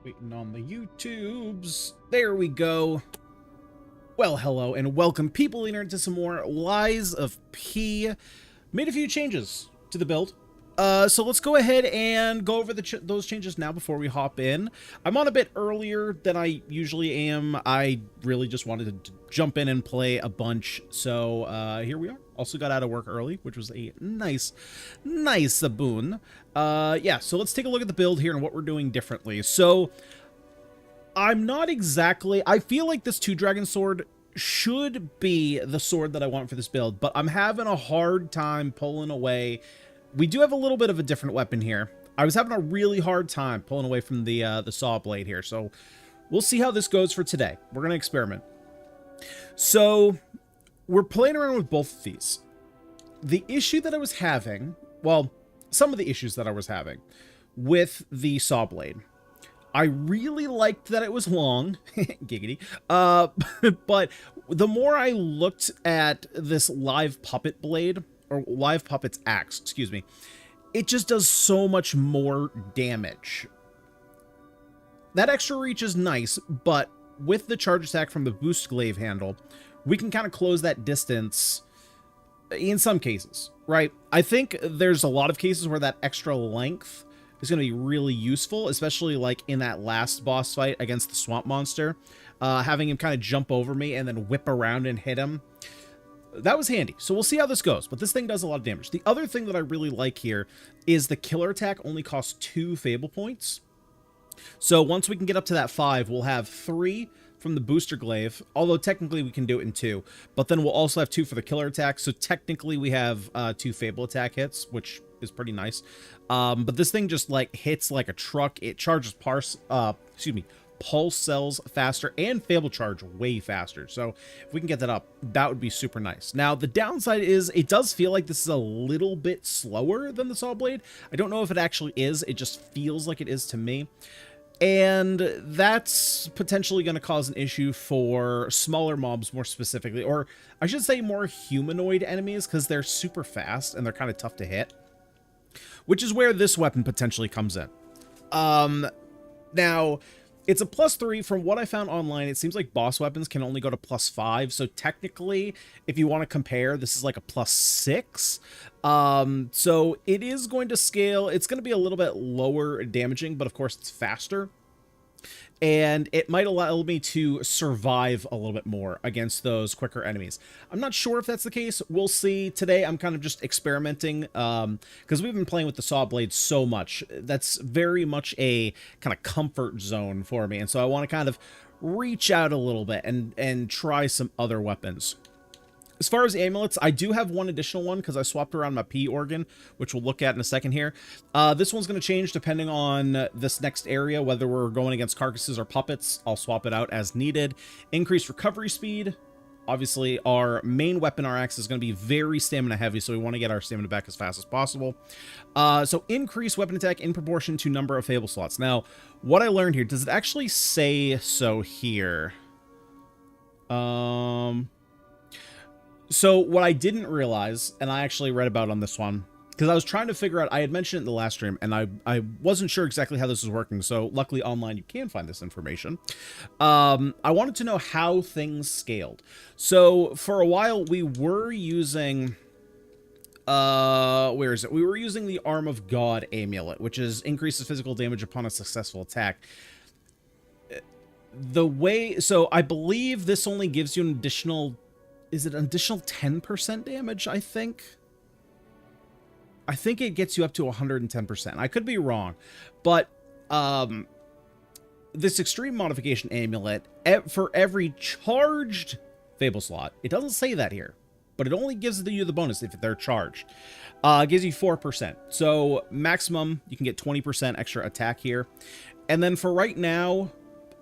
Waiting on the YouTubes. There we go. Well, hello and welcome, people, into some more Lies of P. Made a few changes to the build. So let's go ahead and go over those changes now before we hop in. I'm on a bit earlier than I usually am. I really just wanted to jump in and play a bunch. So here we are. Also got out of work early, which was a nice boon. Yeah, so let's take a look at the build here and what we're doing differently. So I'm not exactly... I feel like this two-dragon sword should be the sword that I want for this build, but I'm having a hard time pulling away. We do have a little bit of a different weapon here. I was having a really hard time pulling away from the saw blade here, so we'll see how this goes for today. We're going to experiment. So we're playing around with both of these. The issue that I was having, well, some of the issues that I was having with the saw blade, I really liked that it was long, giggity, but the more I looked at this live puppet blade, or live puppet's axe, excuse me, it just does so much more damage. That extra reach is nice, but with the charge attack from the boost glaive handle, we can kind of close that distance in some cases, right? I think there's a lot of cases where that extra length is going to be really useful, especially like in that last boss fight against the swamp monster. Having him kind of jump over me and then whip around and hit him. That was handy. So we'll see how this goes, but this thing does a lot of damage. The other thing that I really like here is the killer attack only costs 2 Fable points. So once we can get up to that 5, we'll have 3 from the booster glaive, although technically we can do it in 2, but then we'll also have 2 for the killer attack. So technically we have 2 Fable attack hits, which is pretty nice. But this thing just like hits like a truck. It charges pulse cells faster and Fable charge way faster. So if we can get that up, that would be super nice. Now the downside is it does feel like this is a little bit slower than the saw blade. I don't know if it actually is. It just feels like it is to me. And that's potentially going to cause an issue for smaller mobs more specifically, or I should say more humanoid enemies, because they're super fast and they're kind of tough to hit, which is where this weapon potentially comes in. Now, it's a +3. From what I found online, it seems like boss weapons can only go to +5. So technically, if you want to compare, this is like a +6. So it is going to scale. It's going to be a little bit lower damaging, but of course it's faster. And it might allow me to survive a little bit more against those quicker enemies. I'm not sure if that's the case. We'll see. Today, I'm kind of just experimenting because we've been playing with the saw blade so much. That's very much a kind of comfort zone for me. And so I want to kind of reach out a little bit and try some other weapons. As far as amulets, I do have one additional one because I swapped around my P organ, which we'll look at in a second here. This one's going to change depending on this next area, whether we're going against carcasses or puppets. I'll swap it out as needed. Increased recovery speed. Obviously, our main weapon, our axe, is going to be very stamina heavy, so we want to get our stamina back as fast as possible. So increase weapon attack in proportion to number of Fable slots. Now, what I learned here, does it actually say so here? So what I didn't realize, and I actually read about on this one, because I was trying to figure out, I had mentioned it in the last stream, and I wasn't sure exactly how this was working, so luckily online you can find this information. I wanted to know how things scaled. So for a while we were using, where is it? We were using the Arm of God amulet, which increases physical damage upon a successful attack. So I believe this only gives you an additional... Is it an additional 10% damage, I think? I think it gets you up to 110%. I could be wrong. But this extreme modification amulet, for every charged Fable slot, it doesn't say that here, but it only gives you the bonus if they're charged. It gives you 4%. So maximum, you can get 20% extra attack here. And then for right now,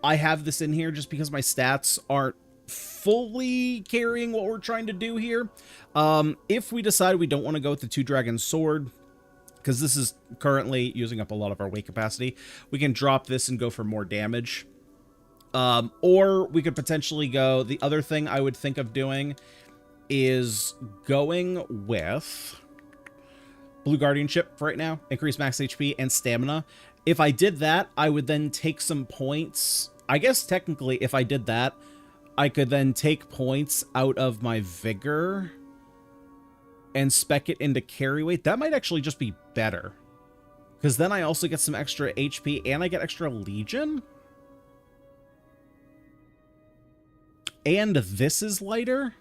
I have this in here just because my stats aren't fully carrying what we're trying to do here. If we decide we don't want to go with the two-dragon sword, because this is currently using up a lot of our weight capacity, we can drop this and go for more damage. Or we could potentially go... The other thing I would think of doing is going with Blue Guardianship for right now. Increase max HP and stamina. If I did that, I would then take some points. I guess technically, if I did that, I could then take points out of my vigor and spec it into carry weight. That might actually just be better. Because then I also get some extra HP and I get extra legion. And this is lighter.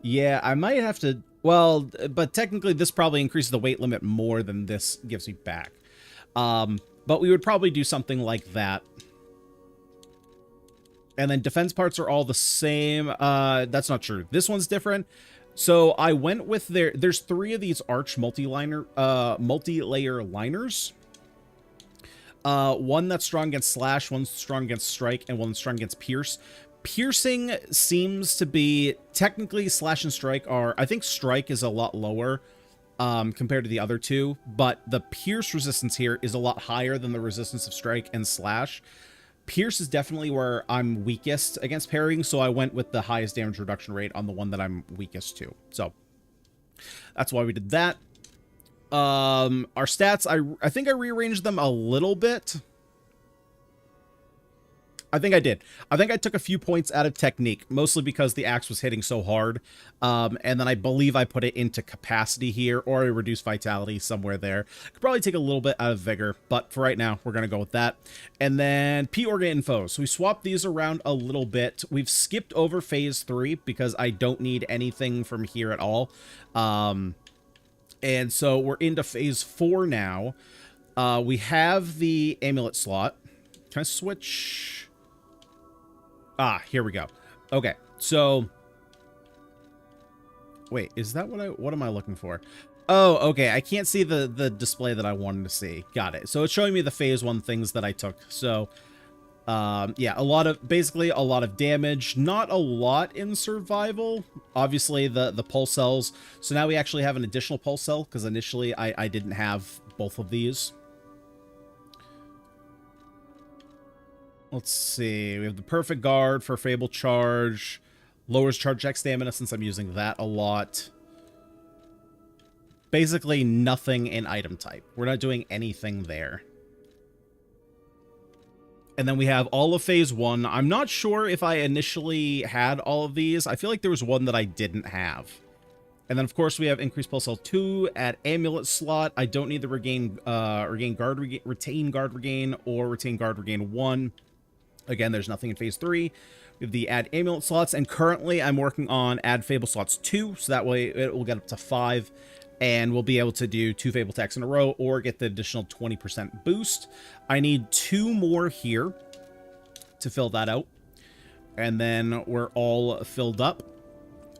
Yeah, I might have to... Well, but technically this probably increases the weight limit more than this gives me back. But we would probably do something like that. And then defense parts are all the same. That's not true. This one's different. So I went with there's 3 of these arch multi-layer liners. One that's strong against slash, one's strong against strike, and one's strong against pierce. Piercing seems to be technically slash and strike are, I think strike is a lot lower compared to the other two, but the pierce resistance here is a lot higher than the resistance of strike and slash. Pierce is definitely where I'm weakest against parrying, so I went with the highest damage reduction rate on the one that I'm weakest to. So that's why we did that. Our stats, I think I rearranged them a little bit. I think I did. I think I took a few points out of technique, mostly because the axe was hitting so hard. And then I believe I put it into capacity here, or I reduced vitality somewhere there. Could probably take a little bit out of vigor, but for right now, we're going to go with that. And then P-Orga info. So we swapped these around a little bit. We've skipped over phase 3 because I don't need anything from here at all. And so we're into phase 4 now. We have the amulet slot. Can I switch? Ah, here we go. Okay, so wait, is that what am I looking for? Oh, okay, I can't see the display that I wanted to see. Got it. So it's showing me the phase 1 things that I took. So yeah, basically a lot of damage, not a lot in survival. Obviously the pulse cells. So now we actually have an additional pulse cell because initially I didn't have both of these. Let's see. We have the perfect guard for Fable charge. Lowers charge check stamina since I'm using that a lot. Basically nothing in item type. We're not doing anything there. And then we have all of phase 1. I'm not sure if I initially had all of these. I feel like there was one that I didn't have. And then, of course, we have increased pulse cell 2 at amulet slot. I don't need the retain guard regain or retain guard regain 1. Again, there's nothing in phase 3. We have the add amulet slots, and currently I'm working on add fable slots 2, so that way it will get up to 5, and we'll be able to do 2 fable attacks in a row or get the additional 20% boost. I need 2 more here to fill that out, and then we're all filled up.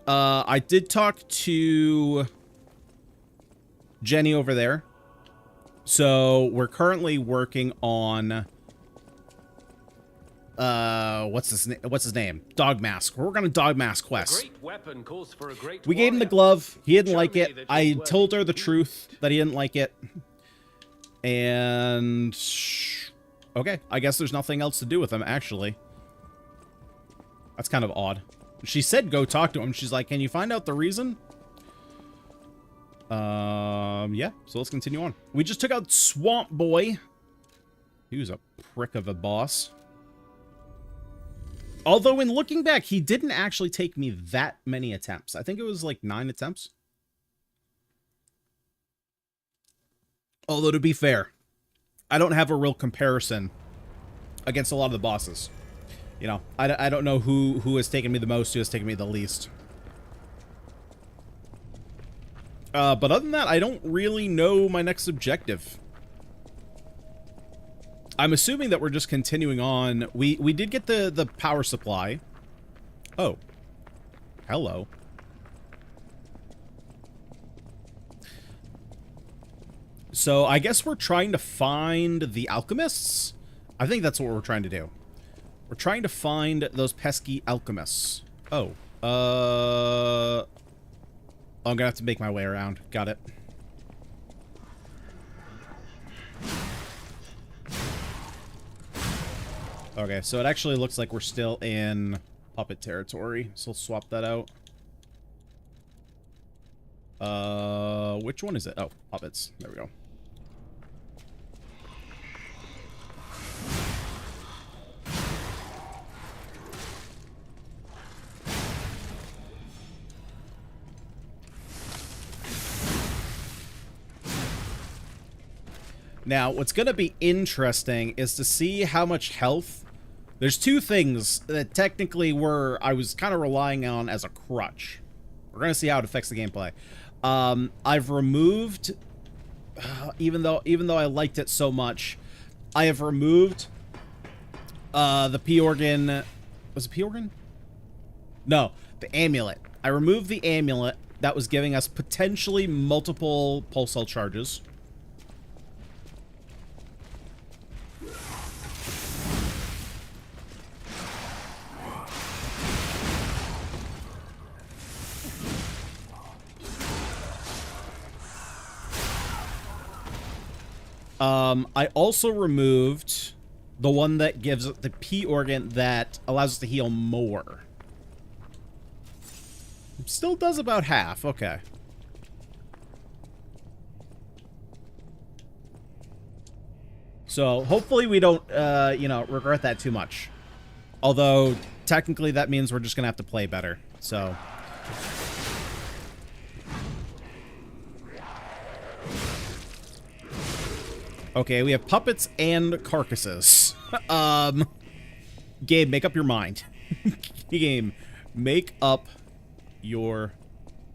I did talk to Jenny over there, so we're currently working on what's his name? Dog Mask. We're working on a Dog Mask quest. We gave him the glove. He didn't like it. I told her the truth that he didn't like it. And okay, I guess there's nothing else to do with him, actually. That's kind of odd. She said go talk to him. She's like, can you find out the reason? Yeah, so let's continue on. We just took out Swamp Boy. He was a prick of a boss. Although, in looking back, he didn't actually take me that many attempts. I think it was like 9 attempts. Although, to be fair, I don't have a real comparison against a lot of the bosses. You know, I don't know who has taken me the most, who has taken me the least. But other than that, I don't really know my next objective. I'm assuming that we're just continuing on. We did get the power supply. Oh. Hello. So I guess we're trying to find the alchemists. I think that's what we're trying to do. We're trying to find those pesky alchemists. Oh. I'm gonna have to make my way around. Got it. Okay, so it actually looks like we're still in puppet territory, so let's swap that out. Which one is it? Oh, puppets. There we go. Now, what's going to be interesting is to see how much health... There's two things that technically I was kind of relying on as a crutch. We're going to see how it affects the gameplay. I've removed... even though I liked it so much, I have removed the P organ. Was it P organ? No, the amulet. I removed the amulet that was giving us potentially multiple pulse cell charges. I also removed the one that gives the P organ that allows us to heal more. Still does about half. Okay. So hopefully we don't, you know, regret that too much. Although technically that means we're just gonna have to play better. So. Okay, we have puppets and carcasses. Game, make up your mind. Game, make up your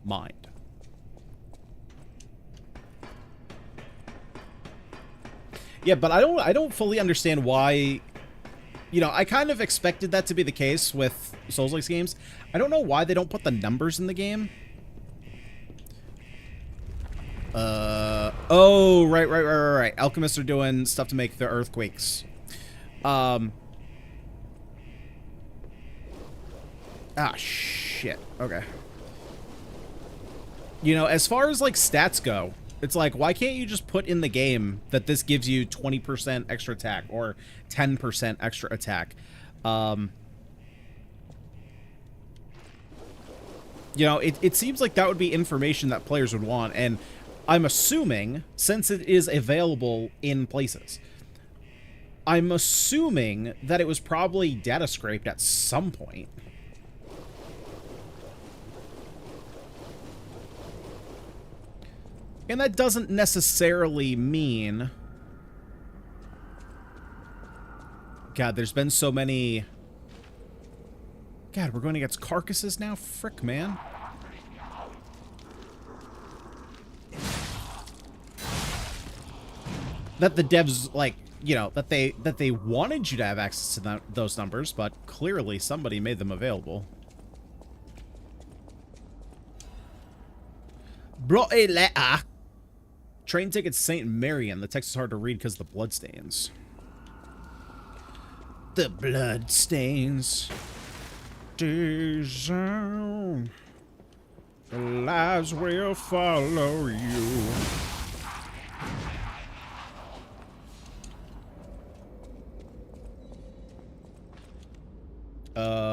mind. Yeah, but I don't fully understand why. You know, I kind of expected that to be the case with Souls-like games. I don't know why they don't put the numbers in the game. Oh, right. Alchemists are doing stuff to make the earthquakes. Ah, shit. Okay. You know, as far as, like, stats go, it's like, why can't you just put in the game that this gives you 20% extra attack or 10% extra attack? You know, it seems like that would be information that players would want, and I'm assuming, since it is available in places, I'm assuming that it was probably data scraped at some point. And that doesn't necessarily mean... God, there's been so many... God, we're going against carcasses now? Frick, man. That the devs, like, you know, that they wanted you to have access to those numbers, but clearly somebody made them available. Brought a letter. Train ticket to St. Marion. The text is hard to read because of the bloodstains. The bloodstains. The lives will follow you.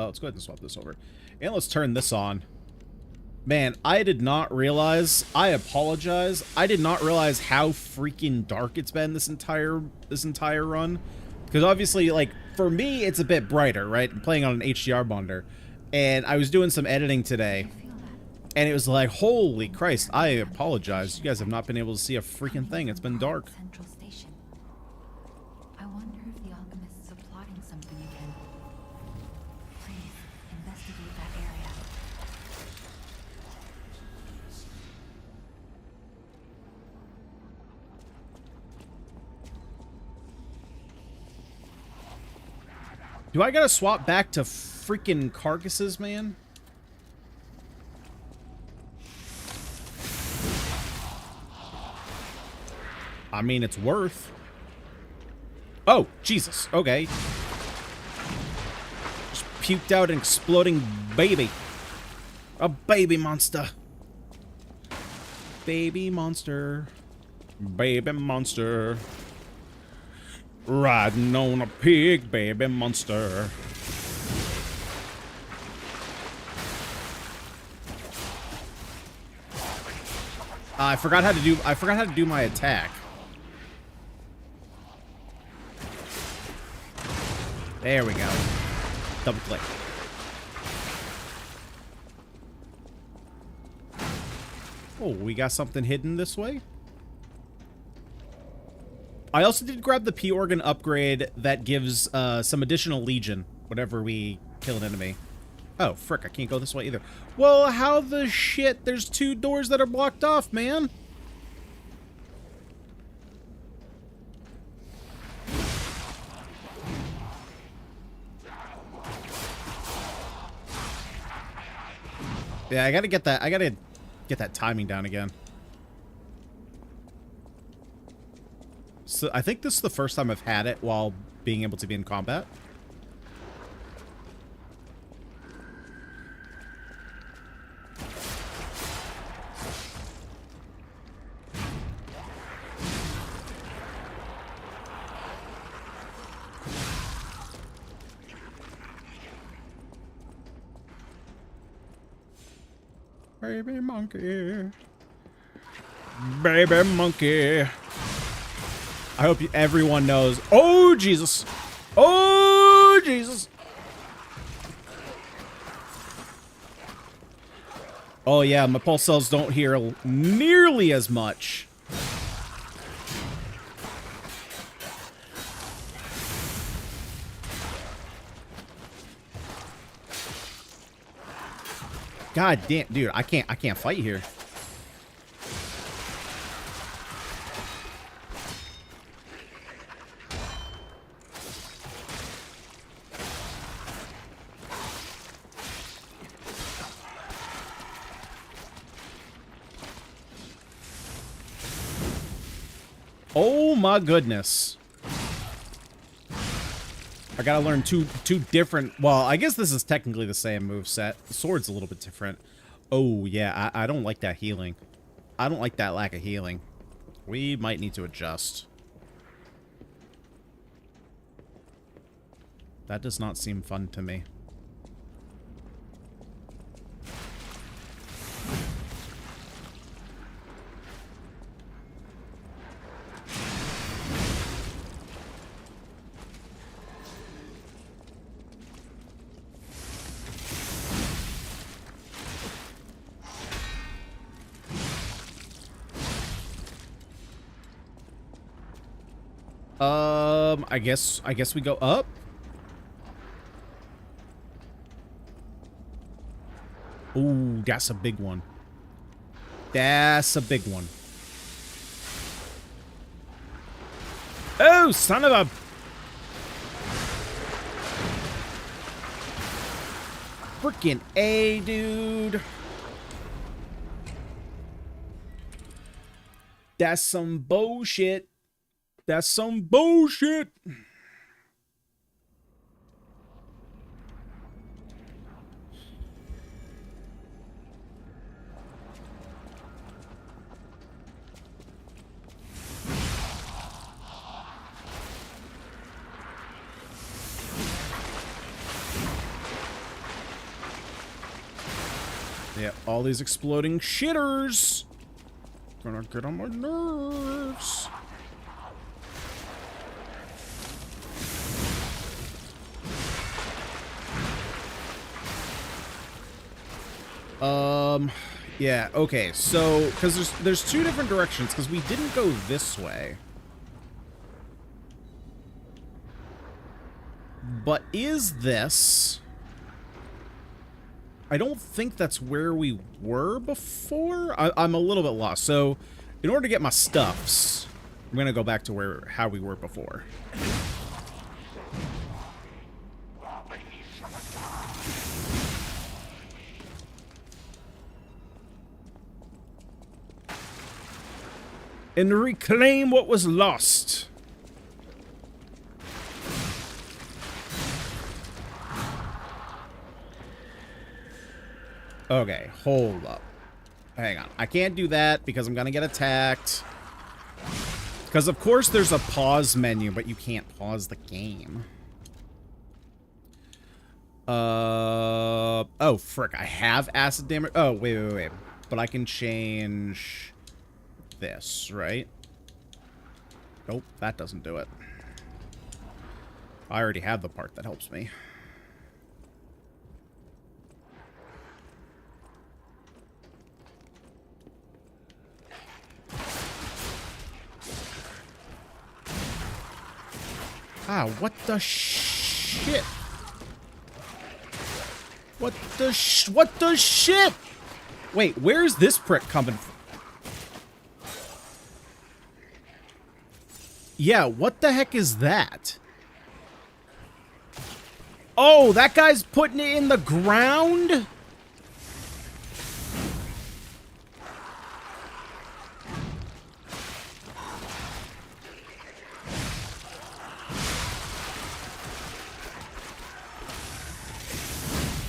Let's go ahead and swap this over. And let's turn this on. Man, I did not realize, I apologize, I did not realize how freaking dark it's been this entire run. Because obviously, like, for me, it's a bit brighter, right? I'm playing on an HDR monitor. And I was doing some editing today. And it was like, holy Christ, I apologize. You guys have not been able to see a freaking thing. It's been dark. Central Station. I wonder if the alchemists are plotting something again. Please, investigate that area. Do I gotta swap back to freaking carcasses, man? I mean, it's worth. Oh, Jesus. Okay. Just puked out an exploding baby. A baby monster. Baby monster. Baby monster. Riding on a pig, baby monster. I forgot how to do my attack. There we go. Double click. Oh, we got something hidden this way? I also did grab the P organ upgrade that gives some additional legion whenever we kill an enemy. Oh, frick, I can't go this way either. Well, how the shit? There's 2 doors that are blocked off, man. Yeah, I gotta get that timing down again. So I think this is the first time I've had it while being able to be in combat. Baby monkey. Baby monkey. I hope everyone knows. Oh, Jesus. Oh, Jesus. Oh, yeah, my pulse cells don't heal nearly as much. God damn, dude, I can't fight here. Oh my goodness. I gotta learn two different... Well, I guess this is technically the same moveset. The sword's a little bit different. Oh, yeah, I don't like that healing. I don't like that lack of healing. We might need to adjust. That does not seem fun to me. I guess we go up. Ooh, that's a big one. That's a big one. Oh, son of a... Freaking A, dude. That's some bullshit. That's some bullshit. Yeah, all these exploding shitters. Gonna get on my nerves. Yeah, okay, so, because there's 2 different directions, because we didn't go this way. But is this... I don't think that's where we were before. I'm a little bit lost. So, in order to get my stuffs, I'm gonna go back to how we were before. And reclaim what was lost. Okay, hold up. Hang on. I can't do that because I'm gonna get attacked. Because of course there's a pause menu, but you can't pause the game. Oh, frick. I have acid damage. Oh, wait. But I can change this, right? Nope, that doesn't do it. I already have the part that helps me. Yeah, what the shit? What the shit? Wait, where's this prick coming from? Yeah, what the heck is that? Oh, that guy's putting it in the ground?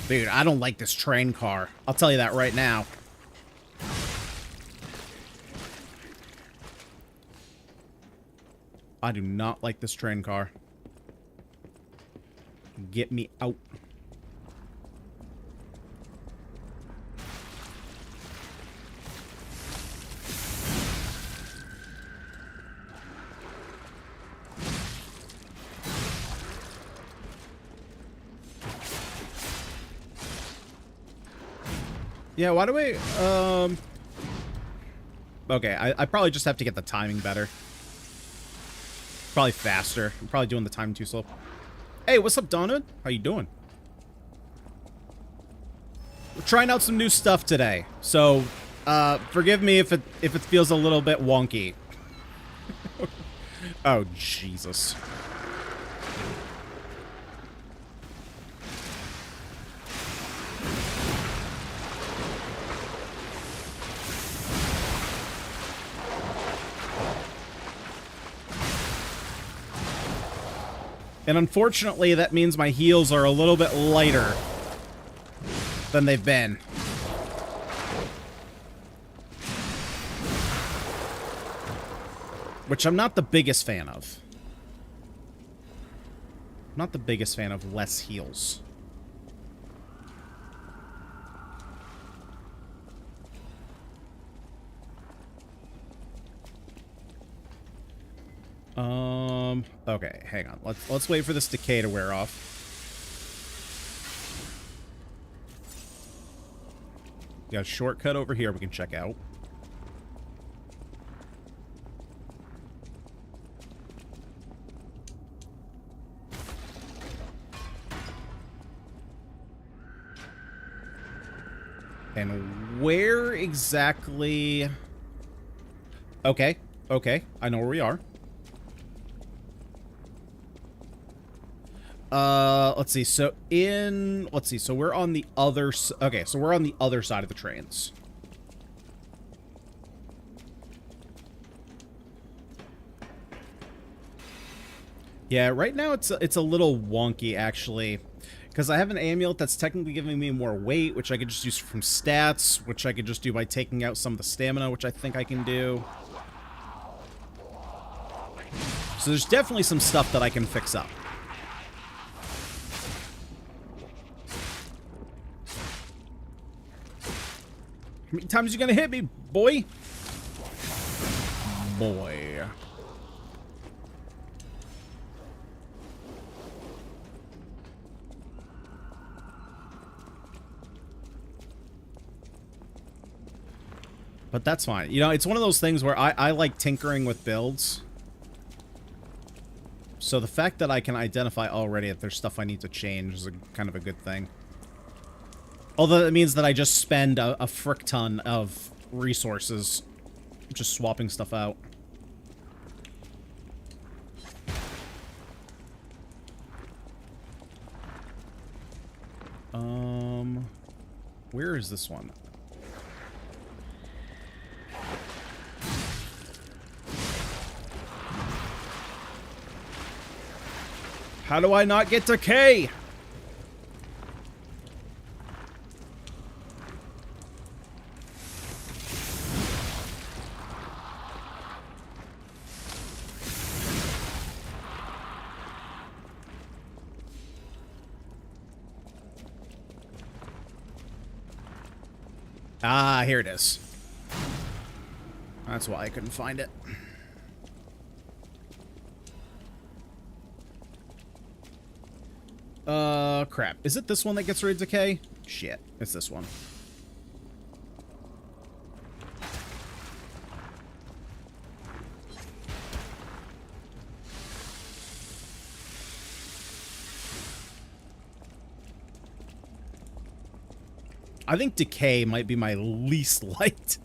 Dude, I don't like this train car. I'll tell you that right now. I do not like this train car. Get me out. Yeah, why do we, okay, I probably just have to get the timing better. Probably faster. I'm probably doing the timing too slow. Hey, what's up, Donovan? How you doing? We're trying out some new stuff today, so, forgive me if it feels a little bit wonky. Oh, Jesus. And unfortunately, that means my heals are a little bit lighter than they've been. Which I'm not the biggest fan of. I'm not the biggest fan of less heals. Okay, hang on. Let's wait for this decay to wear off. Got a shortcut over here we can check out. And where exactly... Okay, I know where we are. Let's see. So we're on the other... Okay, so we're on the other side of the trains. Yeah, right now it's a little wonky, actually. Because I have an amulet that's technically giving me more weight, which I could just use from stats, which I could just do by taking out some of the stamina, which I think I can do. So there's definitely some stuff that I can fix up. How many times are you gonna hit me, boy? Boy. But that's fine. You know, it's one of those things where I like tinkering with builds. So the fact that I can identify already that there's stuff I need to change is kind of a good thing. Although it means that I just spend a frick ton of resources just swapping stuff out. Where is this one? How do I not get to K? Ah, here it is. That's why I couldn't find it. Crap. Is it this one that gets rid of decay? Shit. It's this one. I think Decay might be my least liked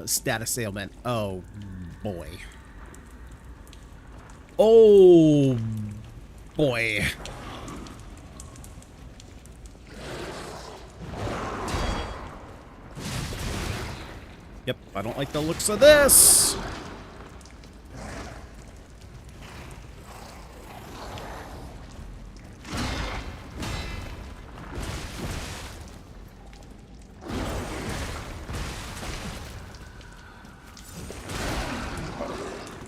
status ailment. Oh, boy. Oh, boy. Yep, I don't like the looks of this.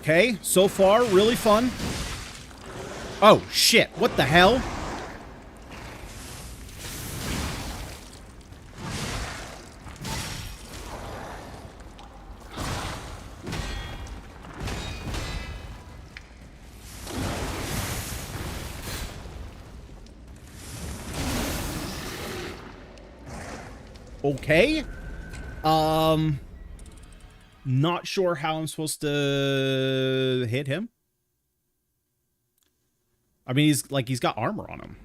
Okay, so far, really fun. Oh, shit. What the hell? Okay. Not sure how I'm supposed to hit him. I mean, he's got armor on him.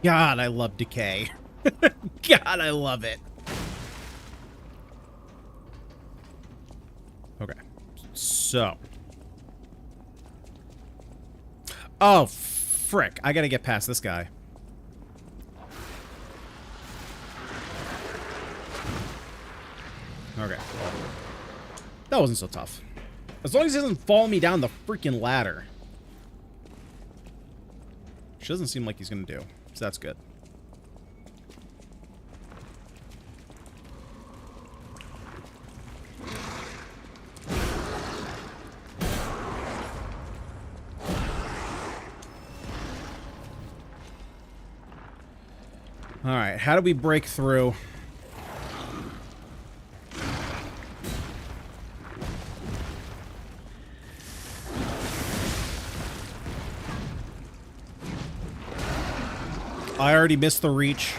God, I love Decay. God, I love it. Okay. So. Oh, frick. I gotta get past this guy. Okay. That wasn't so tough. As long as he doesn't follow me down the freaking ladder. Which doesn't seem like he's gonna do. So that's good. Alright, how do we break through? I already missed the reach.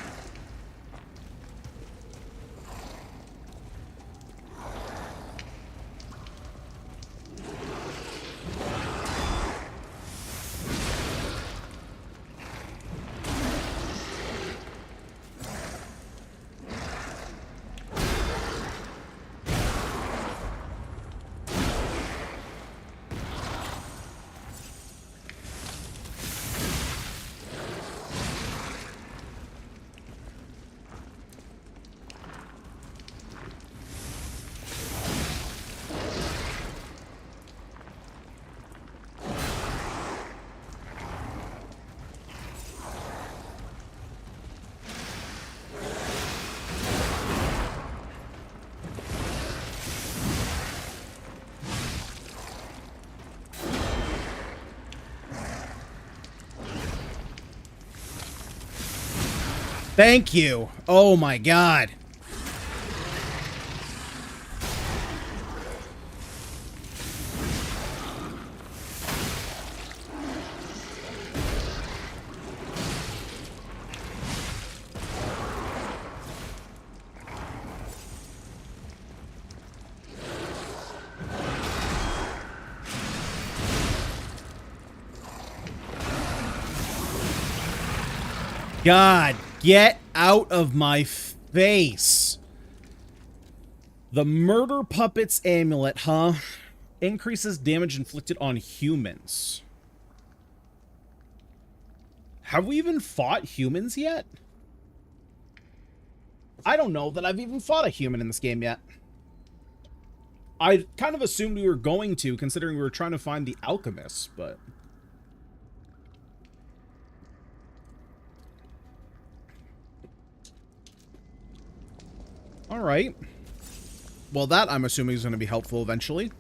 Thank you. Oh my god. God, get out of my face. The Murder Puppets Amulet, huh? Increases damage inflicted on humans. Have we even fought humans yet? I don't know that I've even fought a human in this game yet. I kind of assumed we were going to, considering we were trying to find the alchemists, but... Alright. Well, that, I'm assuming, is going to be helpful eventually.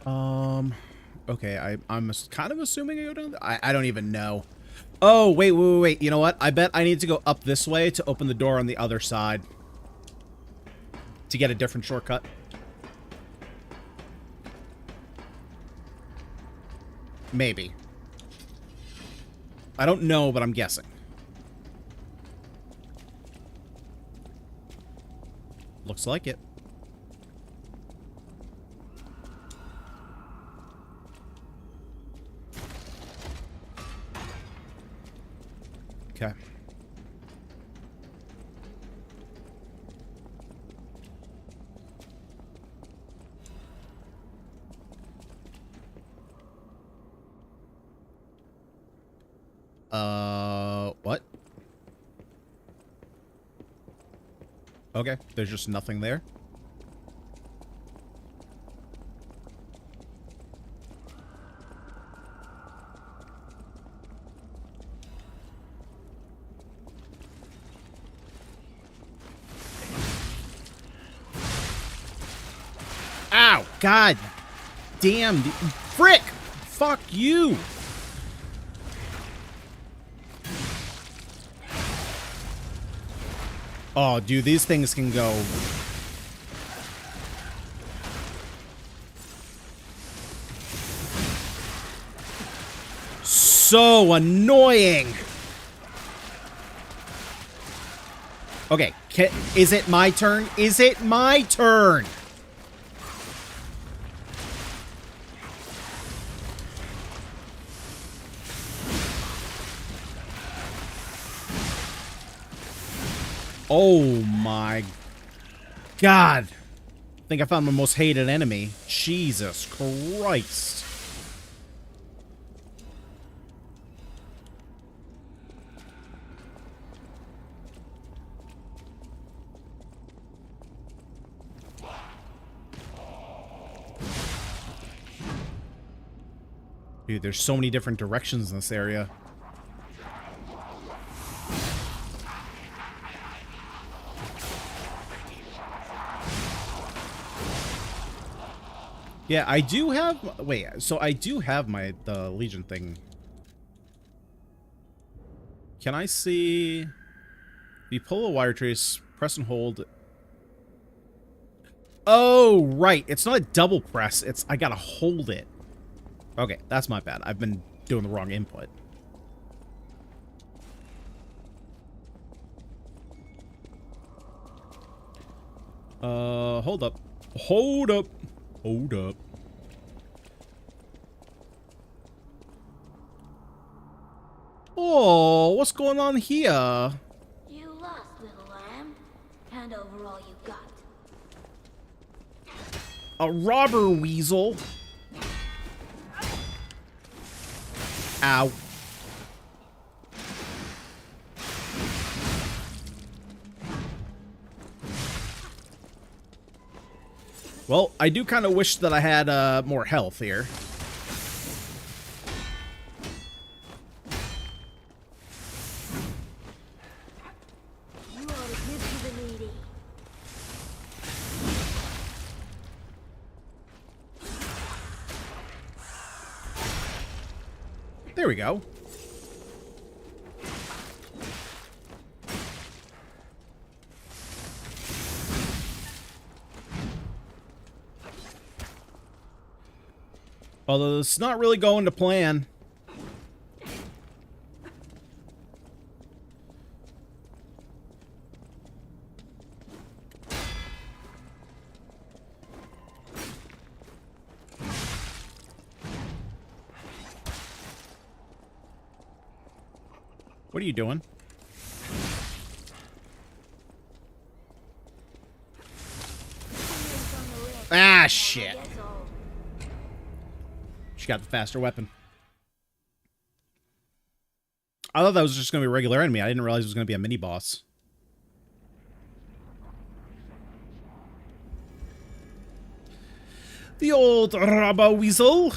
Okay, I'm kind of assuming I go down there. I don't even know. Oh, wait. You know what? I bet I need to go up this way to open the door on the other side. To get a different shortcut. Maybe. I don't know, but I'm guessing. Looks like it. Okay. What? Okay, there's just nothing there. Ow! God damn! Frick! Fuck you! Oh, dude, these things can go. So annoying! Okay, is it my turn? Is it my turn? Oh my God. I think I found my most hated enemy. Jesus Christ. Dude, there's so many different directions in this area. Yeah, I do have... Wait, so I do have the Legion thing. Can I see... If you pull a wire trace, press and hold... Oh, right. It's not a double press. It's... I gotta hold it. Okay, that's my bad. I've been doing the wrong input. Hold up. Hold up. Hold up. Oh, what's going on here? You lost, little lamb. Hand over all you got. A robber weasel. Ow. Well, I do kind of wish that I had more health here. You ought to give to the needy. There we go. Although it's not really going to plan. What are you doing? Ah, shit. She got the faster weapon. I thought that was just going to be a regular enemy. I didn't realize it was going to be a mini-boss. The old Rabba Weasel.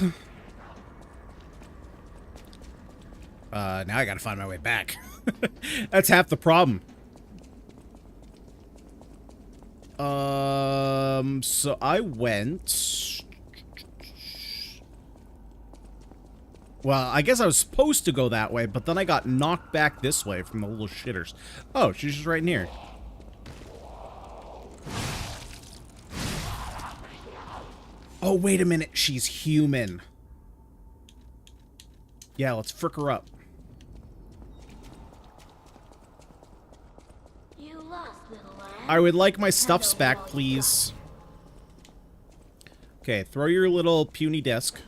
Now I gotta find my way back. That's half the problem. So I went... Well, I guess I was supposed to go that way, but then I got knocked back this way from the little shitters. Oh, she's just right in here. Oh, wait a minute. She's human. Yeah, let's frick her up. You lost, little lamb. I would like my stuffs back, please. Okay, throw your little puny disc.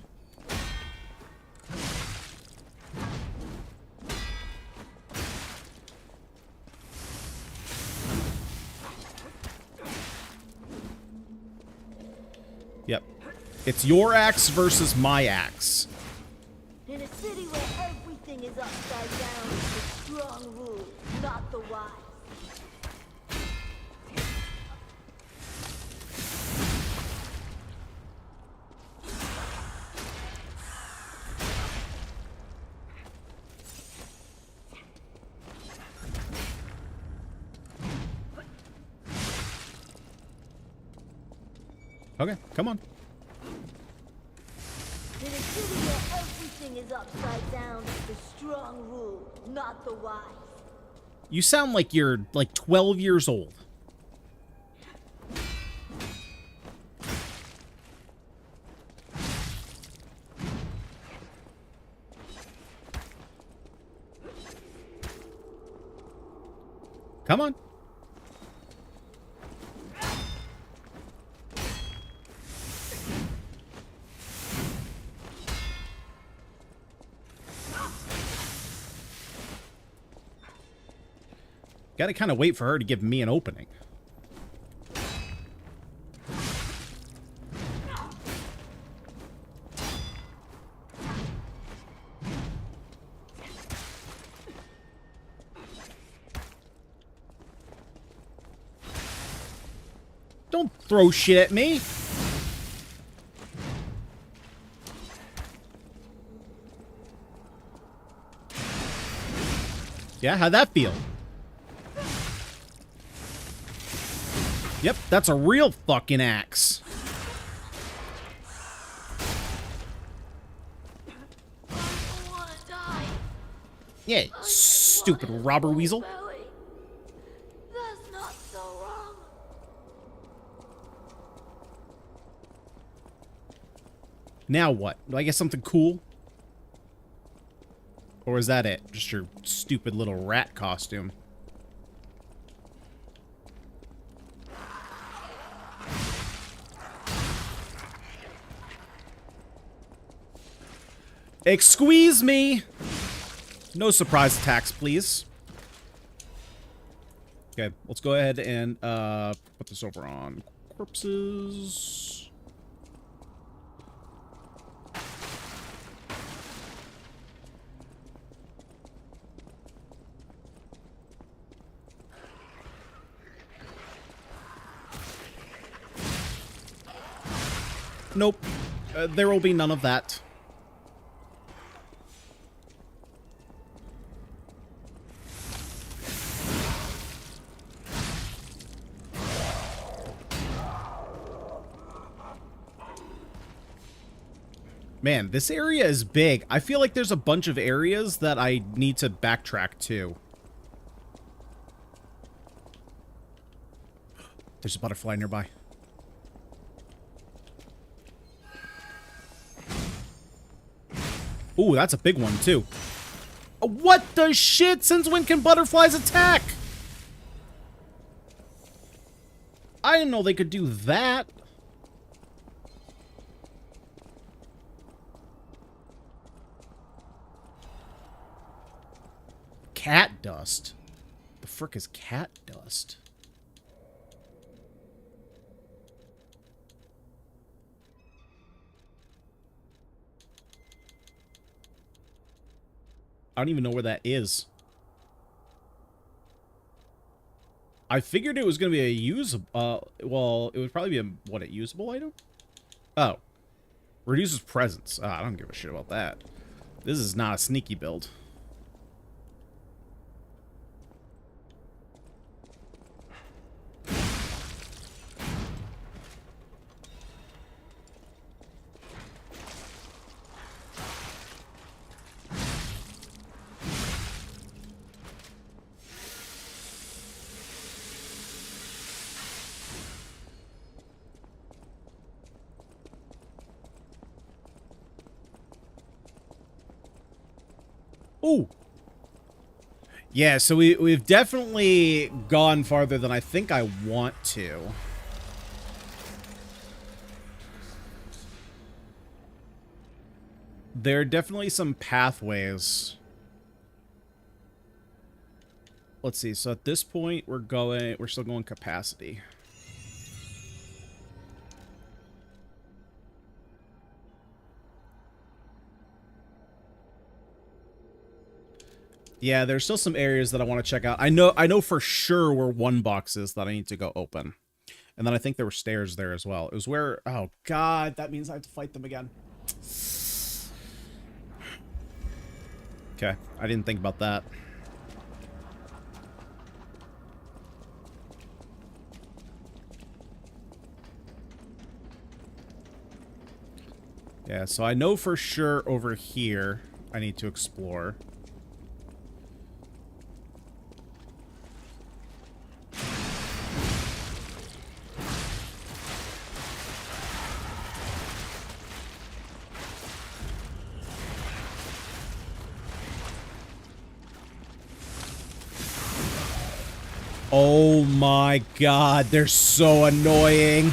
Yep. It's your axe versus my axe. In a city where everything is upside down, the strong rule, not the wise. Okay, come on. In a city where everything is upside down, the strong rule, not the wise. You sound like you're like 12 years old. Come on. Gotta kind of wait for her to give me an opening. Don't throw shit at me. Yeah, how'd that feel? Yep, that's a real fucking axe. I don't want to die. Yeah, stupid robber weasel. Belly. That's not so wrong. Now what? Do I get something cool? Or is that it? Just your stupid little rat costume. Excuse me! No surprise attacks, please. Okay, let's go ahead and put this over on corpses. Nope. There will be none of that. Man, this area is big. I feel like there's a bunch of areas that I need to backtrack to. There's a butterfly nearby. Ooh, that's a big one, too. What the shit? Since when can butterflies attack? I didn't know they could do that. Cat dust? The frick is cat dust? I don't even know where that is. I figured it was going to be a usable, well, it would probably be a, what, a usable item? Oh. Reduces presence. I don't give a shit about that. This is not a sneaky build. Ooh. Yeah, so we've definitely gone farther than I think I want to. There are definitely some pathways. Let's see. So at this point, we're still going capacity. Yeah, there's still some areas that I want to check out. I know for sure where one box is that I need to go open. And then I think there were stairs there as well. It was where, oh god, that means I have to fight them again. Okay, I didn't think about that. Yeah, so I know for sure over here I need to explore. Oh my god, they're so annoying.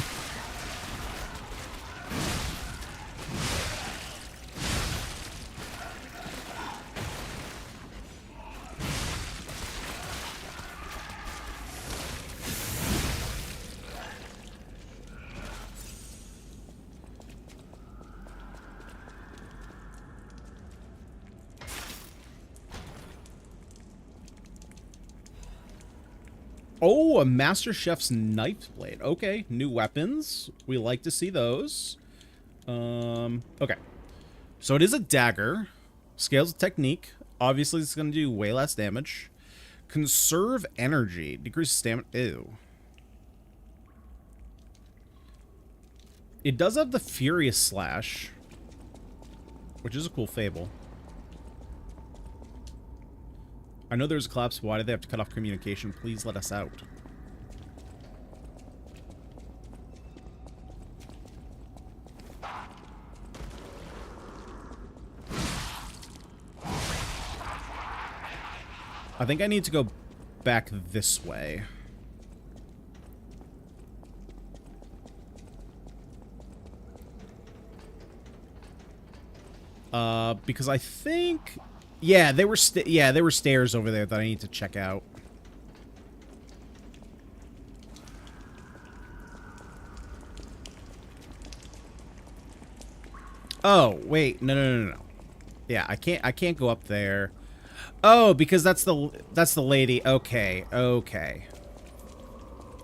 Oh, a Master Chef's knife blade. Okay, new weapons. We like to see those. Okay. So it is a dagger. Scales of technique. Obviously, it's going to do way less damage. Conserve energy. Decrease stamina. Ew. It does have the Furious Slash, which is a cool fable. I know there's a collapse. Why did they have to cut off communication? Please let us out. I think I need to go back this way. Because I think... Yeah, there were stairs over there that I need to check out. Oh, wait. No. Yeah, I can't go up there. Oh, because that's the lady. Okay.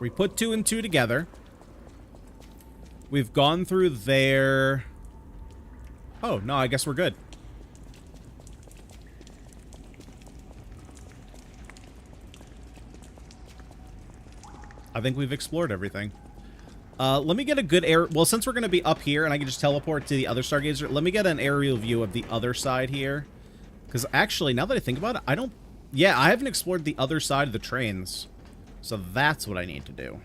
We put 2 and 2 together. We've gone through there. Oh, no, I guess we're good. I think we've explored everything. Let me get a good air... Well, since we're going to be up here and I can just teleport to the other Stargazer, let me get an aerial view of the other side here. Because actually, now that I think about it, I don't... Yeah, I haven't explored the other side of the trains. So that's what I need to do.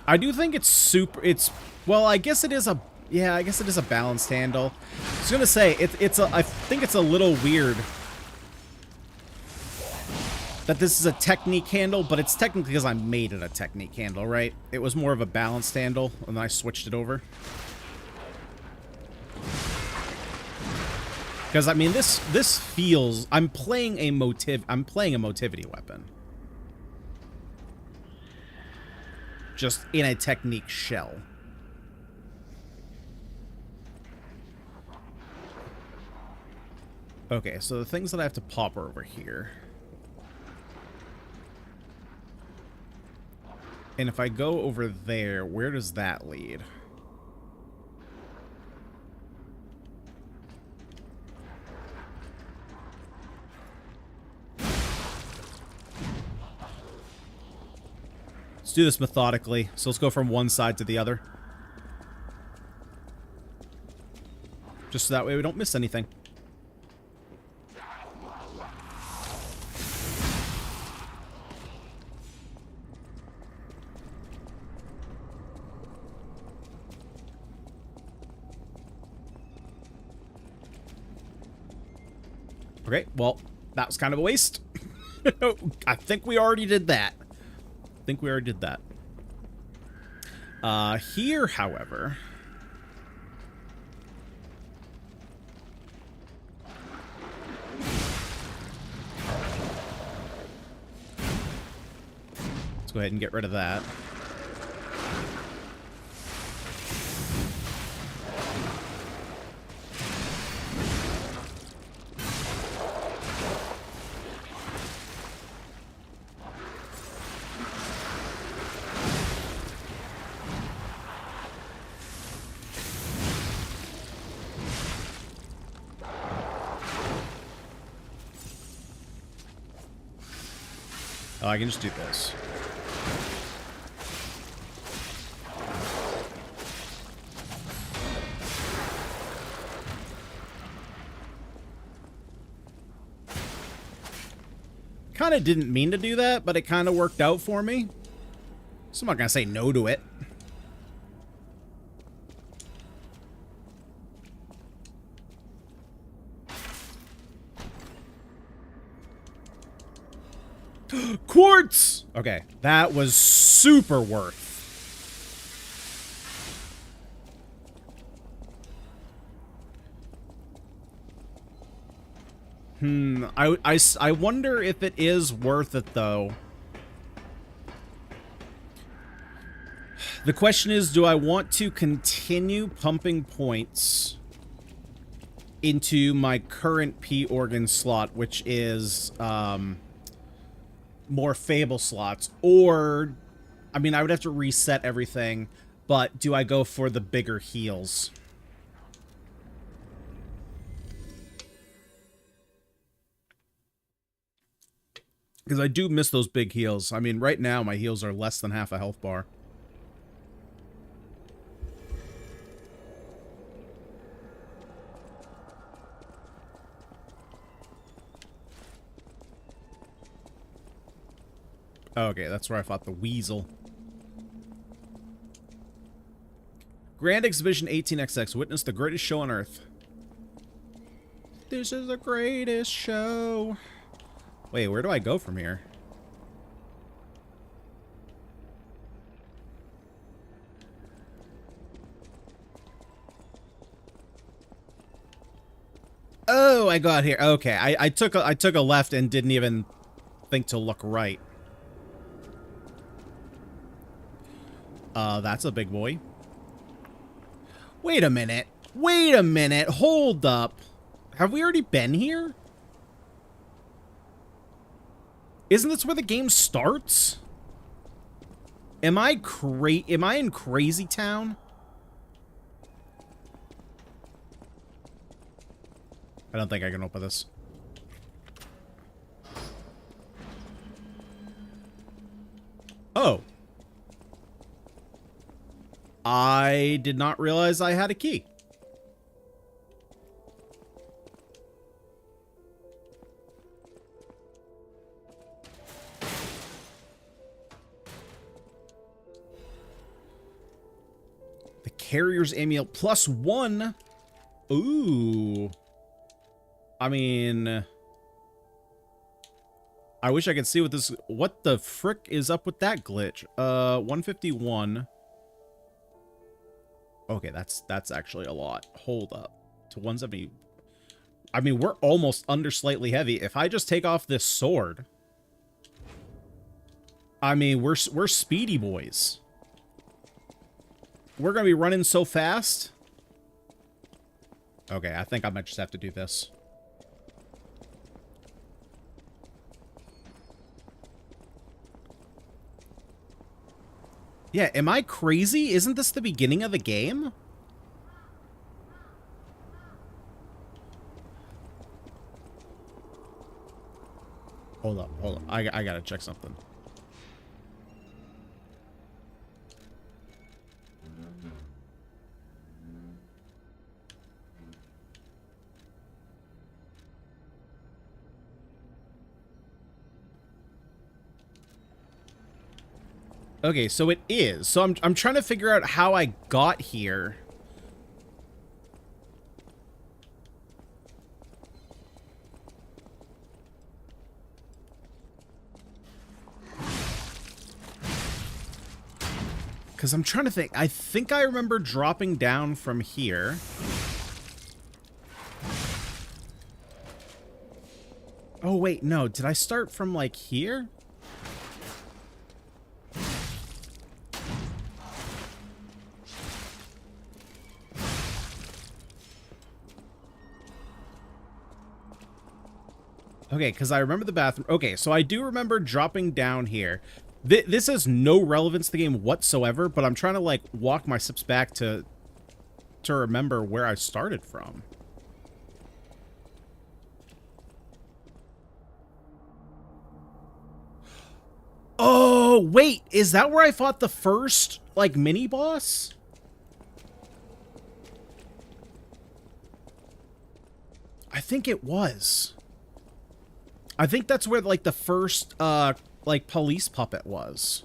I do think it's super... Well, I guess it is a... Yeah, I guess it is a balanced handle. I was gonna say, I think it's a little weird that this is a technique handle, but it's technically because I made it a technique handle, right? It was more of a balanced handle, and then I switched it over. Because, I mean, this feels... I'm playing a motivity weapon. Just in a technique shell. Okay, so the things that I have to pop are over here. And if I go over there, where does that lead? Let's do this methodically. So let's go from one side to the other. Just so that way we don't miss anything. Okay, well, that was kind of a waste. I think we already did that. Here, however... Let's go ahead and get rid of that. Oh, I can just do this. Kind of didn't mean to do that, but it kind of worked out for me. So I'm not going to say no to it. Quartz! Okay, that was super worth. I wonder if it is worth it, though. The question is, do I want to continue pumping points into my current P organ slot, which is, more Fable slots, or, I mean, I would have to reset everything, but do I go for the bigger heals? Because I do miss those big heals. I mean, right now, my heals are less than half a health bar. Okay, that's where I fought the weasel. Grand Exhibition 18XX. Witness the greatest show on Earth. This is the greatest show. Wait, where do I go from here? Oh, I got here. Okay, I took a left and didn't even think to look right. That's a big boy. Wait a minute. Wait a minute. Hold up. Have we already been here? Isn't this where the game starts? Am I in Crazy Town? I don't think I can open this. Oh. I did not realize I had a key. The Carrier's Amulet +1. Ooh. I mean, I wish I could see what this... What the frick is up with that glitch? 151. Okay, that's actually a lot. Hold up. To 170. I mean, we're almost under slightly heavy. If I just take off this sword, I mean, we're speedy boys. We're gonna be running so fast. Okay, I think I might just have to do this. Yeah, am I crazy? Isn't this the beginning of the game? Hold up, hold up. I gotta check something. Okay, so it is. So I'm trying to figure out how I got here. Because I'm trying to think. I think I remember dropping down from here. Oh, wait, no. Did I start from, like, here? Okay, because I remember the bathroom. Okay, so I do remember dropping down here. This has no relevance to the game whatsoever, but I'm trying to, like, walk my steps back to remember where I started from. Oh, wait, is that where I fought the first, like, mini-boss? I think it was. I think that's where, like, the first, like, police puppet was.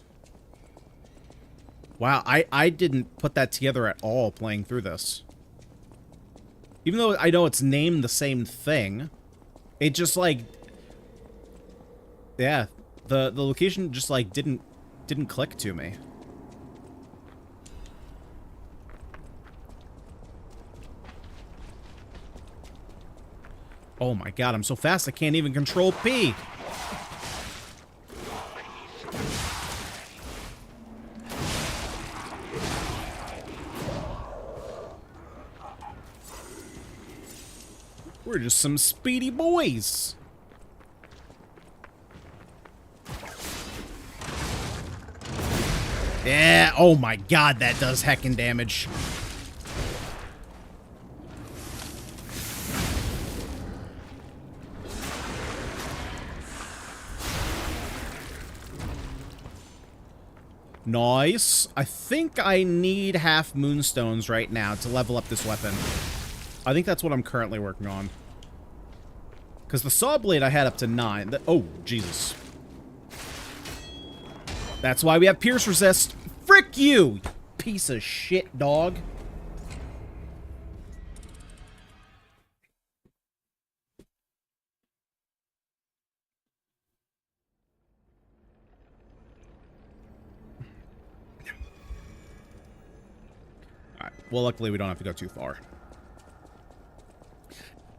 Wow, I didn't put that together at all playing through this. Even though I know it's named the same thing, it just, like... Yeah, the location just, like, didn't click to me. Oh my god, I'm so fast I can't even control P. We're just some speedy boys. Yeah, oh my god, that does heckin' damage. Nice. I think I need half moonstones right now to level up this weapon. I think that's what I'm currently working on. Because the saw blade I had up to 9. Oh, Jesus. That's why we have pierce resist. Frick you, piece of shit, dog. Alright, well, luckily we don't have to go too far.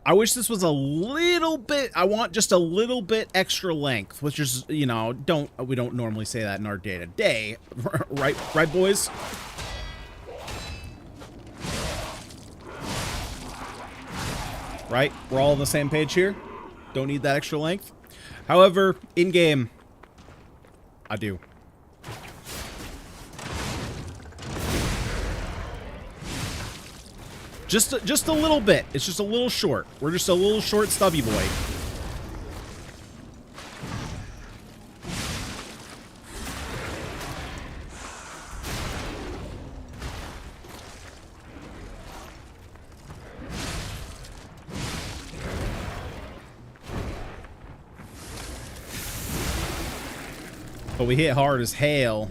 I wish this was a little bit... I want just a little bit extra length, which is, you know, we don't normally say that in our day-to-day. Right, boys? Right? We're all on the same page here? Don't need that extra length? However, in-game, I do. Just a little bit. It's just a little short. We're just a little short, stubby boy. But we hit hard as hell.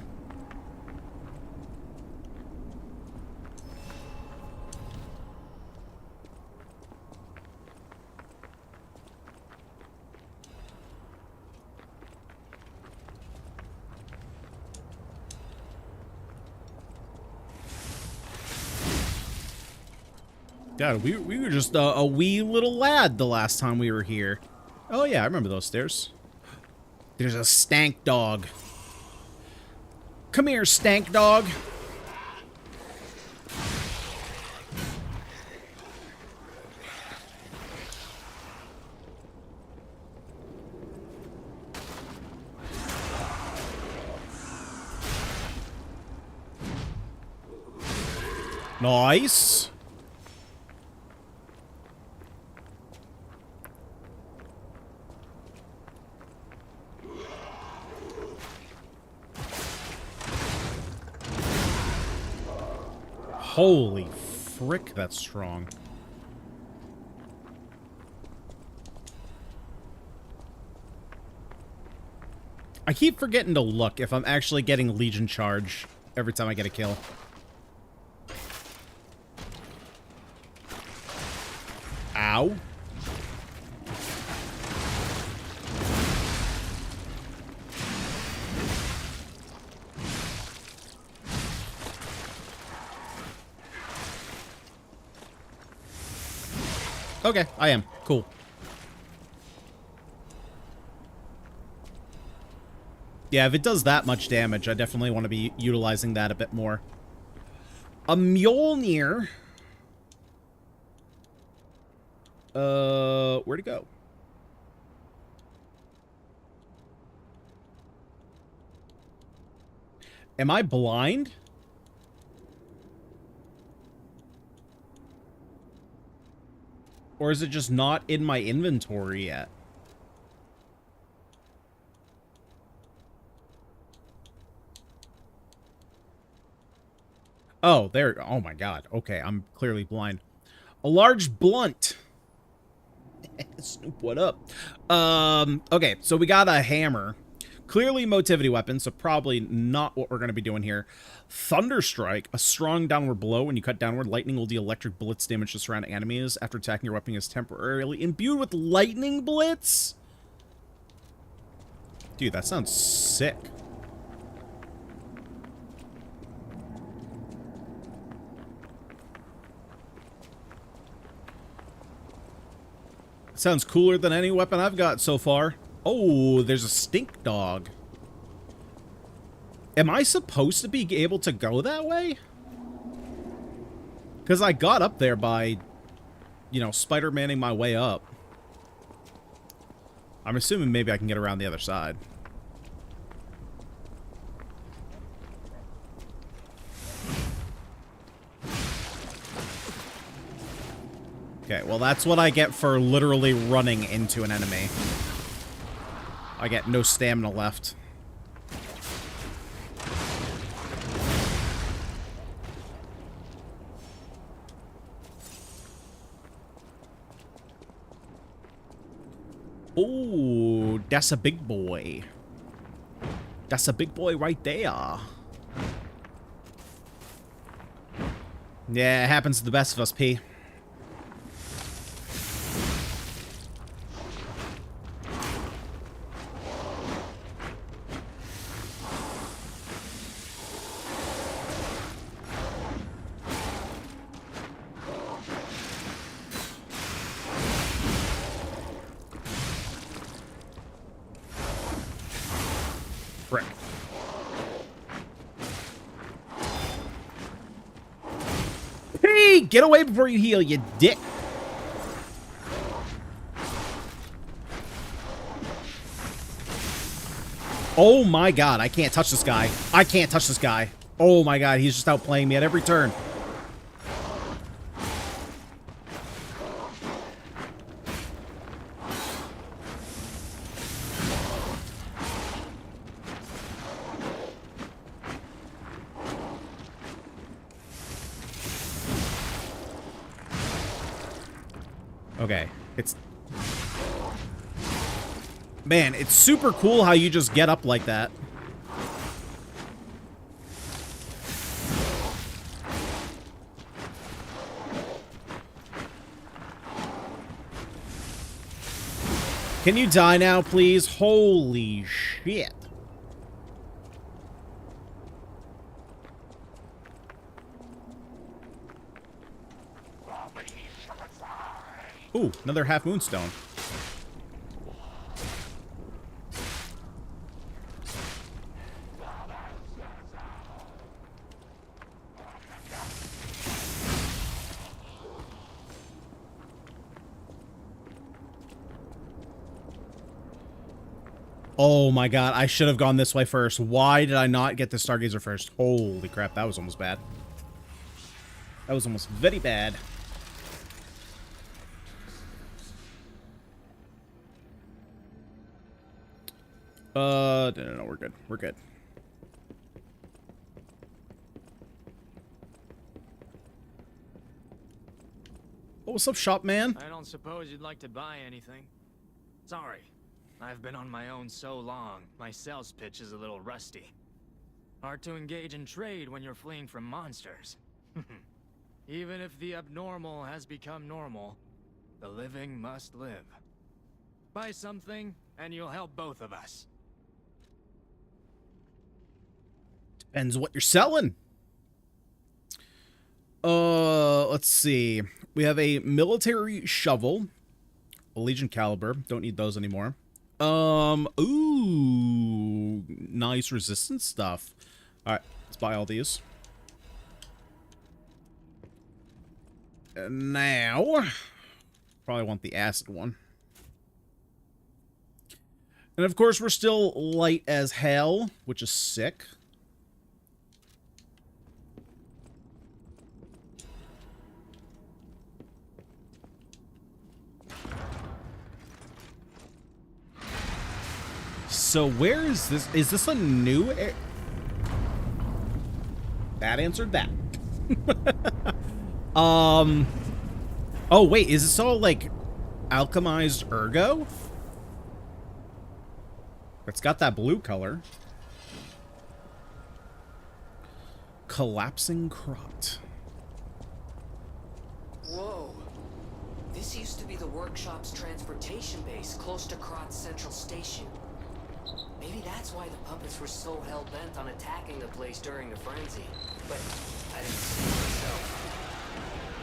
God, we were just a wee little lad the last time we were here. Oh yeah, I remember those stairs. There's a stank dog. Come here, stank dog. Nice. Holy frick, that's strong. I keep forgetting to look if I'm actually getting Legion charge every time I get a kill. Ow. Okay, I am. Cool. Yeah, if it does that much damage, I definitely want to be utilizing that a bit more. A Mjolnir. Where'd it go? Am I blind? Or is it just not in my inventory yet? Oh, there. Oh my god. Okay, I'm clearly blind. A large blunt. Snoop, what up? Okay, so we got a hammer. Clearly motivity weapon, so probably not what we're going to be doing here. Thunderstrike, a strong downward blow. When you cut downward, lightning will deal electric blitz damage to surrounding enemies. After attacking, your weapon is temporarily imbued with lightning blitz? Dude, that sounds sick. Sounds cooler than any weapon I've got so far. Oh, there's a stink dog. Am I supposed to be able to go that way? Because I got up there by, you know, Spider-Manning my way up. I'm assuming maybe I can get around the other side. Okay, well that's what I get for literally running into an enemy. I get no stamina left. Oh, that's a big boy. That's a big boy right there. Yeah, it happens to the best of us, P. Frick. Hey, get away before you heal, you dick. Oh my god, I can't touch this guy. I can't touch this guy. Oh my god, he's just outplaying me at every turn. Okay, it's... Man, it's super cool how you just get up like that. Can you die now, please? Holy shit. Ooh, another half moonstone. Oh my god, I should have gone this way first. Why did I not get the Stargazer first? Holy crap, that was almost bad. That was almost very bad. No, we're good. We're good. Oh, what's up, shop man? I don't suppose you'd like to buy anything. Sorry. I've been on my own so long, my sales pitch is a little rusty. Hard to engage in trade when you're fleeing from monsters. Even if the abnormal has become normal, the living must live. Buy something, and you'll help both of us. Depends what you're selling. Let's see. We have a military shovel, a Legion caliber. Don't need those anymore. Ooh, nice resistance stuff. All right, let's buy all these. And now, probably want the acid one. And of course, we're still light as hell, which is sick. So where is this? Is this a new that answered that. Oh wait, is this all like alchemized ergo? It's got that blue color. Collapsing crot. Whoa. This used to be the workshop's transportation base close to Krot's central station. Maybe that's why the puppets were so hell-bent on attacking the place during the frenzy. But I didn't see it myself.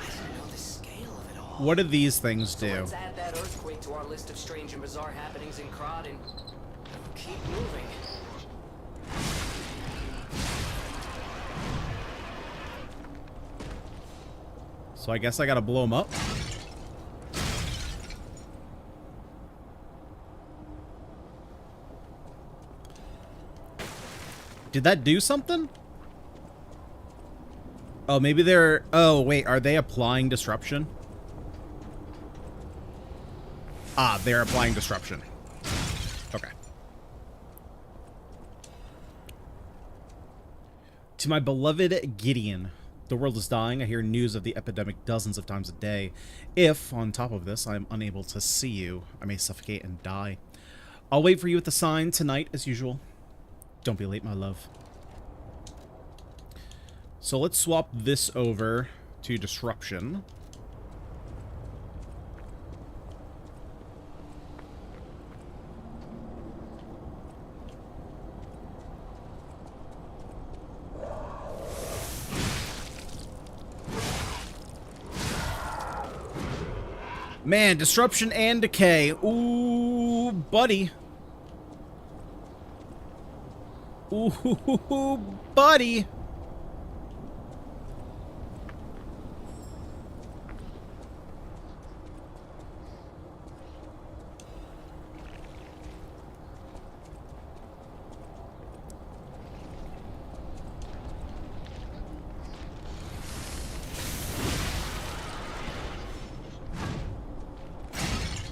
I didn't know the scale of it all. What do these things do? So let's add that earthquake to our list of strange and bizarre happenings in Krot and keep moving. So I guess I gotta blow them up. Did that do something? Oh, maybe they're... Oh, wait. Are they applying disruption? Ah, they're applying disruption. Okay. To my beloved Gideon, the world is dying. I hear news of the epidemic dozens of times a day. If, on top of this, I am unable to see you, I may suffocate and die. I'll wait for you at the sign tonight, as usual. Don't be late, my love. So let's swap this over to disruption. Man, disruption and decay. Ooh, buddy. Ooh, buddy.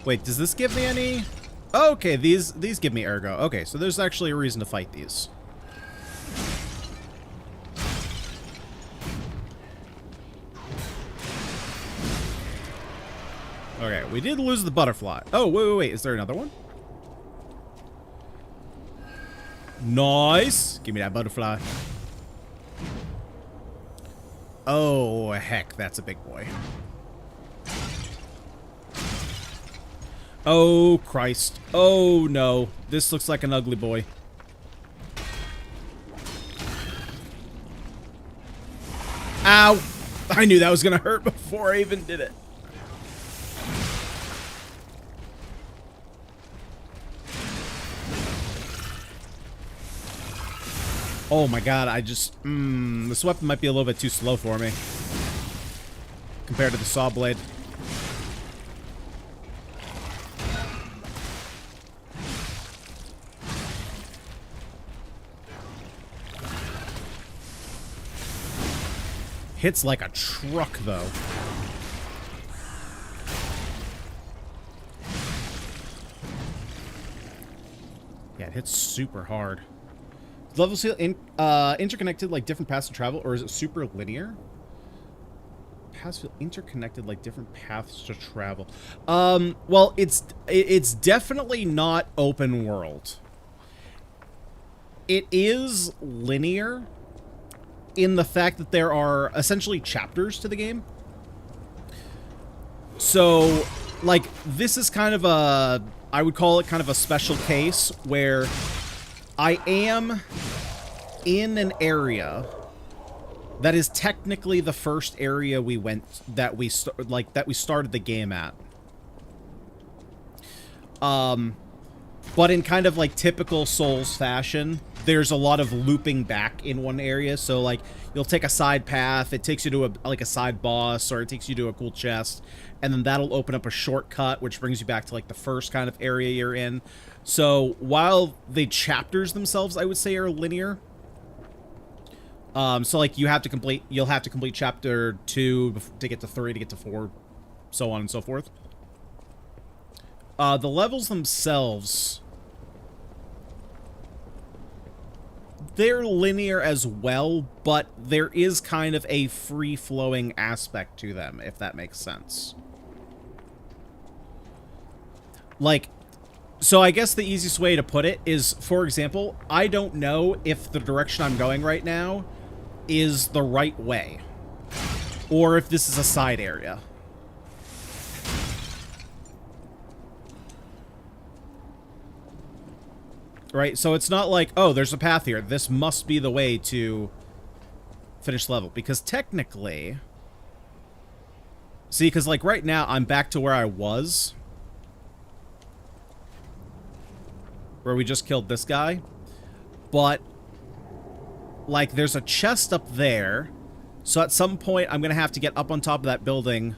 Wait, does this give me any? Oh, okay, these give me ergo. Okay, so there's actually a reason to fight these. Okay, we did lose the butterfly. Oh, wait. Is there another one? Nice. Give me that butterfly. Oh, heck, that's a big boy. Oh, Christ. Oh, no. This looks like an ugly boy. Ow. I knew that was going to hurt before I even did it. Oh my god, I just... this weapon might be a little bit too slow for me. Compared to the saw blade. Hits like a truck, though. Yeah, it hits super hard. Levels feel interconnected like different paths to travel, or is it super linear? Paths feel interconnected like different paths to travel. Well, it's definitely not open world. It is linear in the fact that there are essentially chapters to the game. So, like, this is kind of a, I would call it kind of a special case where I am in an area That is technically the first area we went that we started the game at. But in kind of like typical Souls fashion, there's a lot of looping back in one area. So like you'll take a side path, it takes you to a side boss, or it takes you to a cool chest, and then that'll open up a shortcut which brings you back to like the first kind of area you're in. So while the chapters themselves, I would say, are linear, so like you'll have to complete chapter 2 to get to 3 to get to 4, so on and so forth. The levels themselves, they're linear as well, but there is kind of a free-flowing aspect to them, if that makes sense. Like, so I guess the easiest way to put it is, for example, I don't know if the direction I'm going right now is the right way, or if this is a side area. Right, so it's not like, oh, there's a path here, this must be the way to finish the level. Because technically... See, because like right now, I'm back to where I was. Where we just killed this guy. But, like, there's a chest up there. So at some point, I'm going to have to get up on top of that building.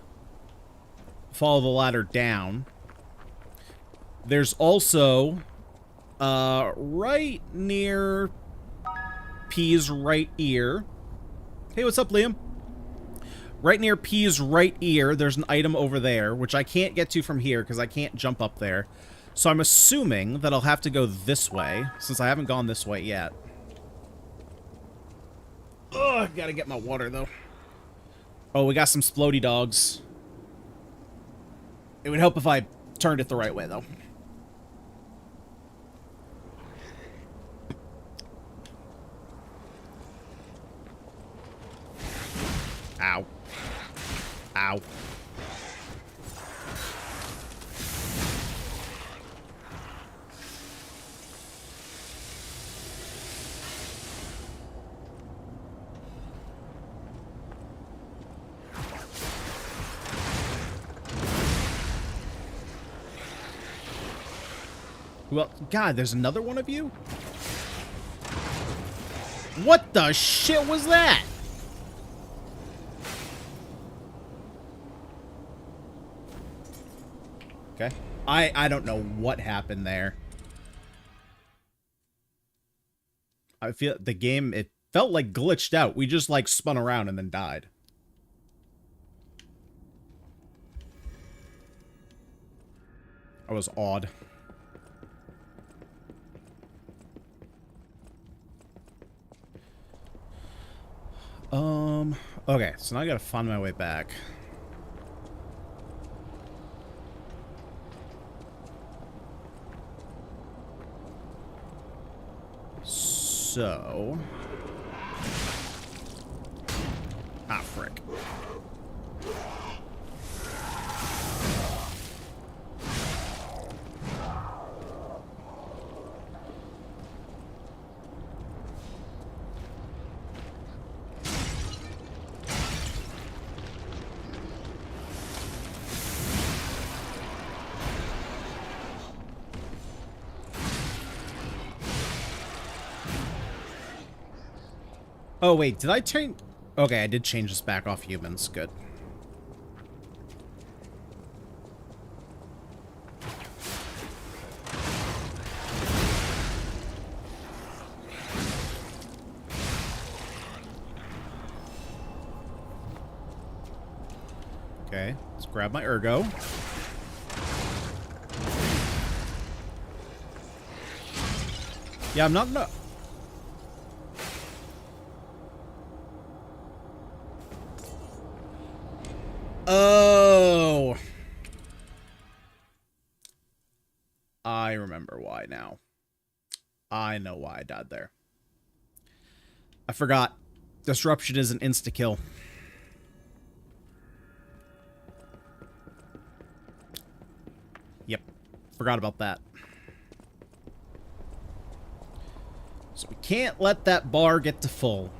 Follow the ladder down. There's also... right near P's right ear. Hey, what's up, Liam? Right near P's right ear, there's an item over there, which I can't get to from here because I can't jump up there. So I'm assuming that I'll have to go this way, since I haven't gone this way yet. Ugh, gotta get my water, though. Oh, we got some splody dogs. It would help if I turned it the right way, though. Ow. Ow. Well, God, there's another one of you? What the shit was that? Okay. I don't know what happened there. I feel the game, it felt like glitched out. We just like spun around and then died. That was odd. Okay, so now I gotta find my way back. So... Ah, frick. Oh, wait, did I change... Okay, I did change this back off humans. Good. Okay, let's grab my ergo. Yeah, I'm not... No. Oh. I remember why now. I know why I died there. I forgot. Disruption is an insta-kill. Yep. Forgot about that. So we can't let that bar get to full.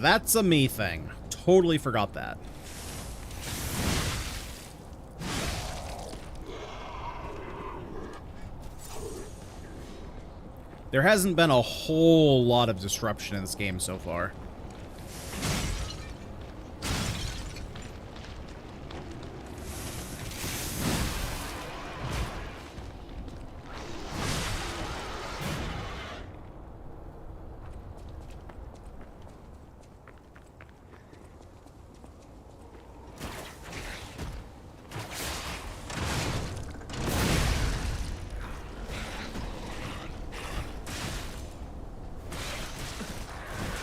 That's a me thing. Totally forgot that. There hasn't been a whole lot of disruption in this game so far.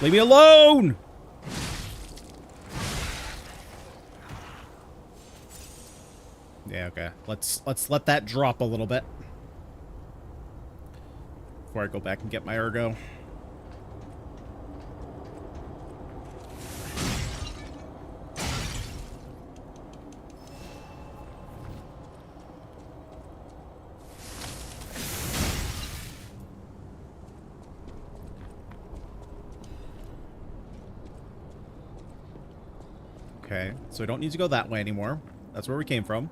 Leave me alone! Yeah, okay. Let's let that drop a little bit before I go back and get my ergo. Okay, so I don't need to go that way anymore. That's where we came from.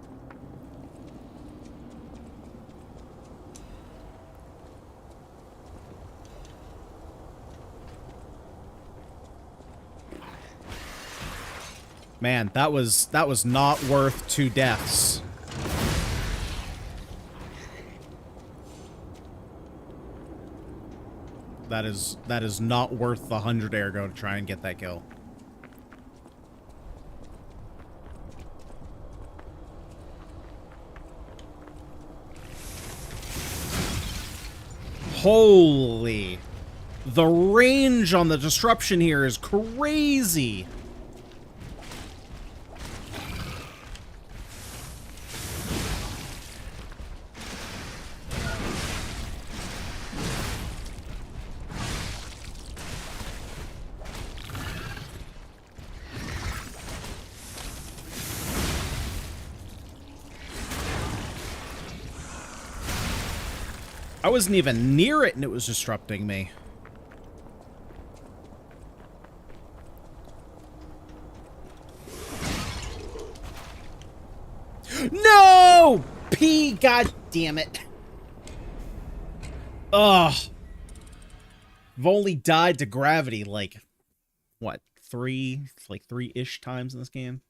Man, that was not worth 2 deaths. That is not worth the 100 ergo to try and get that kill. Holy. The range on the disruption here is crazy. I wasn't even near it and it was disrupting me. No! P, god damn it. Ugh. I've only died to gravity like, what, 3-ish times in this game?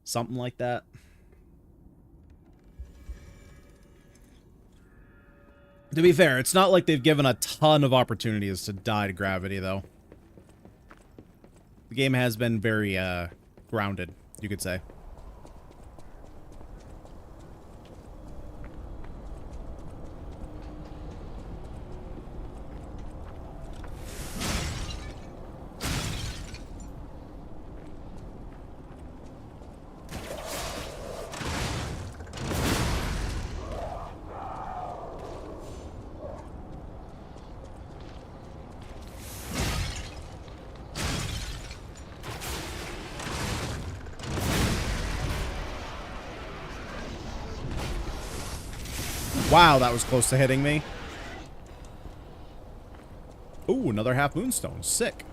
Something like that. To be fair, it's not like they've given a ton of opportunities to die to gravity, though. The game has been very, grounded, you could say. Wow, that was close to hitting me. Ooh, another half moonstone. Sick.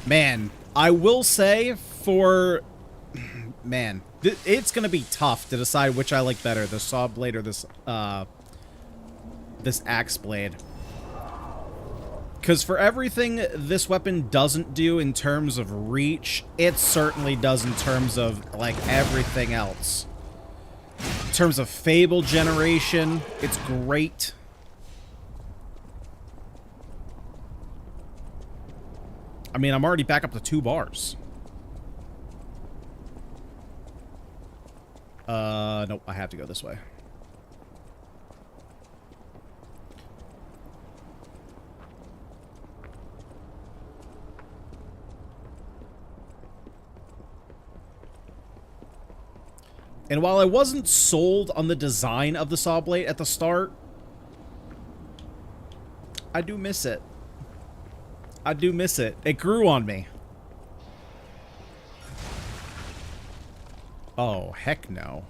Man, I will say for... Man, it's going to be tough to decide which I like better, the saw blade or this axe blade. Because for everything this weapon doesn't do in terms of reach, it certainly does in terms of, like, everything else. In terms of fable generation, it's great. I mean, I'm already back up to 2 bars. Nope, I have to go this way. And while I wasn't sold on the design of the saw blade at the start, I do miss it. I do miss it. It grew on me. Oh, heck no.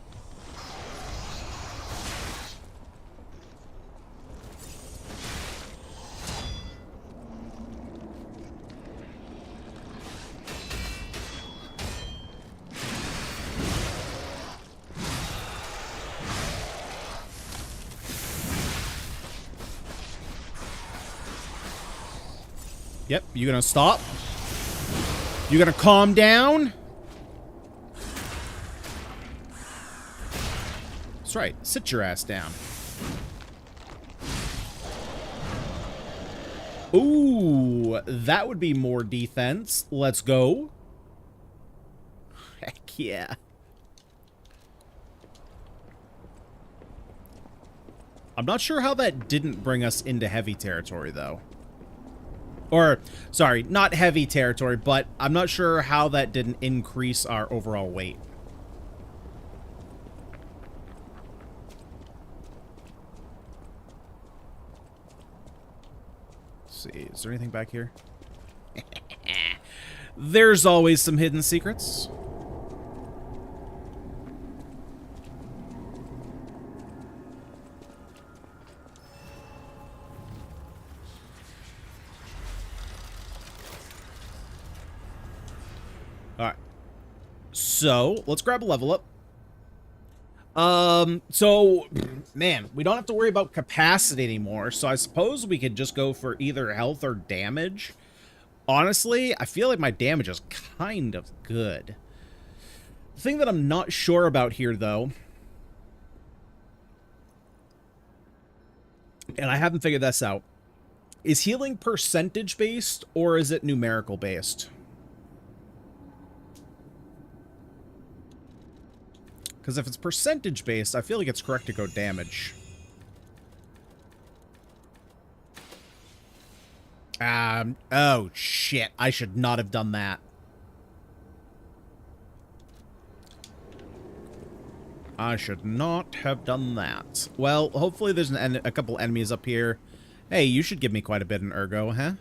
Yep, you gonna stop? You gonna calm down? That's right, sit your ass down. Ooh, that would be more defense. Let's go. Heck yeah. I'm not sure how that didn't bring us into heavy territory, though. Or, sorry, not heavy territory, but I'm not sure how that didn't increase our overall weight. Let's see, is there anything back here? There's always some hidden secrets. Alright. So, let's grab a level up. So, man, we don't have to worry about capacity anymore, so I suppose we could just go for either health or damage. Honestly, I feel like my damage is kind of good. The thing that I'm not sure about here, though, and I haven't figured this out, is healing percentage-based or is it numerical-based? Because if it's percentage-based, I feel like it's correct to go damage. Oh, shit. I should not have done that. I should not have done that. Well, hopefully there's a couple enemies up here. Hey, you should give me quite a bit in ergo, huh?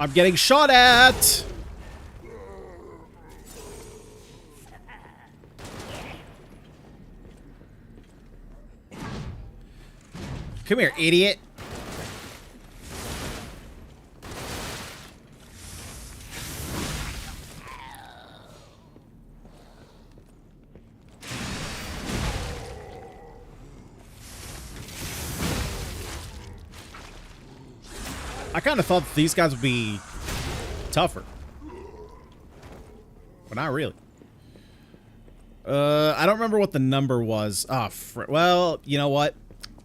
I'm getting shot at! Come here, idiot. I kind of thought that these guys would be tougher. But not really. I don't remember what the number was. Oh, well, you know what?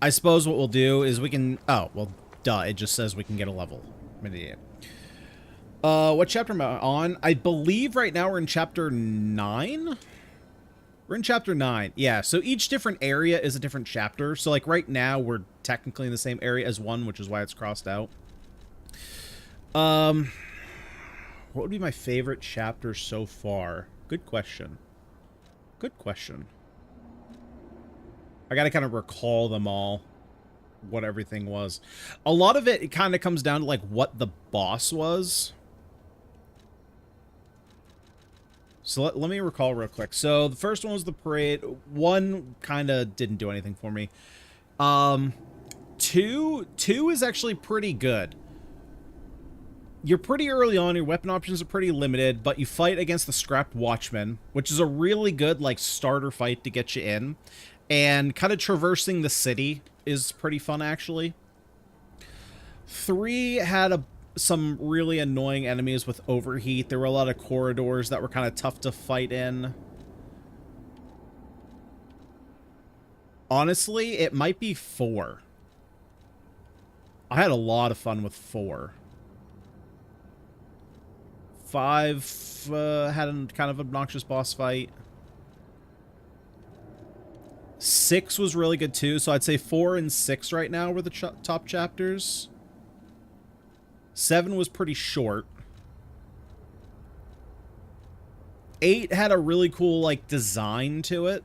I suppose what we'll do is we can... Oh, well, duh. It just says we can get a level. I'm an idiot. What chapter am I on? I believe right now we're in chapter 9? We're in chapter 9. Yeah, so each different area is a different chapter. So, like, right now we're technically in the same area as one, which is why it's crossed out. What would be my favorite chapter so far? Good question. Good question. I gotta kind of recall them all. What everything was. A lot of it kind of comes down to, like, what the boss was. So let me recall real quick. So the first one was the parade. One kind of didn't do anything for me. Two is actually pretty good. You're pretty early on, your weapon options are pretty limited, but you fight against the Scrapped Watchman, which is a really good, like, starter fight to get you in. And kind of traversing the city is pretty fun, actually. 3 had some really annoying enemies with overheat. There were a lot of corridors that were kind of tough to fight in. Honestly, it might be 4. I had a lot of fun with 4. 5 had a kind of obnoxious boss fight. 6 was really good too, so I'd say 4 and 6 right now were the top chapters. 7 was pretty short. 8 had a really cool, like, design to it.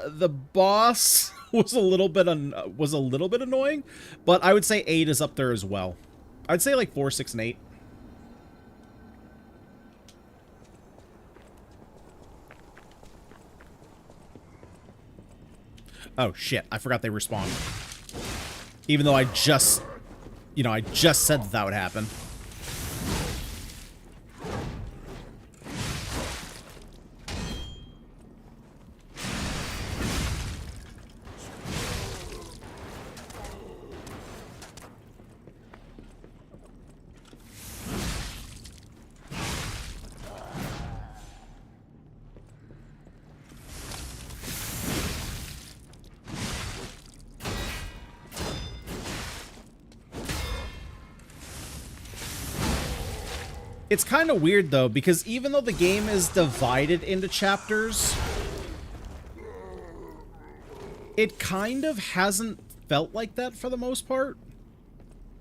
The boss was a little bit annoying, but I would say 8 is up there as well. I'd say like 4, 6, and 8. Oh shit, I forgot they respawn. Even though I just said that would happen. It's kind of weird, though, because even though the game is divided into chapters, it kind of hasn't felt like that for the most part.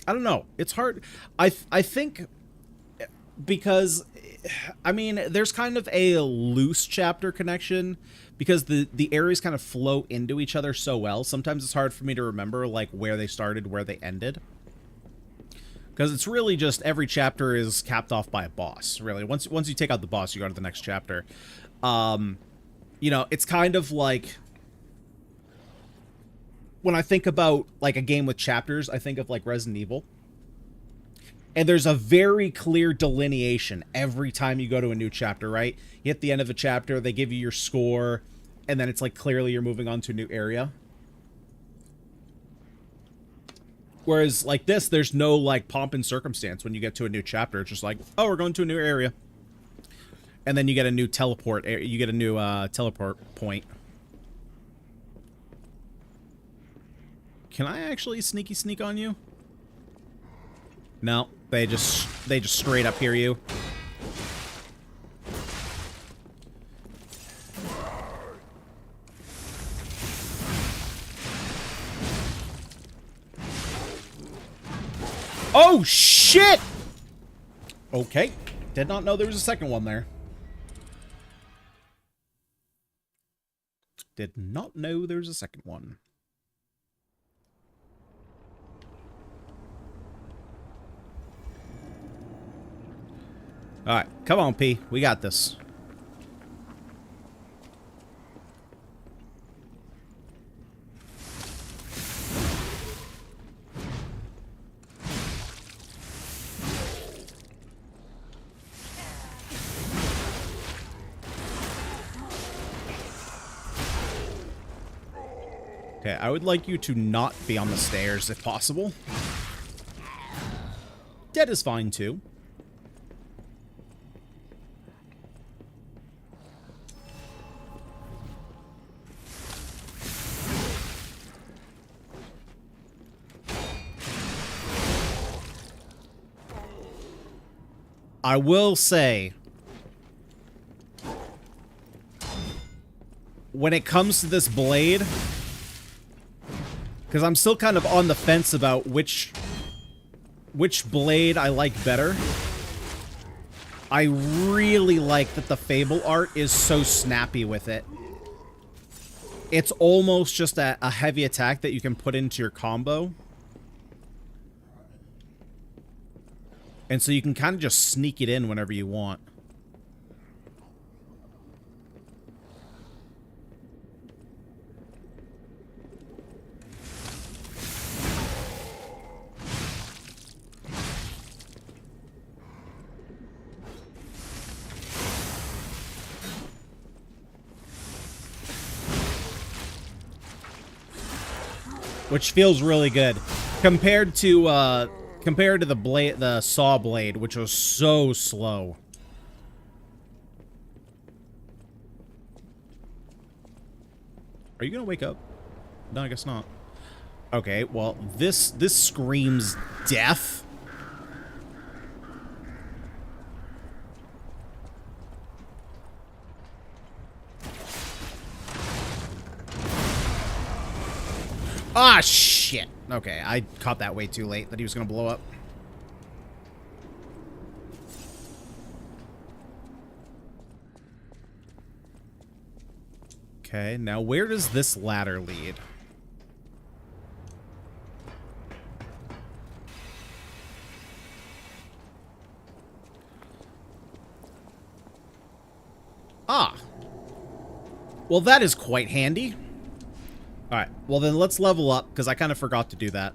I don't know. It's hard. I think because, I mean, there's kind of a loose chapter connection because the areas kind of flow into each other so well. Sometimes it's hard for me to remember, like, where they started, where they ended. Because it's really just every chapter is capped off by a boss, really. Once you take out the boss, you go to the next chapter. You know, it's kind of like... When I think about, like, a game with chapters, I think of, like, Resident Evil. And there's a very clear delineation every time you go to a new chapter, right? You hit the end of a chapter, they give you your score, and then it's, like, clearly you're moving on to a new area. Whereas, like this, there's no, like, pomp and circumstance when you get to a new chapter. It's just like, oh, we're going to a new area. And then you get a new teleport. You get a new, teleport point. Can I actually sneaky sneak on you? No. They just straight up hear you. Oh, shit! Okay. Did not know there was a second one there. Did not know there was a second one. Alright, come on, P. We got this. Okay, I would like you to not be on the stairs if possible. Dead is fine too. I will say, when it comes to this blade, because I'm still kind of on the fence about which blade I like better. I really like that the Fable art is so snappy with it. It's almost just a heavy attack that you can put into your combo. And so you can kind of just sneak it in whenever you want. Which feels really good compared to the saw blade, which was so slow. Are you gonna wake up? No, I guess not. Okay, well, this screams death. Ah, shit. Okay, I caught that way too late that he was going to blow up. Okay, now where does this ladder lead? Ah. Well, that is quite handy. Alright, well then let's level up, because I kind of forgot to do that.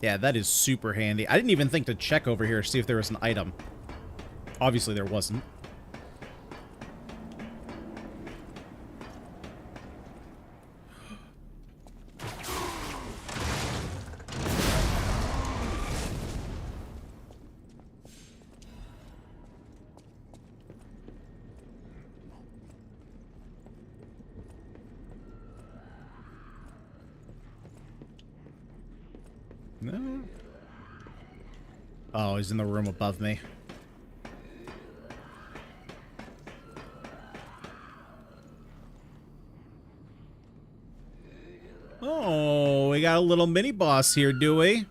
Yeah, that is super handy. I didn't even think to check over here to see if there was an item. Obviously there wasn't. No. Oh, he's in the room above me. Oh, we got a little mini boss here, do we?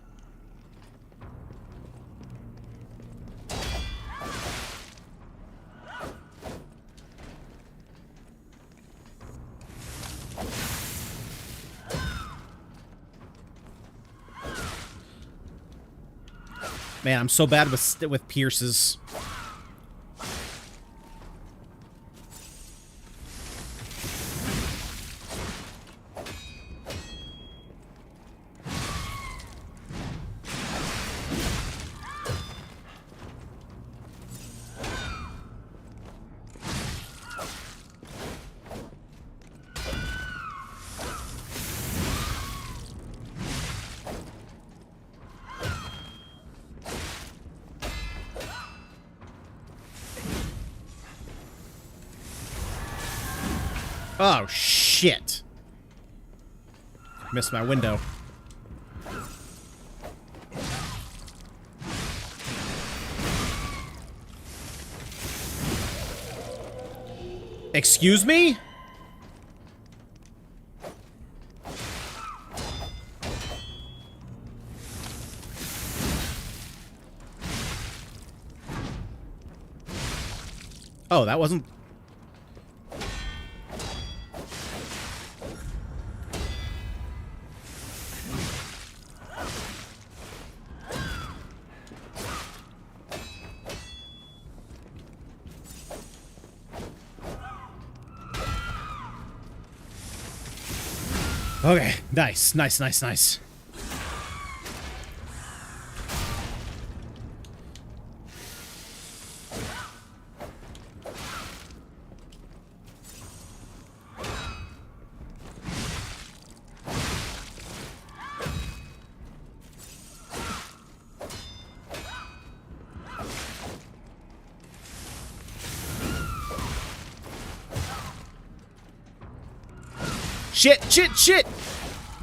Man, I'm so bad with pierces. Oh, shit. Missed my window. Excuse me? Oh, that wasn't... Okay, nice, nice, nice, nice. Shit, shit, shit!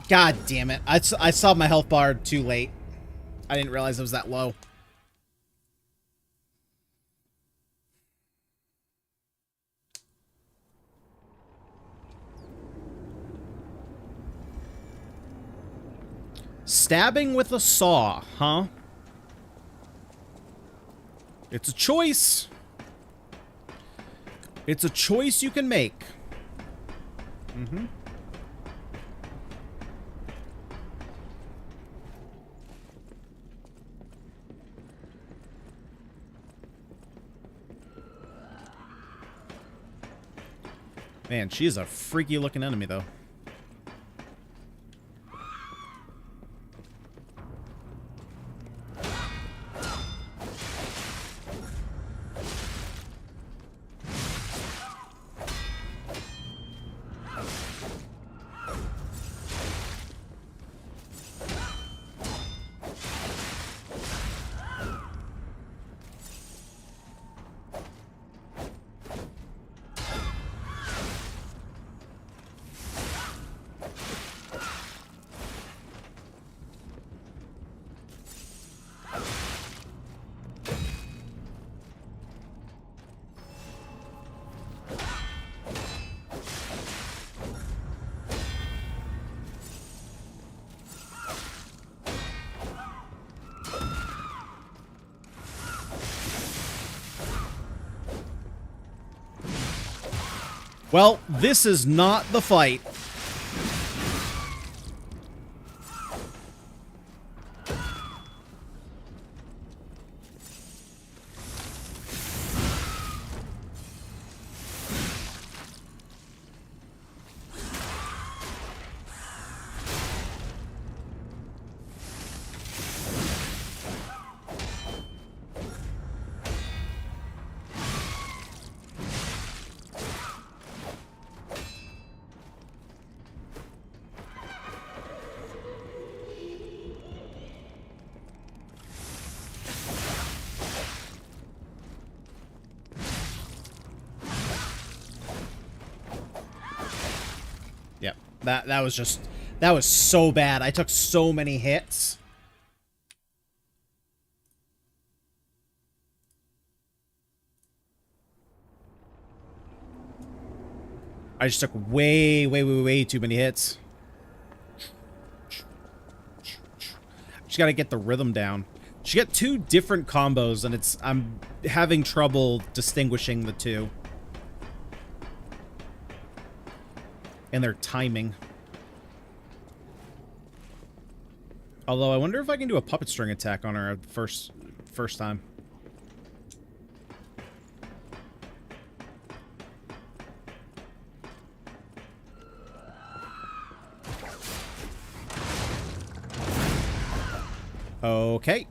God damn it. I saw my health bar too late. I didn't realize it was that low. Stabbing with a saw, huh? It's a choice. It's a choice you can make. Mm-hmm. Man, she is a freaky looking enemy, though. Well, this is not the fight. Yep, that was just, that was so bad. I took so many hits. I just took way too many hits. Just gotta get the rhythm down. She got two different combos, and I'm having trouble distinguishing the two. And their timing. Although, I wonder if I can do a puppet string attack on her first time. Okay.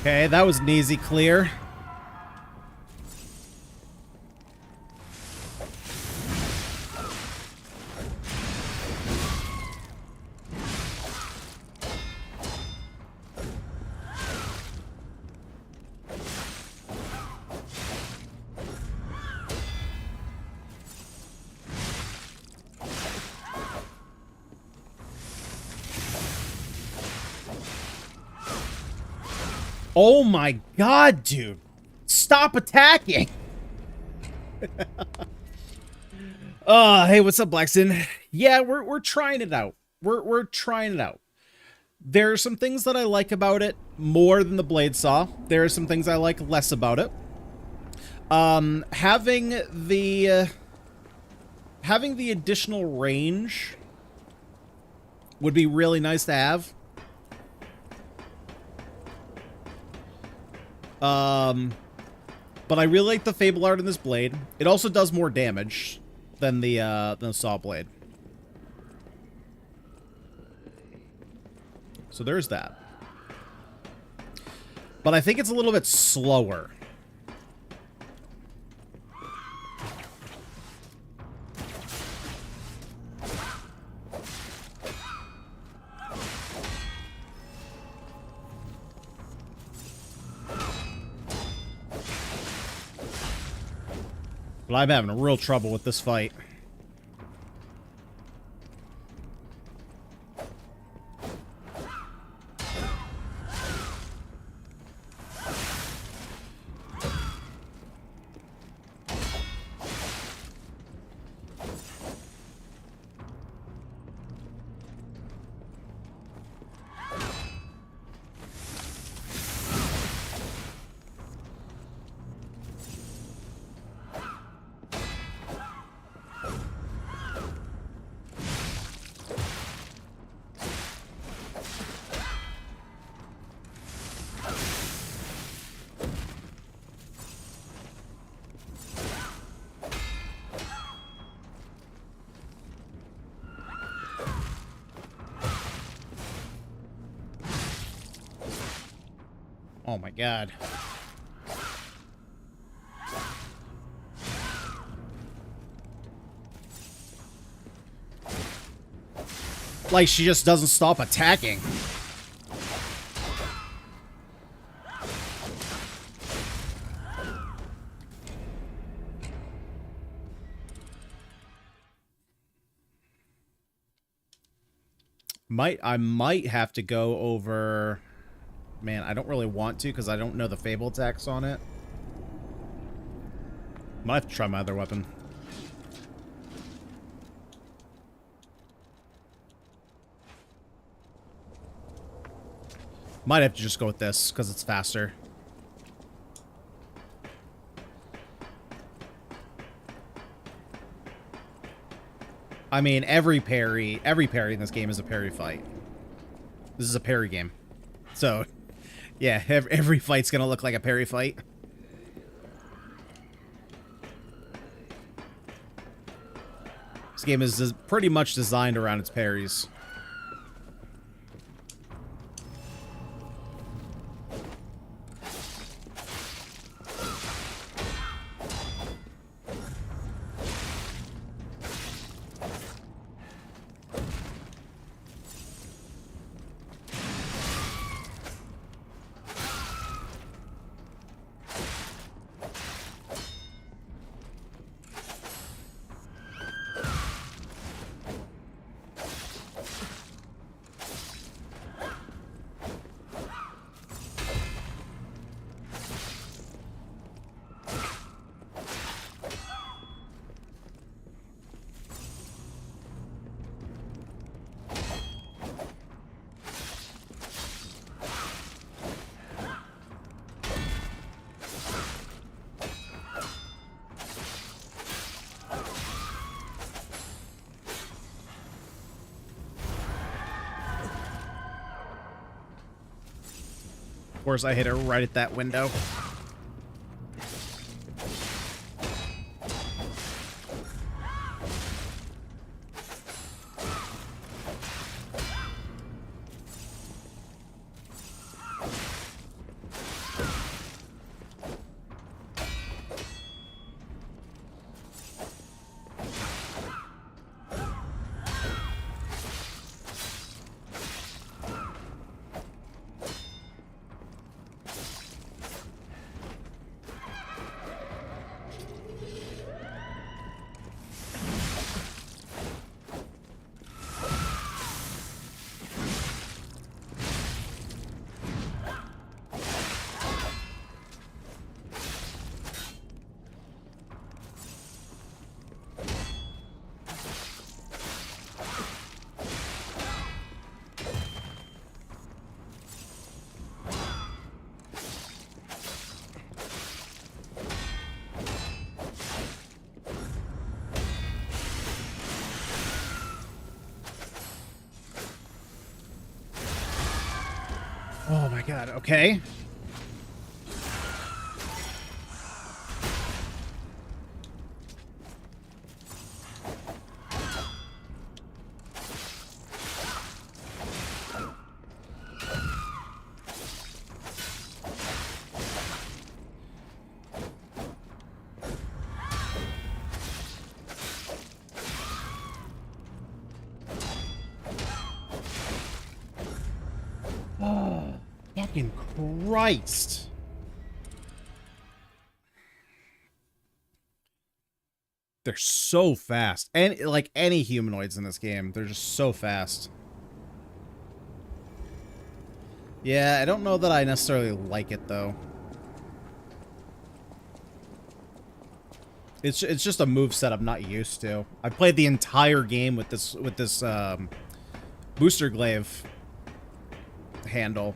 Okay, that was an easy clear. Oh my god, dude. Stop attacking. Hey, what's up, Blackson? Yeah, we're trying it out. We're trying it out. There are some things that I like about it more than the blade saw. There are some things I like less about it. Having the additional range would be really nice to have. But I really like the Fable art in this blade. It also does more damage than the saw blade. So there's that. But I think it's a little bit slower. But I'm having real trouble with this fight. Oh my god. Like, she just doesn't stop attacking. I might have to go over... Man, I don't really want to because I don't know the Fable attacks on it. Might have to try my other weapon. Might have to just go with this because it's faster. I mean, every parry in this game is a parry fight. This is a parry game. So, yeah, every fight's gonna look like a parry fight. This game is pretty much designed around its parries. Of course, I hit her right at that window. Oh my god, okay. Fucking Christ. They're so fast. And like any humanoids in this game, they're just so fast. Yeah, I don't know that I necessarily like it though. It's just a moveset I'm not used to. I played the entire game with this booster glaive handle.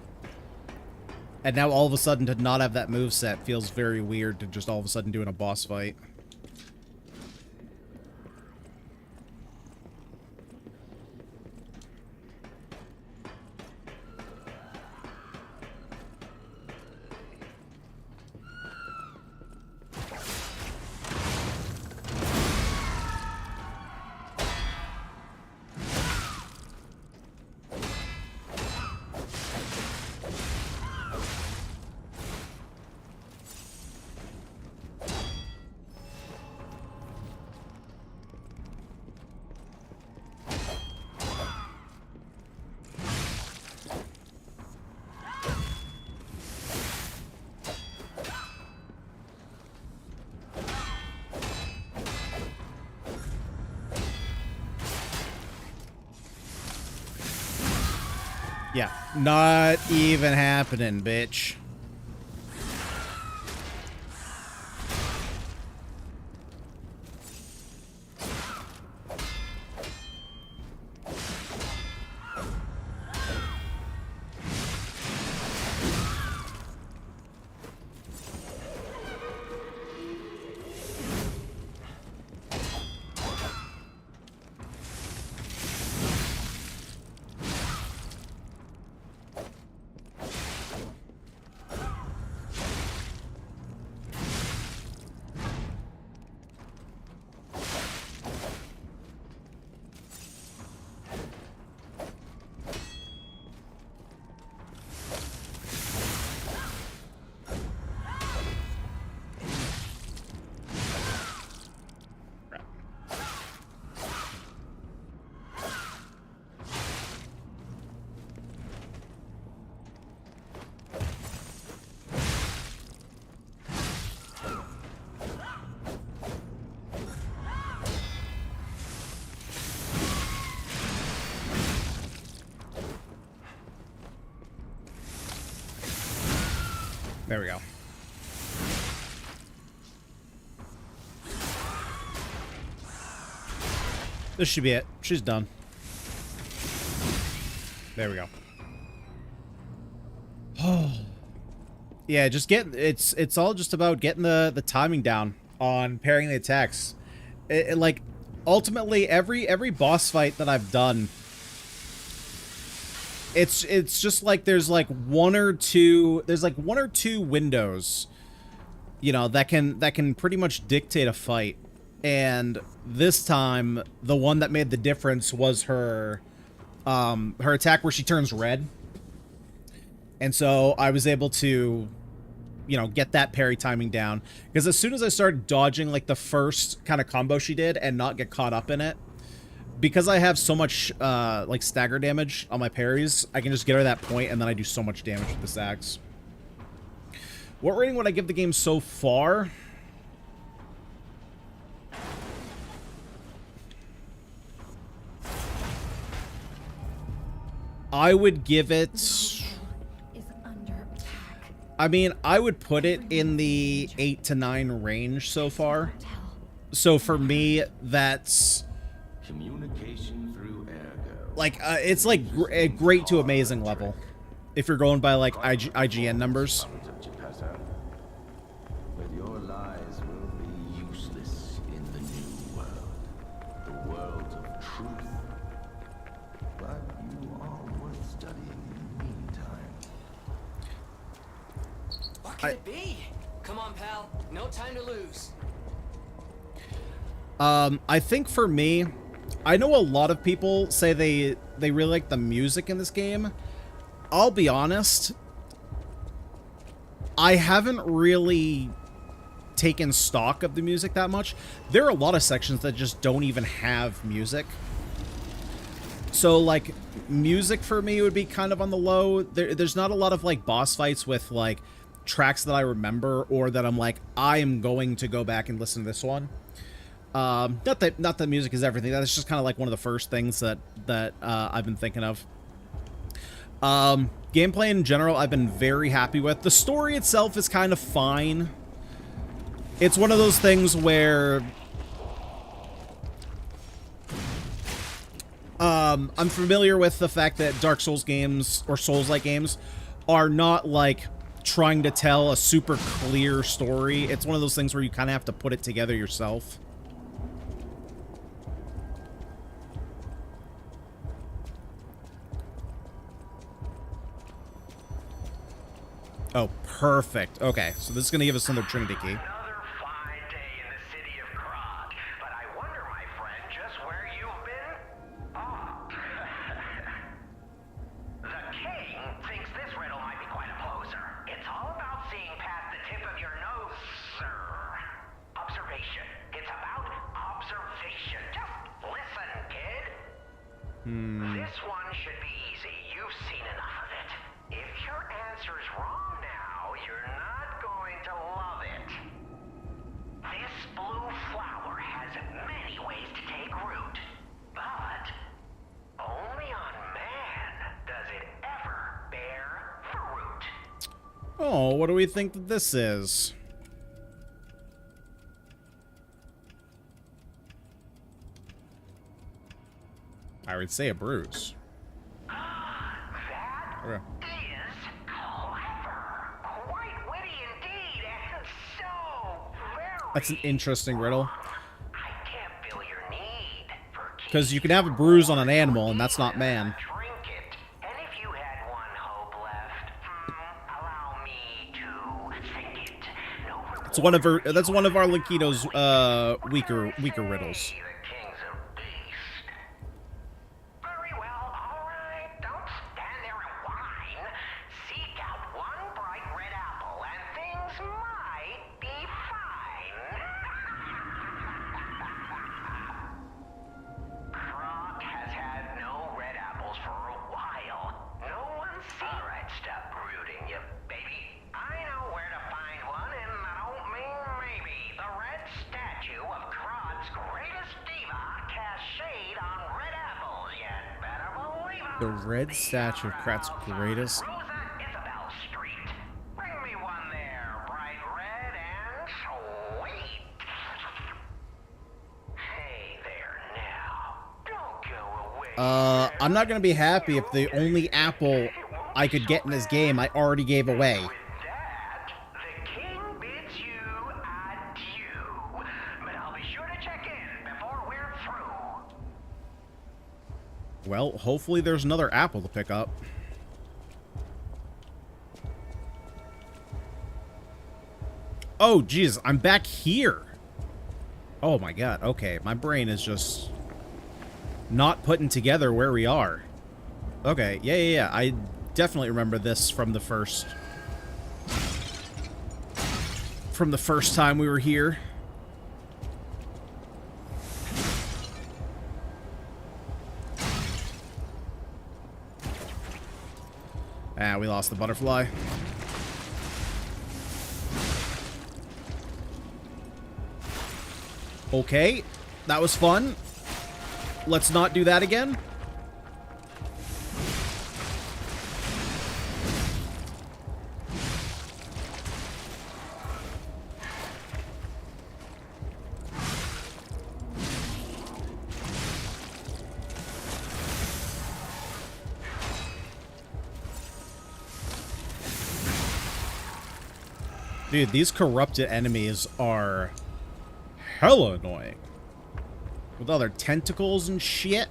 And now all of a sudden to not have that moveset feels very weird to just all of a sudden doing a boss fight. Yeah, not even happening, bitch. There we go. This should be it. She's done. There we go. Oh. Yeah, just it's all just about getting the timing down on pairing the attacks. Like ultimately every boss fight that I've done, it's just like there's like one or two windows, you know, that can pretty much dictate a fight. And this time, the one that made the difference was her attack where she turns red. And so I was able to, you know, get that parry timing down. Because as soon as I started dodging, like, the first kind of combo she did and not get caught up in it, because I have so much, like, stagger damage on my parries, I can just get her that point, and then I do so much damage with this axe. What rating would I give the game so far? I would give it... I mean, I would put it in the 8 to 9 range so far. So for me, that's... Communication through ergo. Like, it's like a great to amazing level. If you're going by, like, IGN numbers. But your lies will be useless in the new world. The world of truth. But you are worth studying in the meantime. What could it be? Come on, pal. No time to lose. I think for me, I know a lot of people say they really like the music in this game. I'll be honest, I haven't really taken stock of the music that much. There are a lot of sections that just don't even have music. So, like, music for me would be kind of on the low. There's not a lot of, like, boss fights with, like, tracks that I remember or that I'm like, I am going to go back and listen to this one. Not that music is everything. That's just kind of like one of the first things that I've been thinking of. Gameplay in general, I've been very happy with. The story itself is kind of fine. It's one of those things where I'm familiar with the fact that Dark Souls games or Souls-like games are not like trying to tell a super clear story. It's one of those things where you kind of have to put it together yourself. Oh, perfect. Okay, so this is going to give us another Trinity key. Another fine day in the city of Krog, but I wonder, my friend, just where you've been? Ah. The king thinks this riddle might be quite a poser. It's all about seeing past the tip of your nose, sir. Observation. It's about observation. Just listen, kid. This one should be easy. You've seen enough of it. If your answer's wrong now, you're not going to love it. This blue flower has many ways to take root, but only on man does it ever Oh, what do we think that this is? I would say a bruise. That Okay. is clever. Quite witty indeed, and so very. That's an interesting riddle. I can't feel your need for Because you can have a bruise on an animal, and that's not man. trinket. And if you had one hope left, allow me to sink it. No It's one of her. That's one of our Lakito's weaker riddles. The king's a beast. Very well, all right. Don't stand there and whine. Seek out one bright red apple, and things might be fine. Croc has had no red apples for a while. No one's seen. All right, stop brooding, you baby. I know where to find one, and I don't mean maybe. The red statue of Croc's greatest diva casts shade on red apples. You'd better believe it. The red statue of Krat's greatest. Rosa Isabel Street. Bring me one there, bright red and sweet. Hey there now. Don't go away. I'm not gonna be happy if the only apple I could get in this game I already gave away. With that, the king bids you adieu. But I'll be sure to check in before we're through. Well, hopefully there's another apple to pick up. Oh, jeez, I'm back here. Oh my god, okay. My brain is just not putting together where we are. Okay, yeah. I definitely remember this from the first time we were here. Ah, we lost the butterfly. Okay, that was fun. Let's not do that again. Dude, these corrupted enemies are hella annoying. With all their tentacles and shit.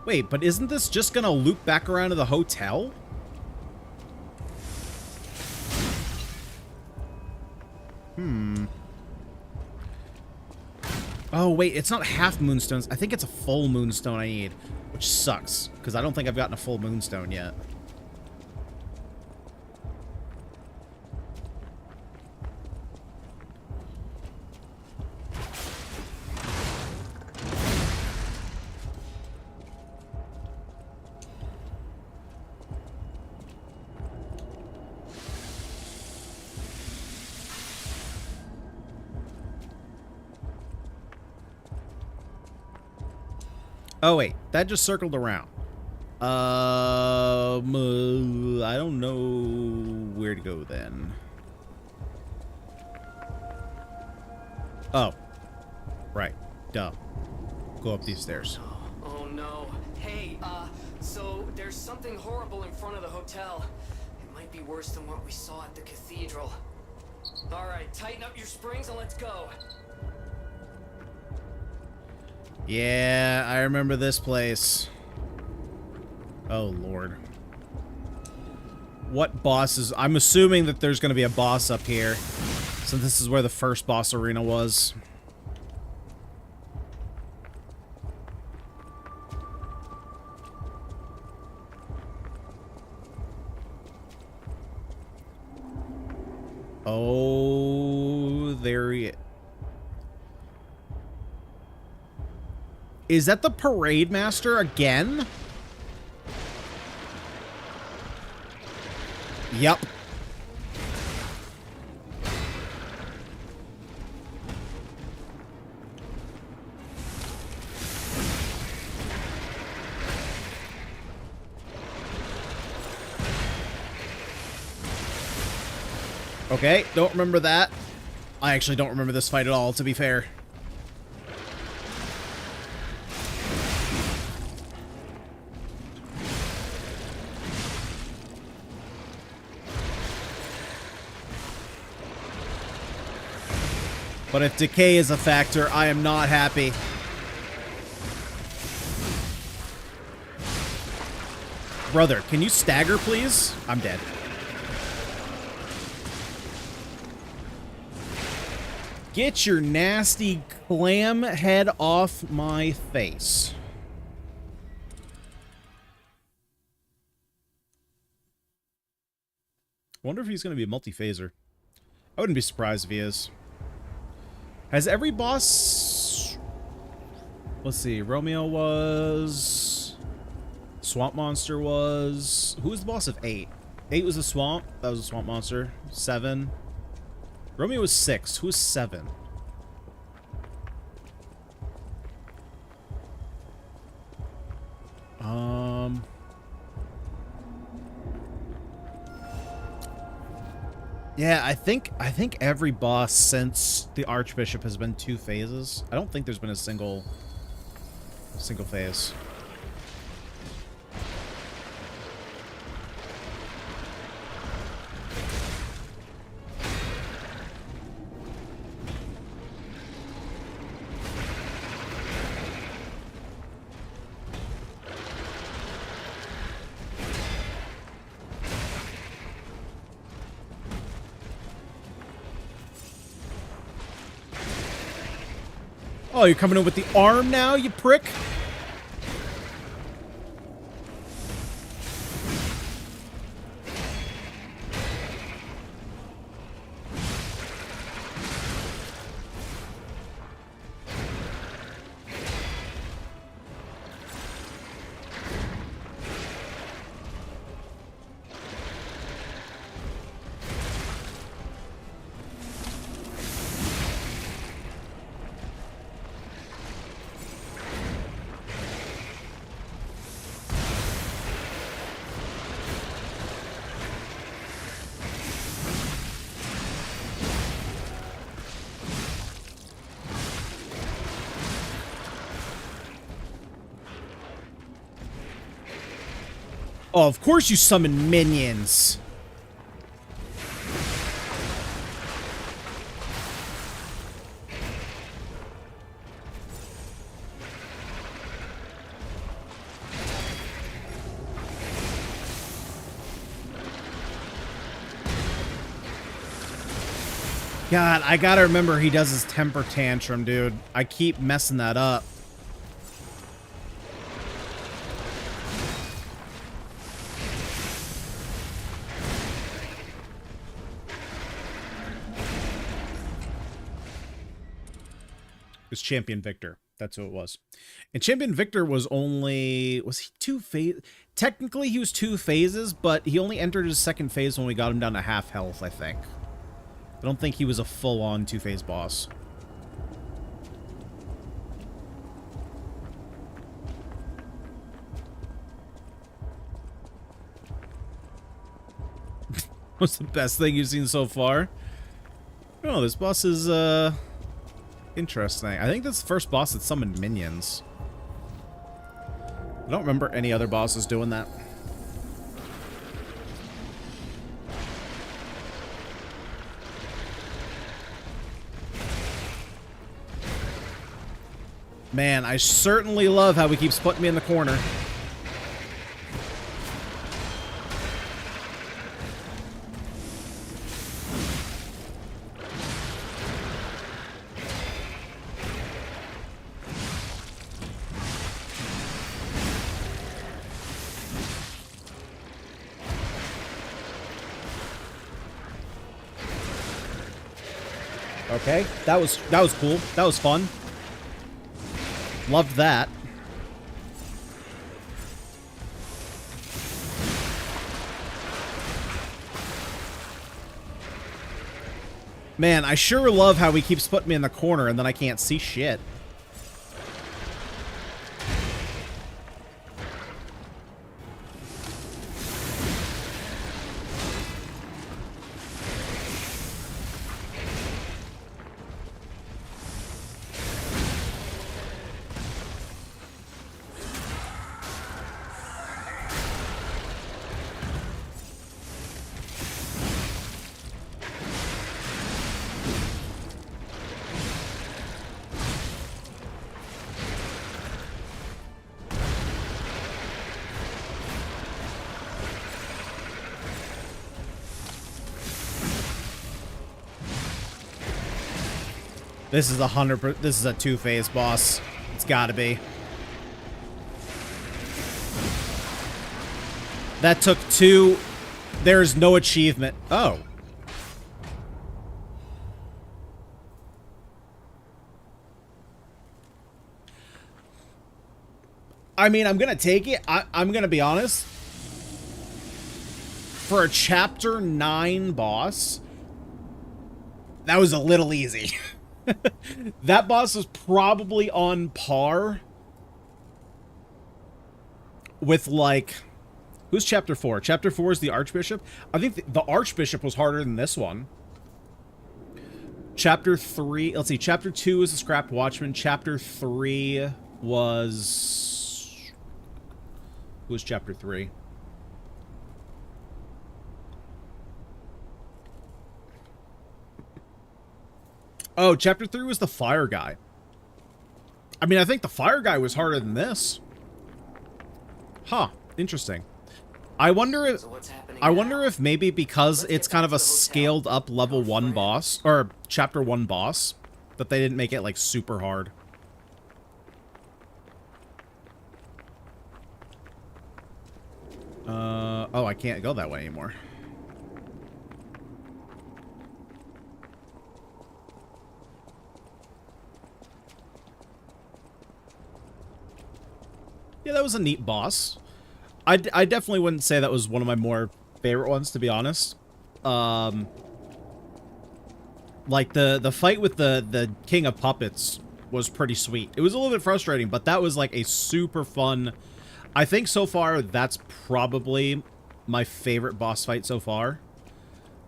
Wait, but isn't this just gonna loop back around to the hotel? Oh, wait, it's not half moonstones. I think it's a full moonstone I need, which sucks, because I don't think I've gotten a full moonstone yet. Oh, wait. That just circled around. I don't know where to go then. Oh. Right. Duh. Go up these stairs. Oh no. Hey, so there's something horrible in front of the hotel. It might be worse than what we saw at the cathedral. Alright, tighten up your springs and let's go. Yeah, I remember this place. Oh, Lord. What bosses? I'm assuming that there's going to be a boss up here. So this is where the first boss arena was. Oh, there he is. Is that the parade master again? Yep. Okay, don't remember that. I actually don't remember this fight at all, to be fair. But if decay is a factor, I am not happy. Brother, can you stagger, please? I'm dead. Get your nasty clam head off my face. I wonder if he's going to be a multi-phaser. I wouldn't be surprised if he is. Has every boss... Let's see. Romeo was... Swamp Monster was... Who was the boss of 8? 8 was a swamp. That was a swamp monster. 7. Romeo was 6. Who was 7? Yeah, I think every boss since the Archbishop has been 2 phases. I don't think there's been a single phase. Oh, you're coming in with the arm now, you prick? Oh, of course you summon minions. God, I gotta remember he does his temper tantrum, dude. I keep messing that up. It was Champion Victor. That's who it was. And Champion Victor was only... Was he 2 phase? Technically, he was 2 phases, but he only entered his 2nd phase when we got him down to half health, I think. I don't think he was a full-on 2-phase boss. What's the best thing you've seen so far? Oh, this boss is, interesting. I think that's the first boss that summoned minions. I don't remember any other bosses doing that. Man, I certainly love how he keeps putting me in the corner. Okay, that was cool. That was fun. Loved that. Man, I sure love how he keeps putting me in the corner and then I can't see shit. This is 100%. This is a two-phase boss. It's gotta be. That took 2. There's no achievement. Oh. I mean, I'm gonna take it. I'm gonna be honest. For a Chapter 9 boss, that was a little easy. That boss is probably on par with, like... Who's Chapter 4? Chapter 4 is the Archbishop. I think the Archbishop was harder than this one. Chapter 3... Let's see. Chapter 2 is the Scrapped Watchman. Chapter 3 was... Who was Chapter 3? Oh, Chapter 3 was the Fire Guy. I mean, I think the Fire Guy was harder than this. Huh. Interesting. I wonder if maybe because it's kind of a scaled up level 1 boss, or Chapter 1 boss, that they didn't make it, like, super hard. Oh, I can't go that way anymore. Yeah, that was a neat boss. I definitely wouldn't say that was one of my more favorite ones, to be honest. Like, the fight with the King of Puppets was pretty sweet. It was a little bit frustrating, but that was, like, a super fun... I think so far, that's probably my favorite boss fight so far.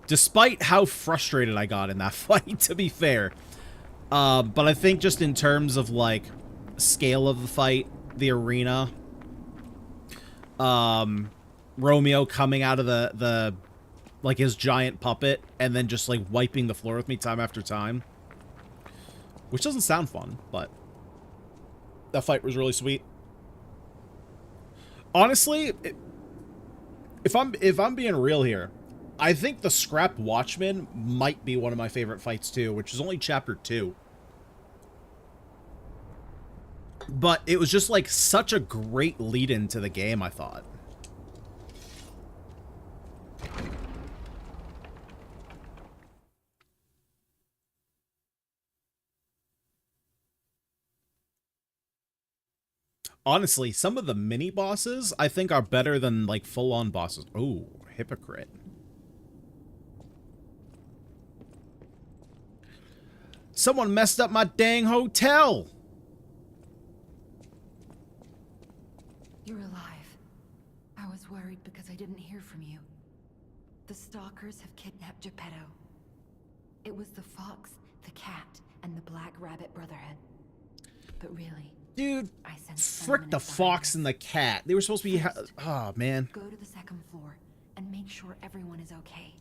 Despite how frustrated I got in that fight, to be fair. But I think just in terms of, like, scale of the fight, the arena... Romeo coming out of the like his giant puppet and then just like wiping the floor with me time after time, which doesn't sound fun, but that fight was really sweet. Honestly, if I'm being real here, I think the Scrapped Watchman might be one of my favorite fights too, which is only Chapter 2. But it was just, like, such a great lead-in to the game, I thought. Honestly, some of the mini-bosses, I think, are better than, like, full-on bosses. Oh, hypocrite. Someone messed up my dang hotel! You're alive. I was worried because I didn't hear from you. The Stalkers have kidnapped Geppetto. It was the fox, the cat, and the Black Rabbit Brotherhood. But really... Dude, I sensed frick the fox and the cat. They were supposed to be... Oh, man. Go to the second floor and make sure everyone is okay.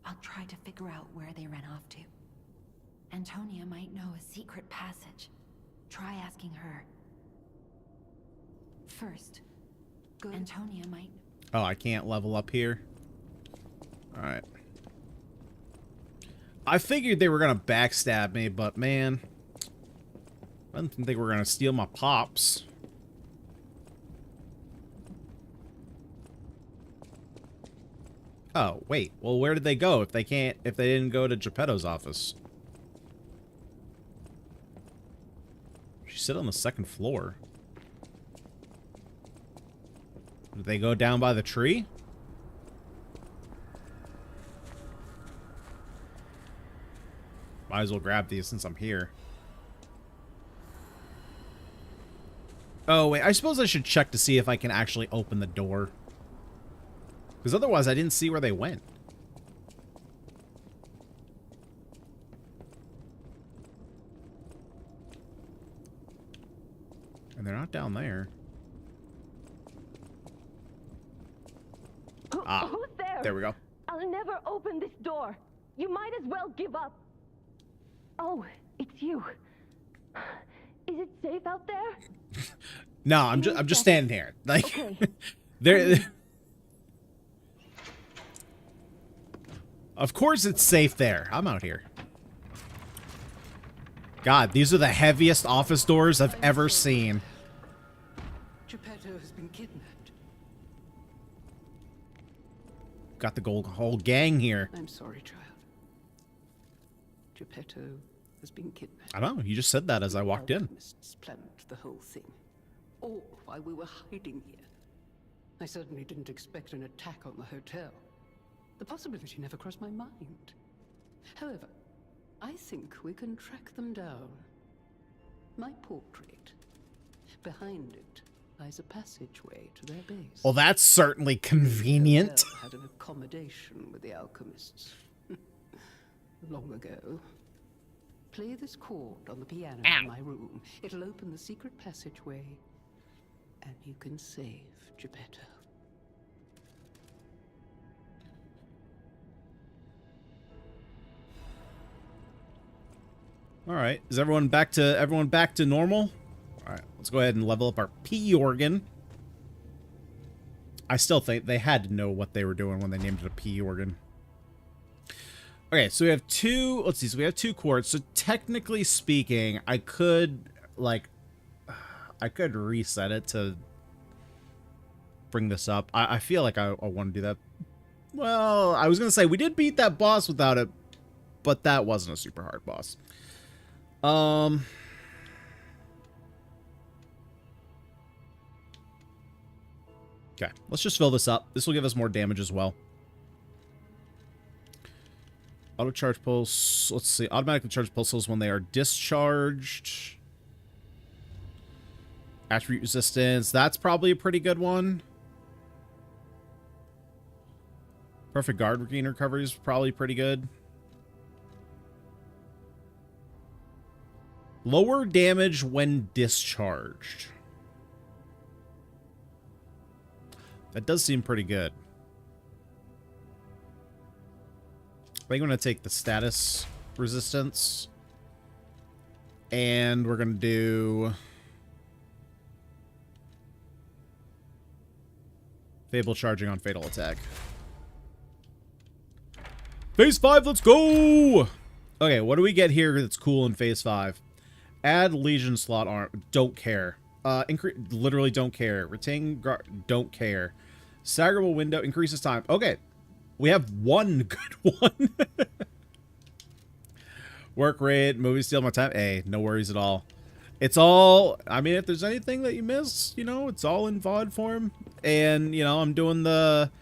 I'll try to figure out where they ran off to. Antonia might know a secret passage. Try asking her. First, go. Antonia might... Oh, I can't level up here? Alright. I figured they were gonna backstab me, but man... I didn't think they were gonna steal my pops. Oh, wait. Well, where did they go if they didn't go to Geppetto's office? She sit on the second floor. Did they go down by the tree? Might as well grab these since I'm here. Oh, wait. I suppose I should check to see if I can actually open the door. Because otherwise I didn't see where they went. And they're not down there. Who's there? There we go. I'll never open this door. You might as well give up. Oh, it's you. Is it safe out there? No, I'm just standing here. Like, okay. there. Of course it's safe there. I'm out here. God, these are the heaviest office doors I've ever seen. Geppetto has been kidnapped. Got the whole gang here. I'm sorry, child. Geppetto has been kidnapped. I know, you just said that as I walked in. Alchemists planned the whole thing. All while we were hiding here. I certainly didn't expect an attack on the hotel. The possibility never crossed my mind. However, I think we can track them down. My portrait. Behind it lies a passageway to their base. Well, that's certainly convenient. The hotel had an accommodation with the alchemists. Long ago. Play this chord on the piano in my room. It'll open the secret passageway, and you can save Geppetto. All right, is everyone back to normal? All right, let's go ahead and level up our P organ. I still think they had to know what they were doing when they named it a P organ. Okay, so we have two, let's see, so we have 2 quartz. So technically speaking, I could reset it to bring this up. I feel like I want to do that. Well, I was going to say, we did beat that boss without it, but that wasn't a super hard boss. Okay, let's just fill this up. This will give us more damage as well. Auto charge pulse. Let's see. Automatically charge pulses when they are discharged. Attribute resistance. That's probably a pretty good one. Perfect guard regain recovery is probably pretty good. Lower damage when discharged. That does seem pretty good. I think I'm going to take the status resistance. And we're going to do Fable charging on fatal attack. Phase 5, let's go! Okay, what do we get here that's cool in Phase 5? Add Legion slot arm. Don't care. Literally don't care. Retain guard. Don't care. Staggerable window increases time. Okay. We have one good one. Work rate, movie steal my time. Hey, no worries at all. It's all, I mean, if there's anything that you miss, you know, it's all in VOD form. And, you know, I'm doing the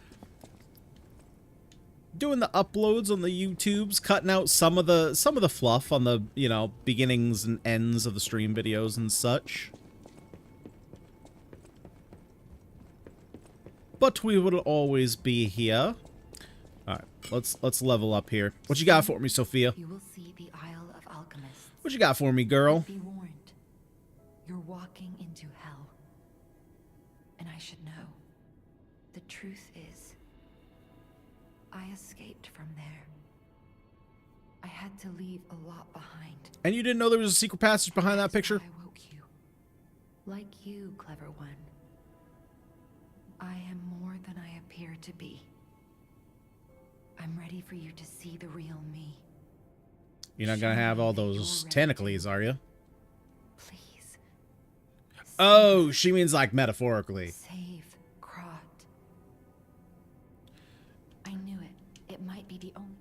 uploads on the YouTubes, cutting out some of the fluff on the, you know, beginnings and ends of the stream videos and such. But we will always be here. All right, let's level up here. What you got for me, Sophia? You will see the Isle of Alchemists. What you got for me, girl? Be warned. You're walking into hell. And I should know. The truth is, I escaped from there. I had to leave a lot behind. And you didn't know there was a secret passage behind that picture? I woke you. Like you, clever one. I am more than I appear to be. I'm ready for you to see the real me. You're not gonna have all those tentacles, are you? Please. Oh, she means like metaphorically. Save Krot. I knew it. It might be the only.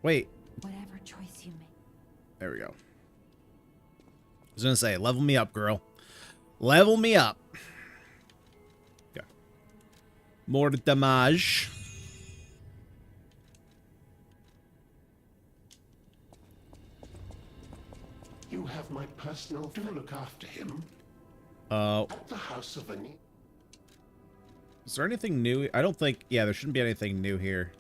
Wait. Whatever choice you make. There we go. I was gonna say, level me up, girl. Level me up. Okay. More damage. You have my personal to look after him. At the house of Vanini. Is there anything new? I don't think. Yeah, there shouldn't be anything new here.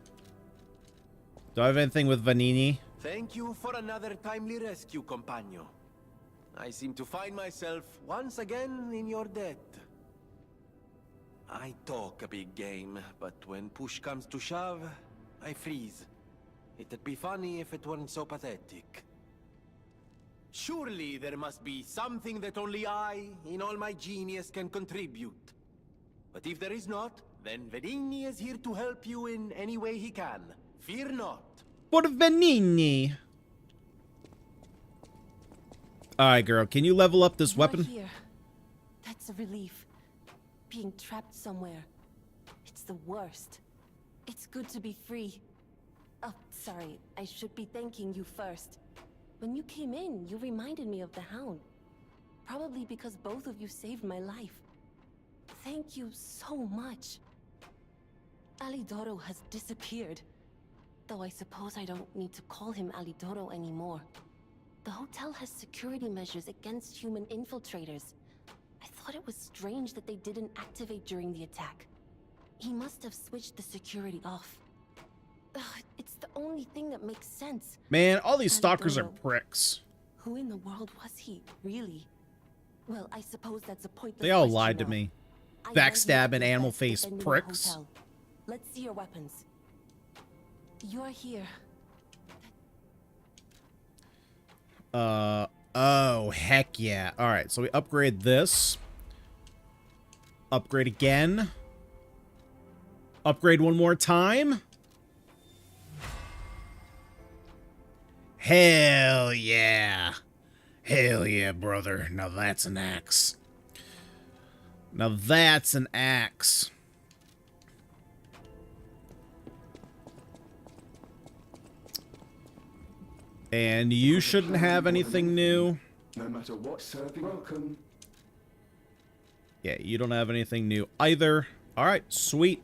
Do I have anything with Vanini? Thank you for another timely rescue, compagno. I seem to find myself once again in your debt. I talk a big game, but when push comes to shove, I freeze. It'd be funny if it weren't so pathetic. Surely there must be something that only I, in all my genius, can contribute. But if there is not, then Venigni is here to help you in any way he can. Fear not. For Vanini. Alright, girl. Can you level up this weapon? Here. That's a relief. Being trapped somewhere. It's the worst. It's good to be free. Oh, sorry. I should be thanking you first. When you came in, you reminded me of the Hound. Probably because both of you saved my life. Thank you so much. Alidoro has disappeared. Though I suppose I don't need to call him Alidoro anymore. The hotel has security measures against human infiltrators. I thought it was strange that they didn't activate during the attack. He must have switched the security off. Ugh, it's the only thing that makes sense. Man, all these stalkers are pricks. Who in the world was he, really? Well, I suppose that's a point. They all lied to me. Backstabbing animal face pricks. Let's see your weapons. You're here. Oh, heck yeah. Alright, so we upgrade this. Upgrade again. Upgrade one more time. Hell yeah. Hell yeah, brother. Now that's an axe. Now that's an axe. And you shouldn't have anything new. No matter what, serving welcome. Yeah, you don't have anything new either. Alright, sweet.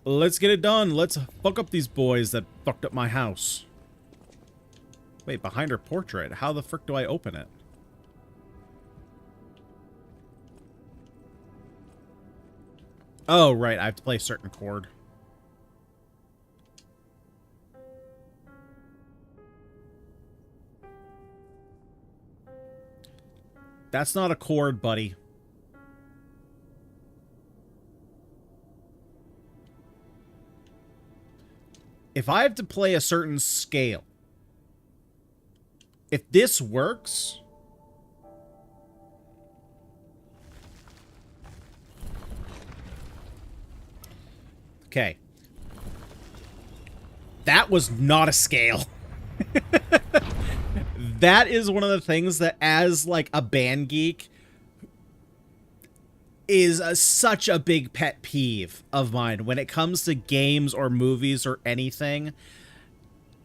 Let's get it done. Let's fuck up these boys that fucked up my house. Wait, behind her portrait. How the frick do I open it? Oh, right. I have to play a certain chord. That's not a chord, buddy. If I have to play a certain scale, if this works, okay, that was not a scale. That is one of the things that, as like a band geek, is such a big pet peeve of mine when it comes to games or movies or anything.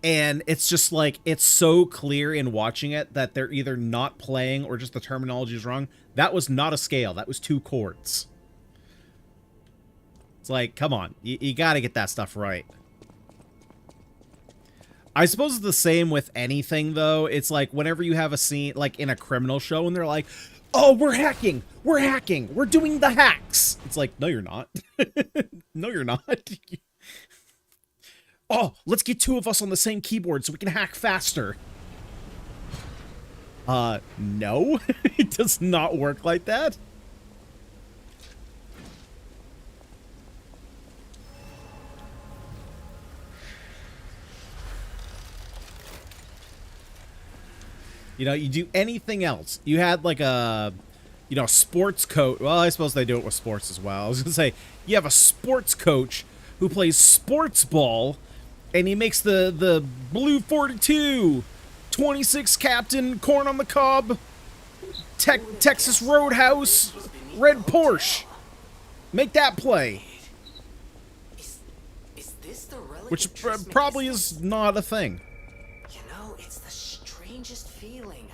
And it's just like, it's so clear in watching it that they're either not playing or just the terminology is wrong. That was not a scale. That was 2 chords. It's like, come on. You gotta get that stuff right. I suppose it's the same with anything, though. It's like whenever you have a scene, like in a criminal show, and they're like, oh, we're hacking, we're doing the hacks. It's like, no, you're not. No, you're not. Oh, let's get 2 of us on the same keyboard so we can hack faster. No. It does not work like that. You know, you do anything else. You had like a, you know, sports coach. Well, I suppose they do it with sports as well. I was going to say, you have a sports coach who plays sports ball, and he makes the blue 42, 26 captain, corn on the cob, Texas Roadhouse, red Porsche. Make that play. Is this the relic? Which probably is not a thing. You know, it's the strangest feeling.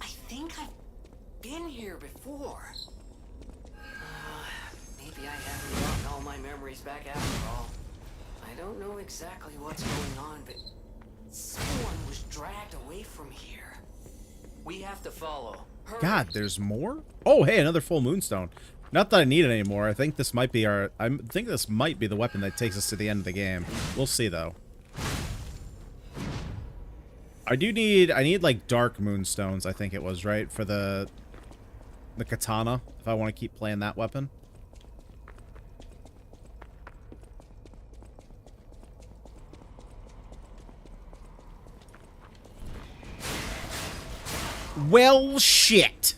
I think I've been here before. Maybe I haven't gotten all my memories back after all. I don't know exactly what's going on, but someone was dragged away from here. We have to follow. Hurry. God, there's more? Oh, hey, another full moonstone. Not that I need it anymore. I think this might be our... I think this might be the weapon that takes us to the end of the game. We'll see, though. I need, like, dark moonstones, I think it was, right? For the katana, if I want to keep playing that weapon. Well, shit.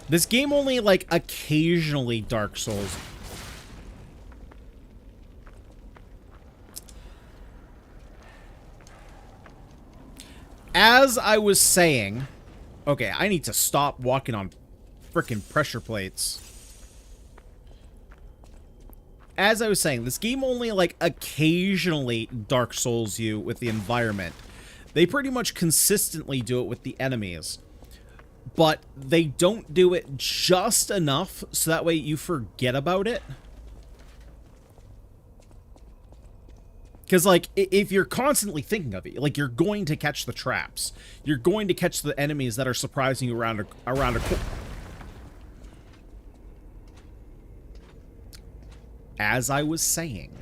This game only, like, occasionally Dark Souls. as I was saying... Okay, I need to stop walking on frickin' pressure plates. As I was saying, this game only, like, occasionally Dark Souls you with the environment. They pretty much consistently do it with the enemies. But they don't do it just enough so that way you forget about it. Because, like, if you're constantly thinking of it, like, you're going to catch the traps. You're going to catch the enemies that are surprising you around a corner. As I was saying.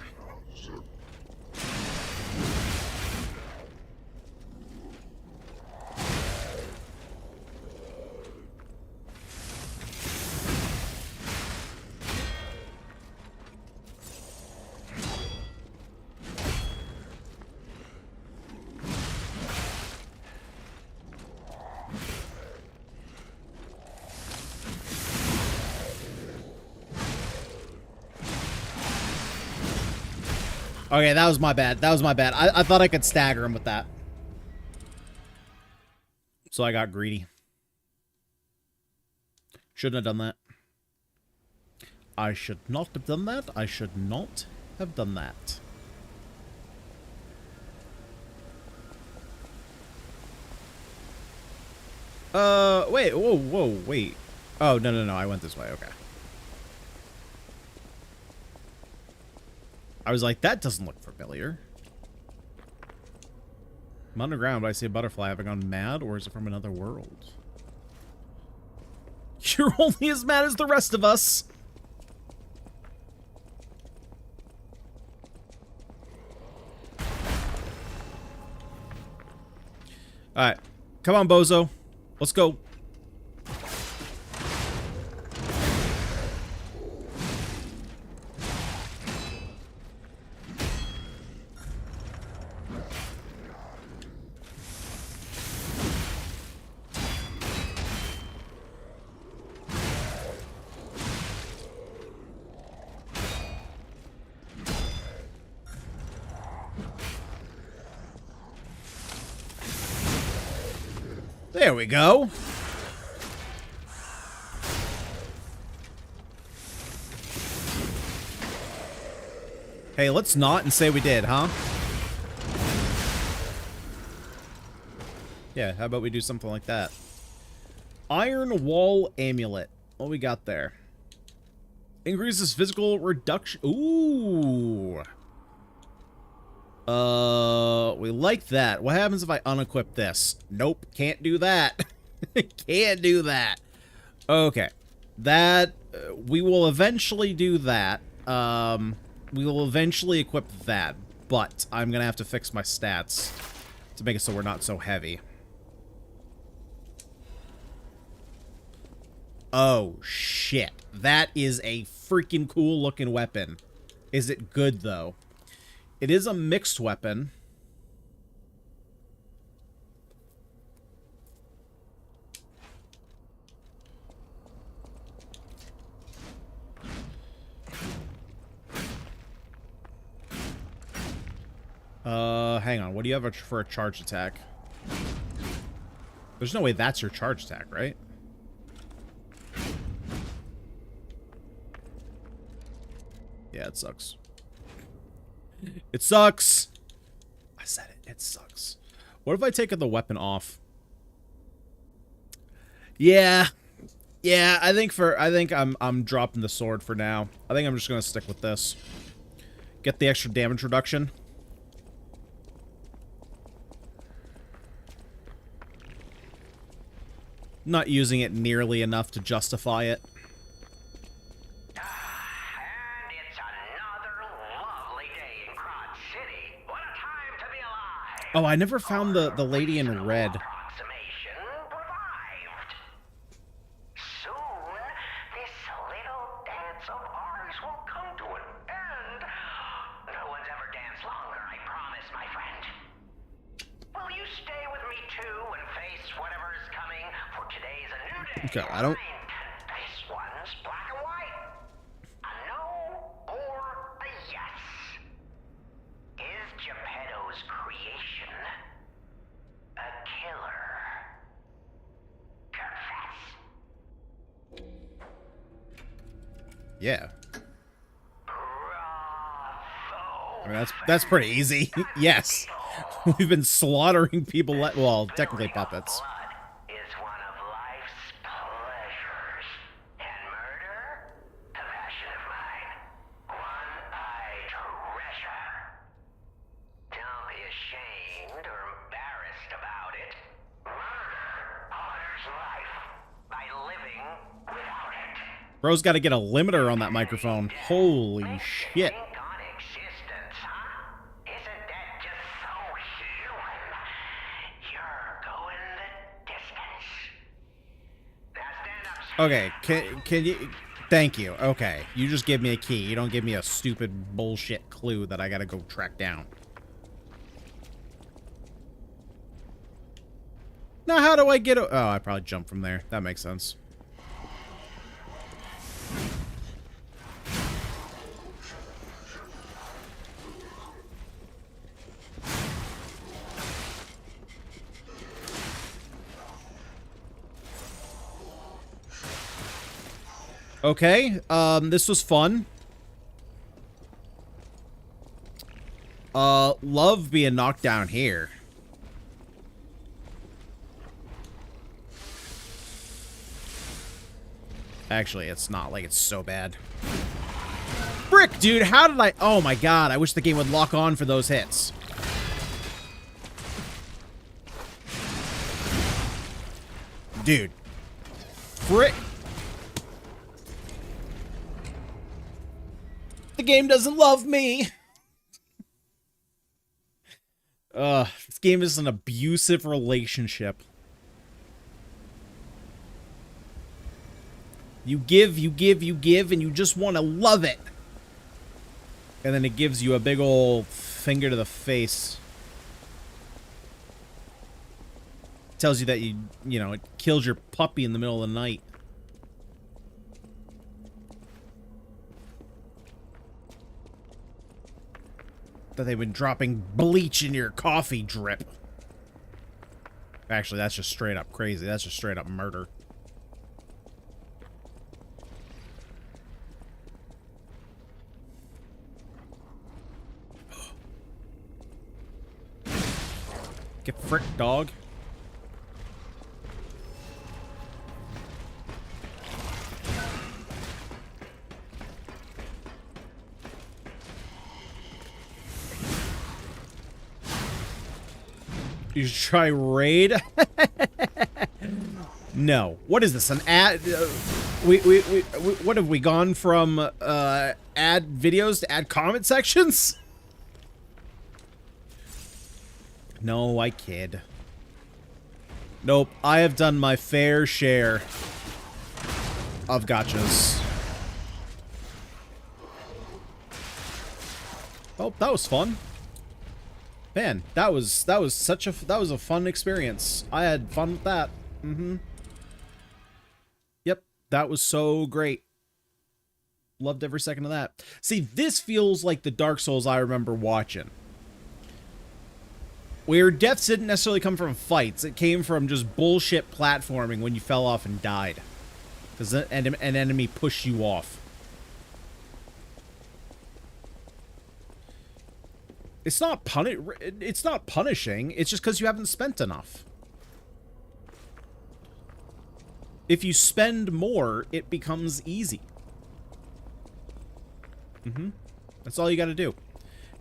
Okay, that was my bad. That was my bad. I thought I could stagger him with that. So I got greedy. Shouldn't have done that. I should not have done that. I should not have done that. Wait. Whoa, wait. Oh, no. I went this way. Okay. I was like, that doesn't look familiar. I'm underground, but I see a butterfly. Have I gone mad, or is it from another world? You're only as mad as the rest of us. Alright. Come on, bozo. Let's go. There we go. Hey, let's not and say we did, huh? Yeah, how about we do something like that? Iron Wall Amulet. What we got there? Increases physical reduction. Ooh. We like that. What happens if I unequip this? Nope, can't do that. Can't do that. Okay. That, we will eventually do that. We will eventually equip that, but I'm gonna have to fix my stats to make it so we're not so heavy. Oh, shit. That is a freaking cool looking weapon. Is it good, though? It is a mixed weapon. Hang on. What do you have for a charge attack? There's no way that's your charge attack, right? Yeah, it sucks. It sucks. I said it. It sucks. What if I take the weapon off? Yeah. Yeah, I think I'm dropping the sword for now. I think I'm just gonna stick with this. Get the extra damage reduction. Not using it nearly enough to justify it. And it's another lovely day in Crod City. What a time to be alive. Oh, I never found the lady in red. Approximation revived. Soon, this little dance of ours will come to an end. No one's ever danced longer, I promise, my friend. Will you stay with me too and face whatever is coming? For today's a new day. Okay, I don't... This one's black and white. A no or a yes. Is Geppetto's creation a killer? Yeah. I mean, that's pretty easy. Yes. We've been slaughtering people, well, technically puppets. Is one of life's pleasures. And murder? A passion of mine. One I treasure. Don't be ashamed or embarrassed about it. Murder honors life by living without it. Bro's got to get a limiter on that microphone. Holy shit. Think on existence, huh? Isn't that just so human? You're going the distance. Now stand up. Okay, can you... Thank you. Okay, you just give me a key. You don't give me a stupid bullshit clue that I gotta go track down. Now, how do I get... Oh, I probably jumped from there. That makes sense. Okay, this was fun. Love being knocked down here. Actually, it's not like it's so bad. Frick, dude, how did I... Oh my god, I wish the game would lock on for those hits. Dude. Frick. The game doesn't love me. This game is an abusive relationship. You give, you give, you give, and you just want to love it. And then it gives you a big old finger to the face. Tells you that you know, it kills your puppy in the middle of the night. That they've been dropping bleach in your coffee drip. Actually, that's just straight up crazy. That's just straight up murder. Get fricked, dog. You should try raid. No. What is this? An ad? What have we gone from ad videos to ad comment sections? No, I kid. Nope. I have done my fair share of gotchas. Oh, that was fun. Man, that was a fun experience. I had fun with that. Yep, that was so great. Loved every second of that. See, this feels like the Dark Souls I remember watching. Where deaths didn't necessarily come from fights. It came from just bullshit platforming when you fell off and died. Because an enemy pushed you off. It's not punishing. It's just because you haven't spent enough. If you spend more, it becomes easy. That's all you got to do.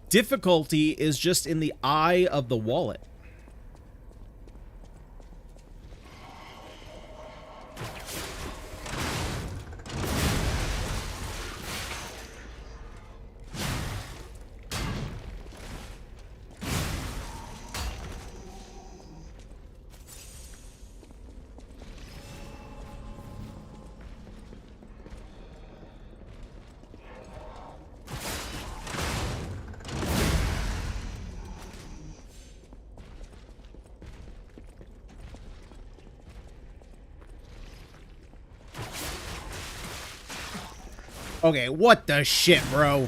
Difficulty is just in the eye of the wallet. Okay, what the shit, bro?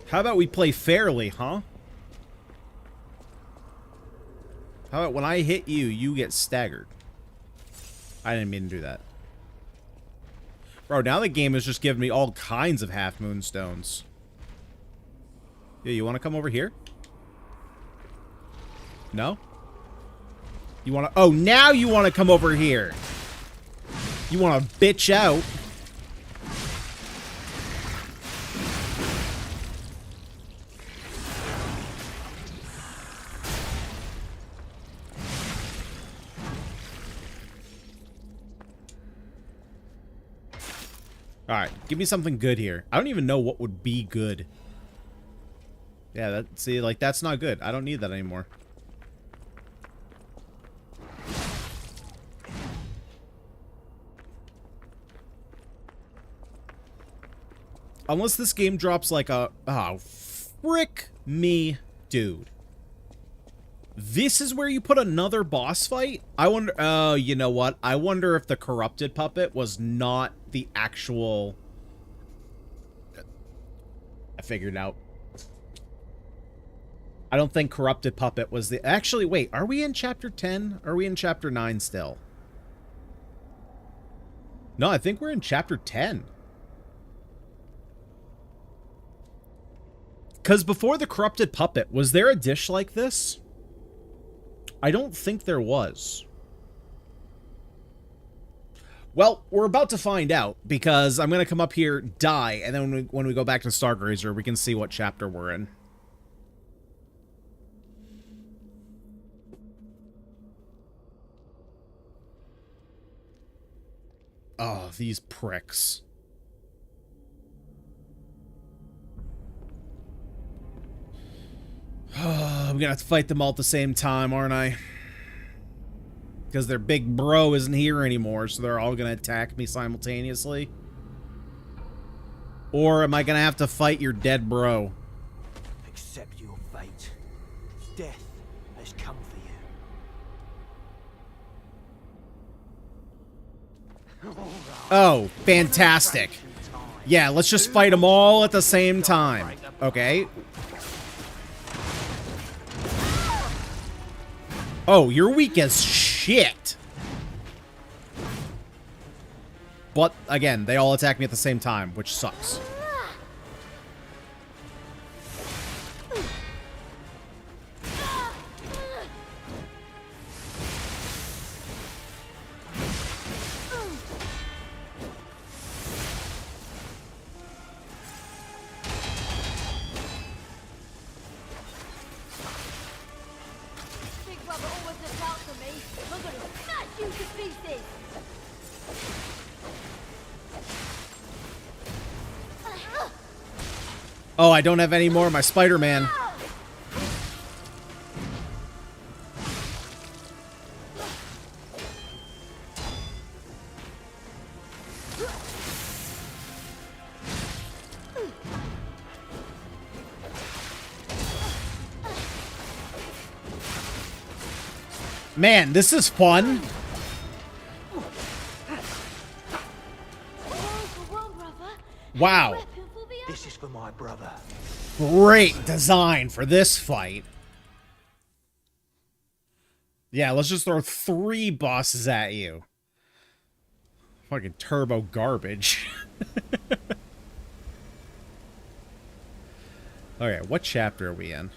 How about we play fairly, huh? How about when I hit you, you get staggered? I didn't mean to do that. Bro, now the game is just giving me all kinds of half moon stones. Yeah, you want to come over here? No? You want to... Oh, now you want to come over here. You want to bitch out. Alright, give me something good here. I don't even know what would be good. Yeah, that, see, like, that's not good. I don't need that anymore. Unless this game drops like a... Oh, frick me, dude. This is where you put another boss fight? I wonder... Oh, you know what? I wonder if the corrupted puppet was not the actual... I figured it out. I don't think corrupted puppet was the... Actually, wait. Are we in chapter 10? Are we in chapter 9 still? No, I think we're in chapter 10. Because before the corrupted puppet, was there a dish like this? I don't think there was. Well, we're about to find out, because I'm going to come up here, die, and then when we go back to Stargazer, we can see what chapter we're in. Oh, these pricks. I'm gonna have to fight them all at the same time, aren't I? Because their big bro isn't here anymore, so they're all gonna attack me simultaneously. Or am I gonna have to fight your dead bro? Accept your fate. Death has come for you. Oh, fantastic. Yeah, let's just fight them all at the same time. Okay. Oh, you're weak as shit. But, again, they all attack me at the same time, which sucks. Oh, I don't have any more of my Spider-Man. Man, this is fun. Wow. This is for my brother. Great design for this fight. Yeah, let's just throw 3 bosses at you. Fucking turbo garbage. Okay, what chapter are we in?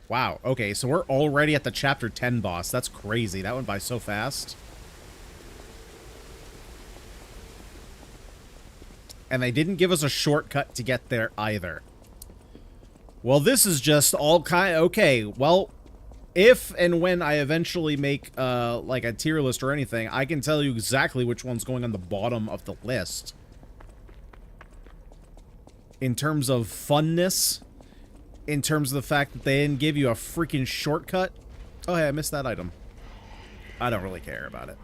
Wow, okay, so we're already at the chapter 10 boss. That's crazy. That went by so fast. And they didn't give us a shortcut to get there either. Well, this is just all kind of... Okay, well, if and when I eventually make, like, a tier list or anything, I can tell you exactly which one's going on the bottom of the list. In terms of funness, in terms of the fact that they didn't give you a freaking shortcut. Oh, hey, I missed that item. I don't really care about it.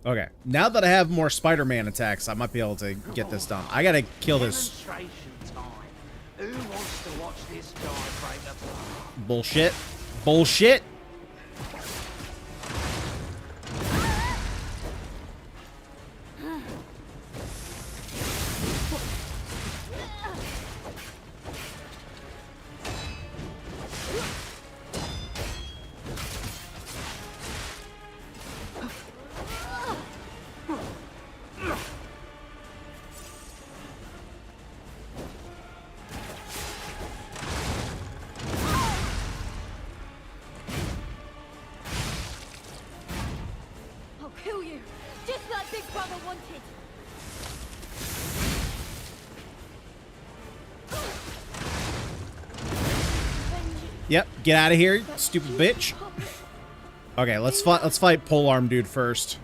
Okay, now that I have more Spider-Man attacks, I might be able to get this done. I gotta kill this. Who wants to watch this guy break apart? Bullshit. Bullshit. I'll kill you, just like Big Brother wanted. Yep, get out of here, stupid bitch. Okay, let's fight polearm dude first.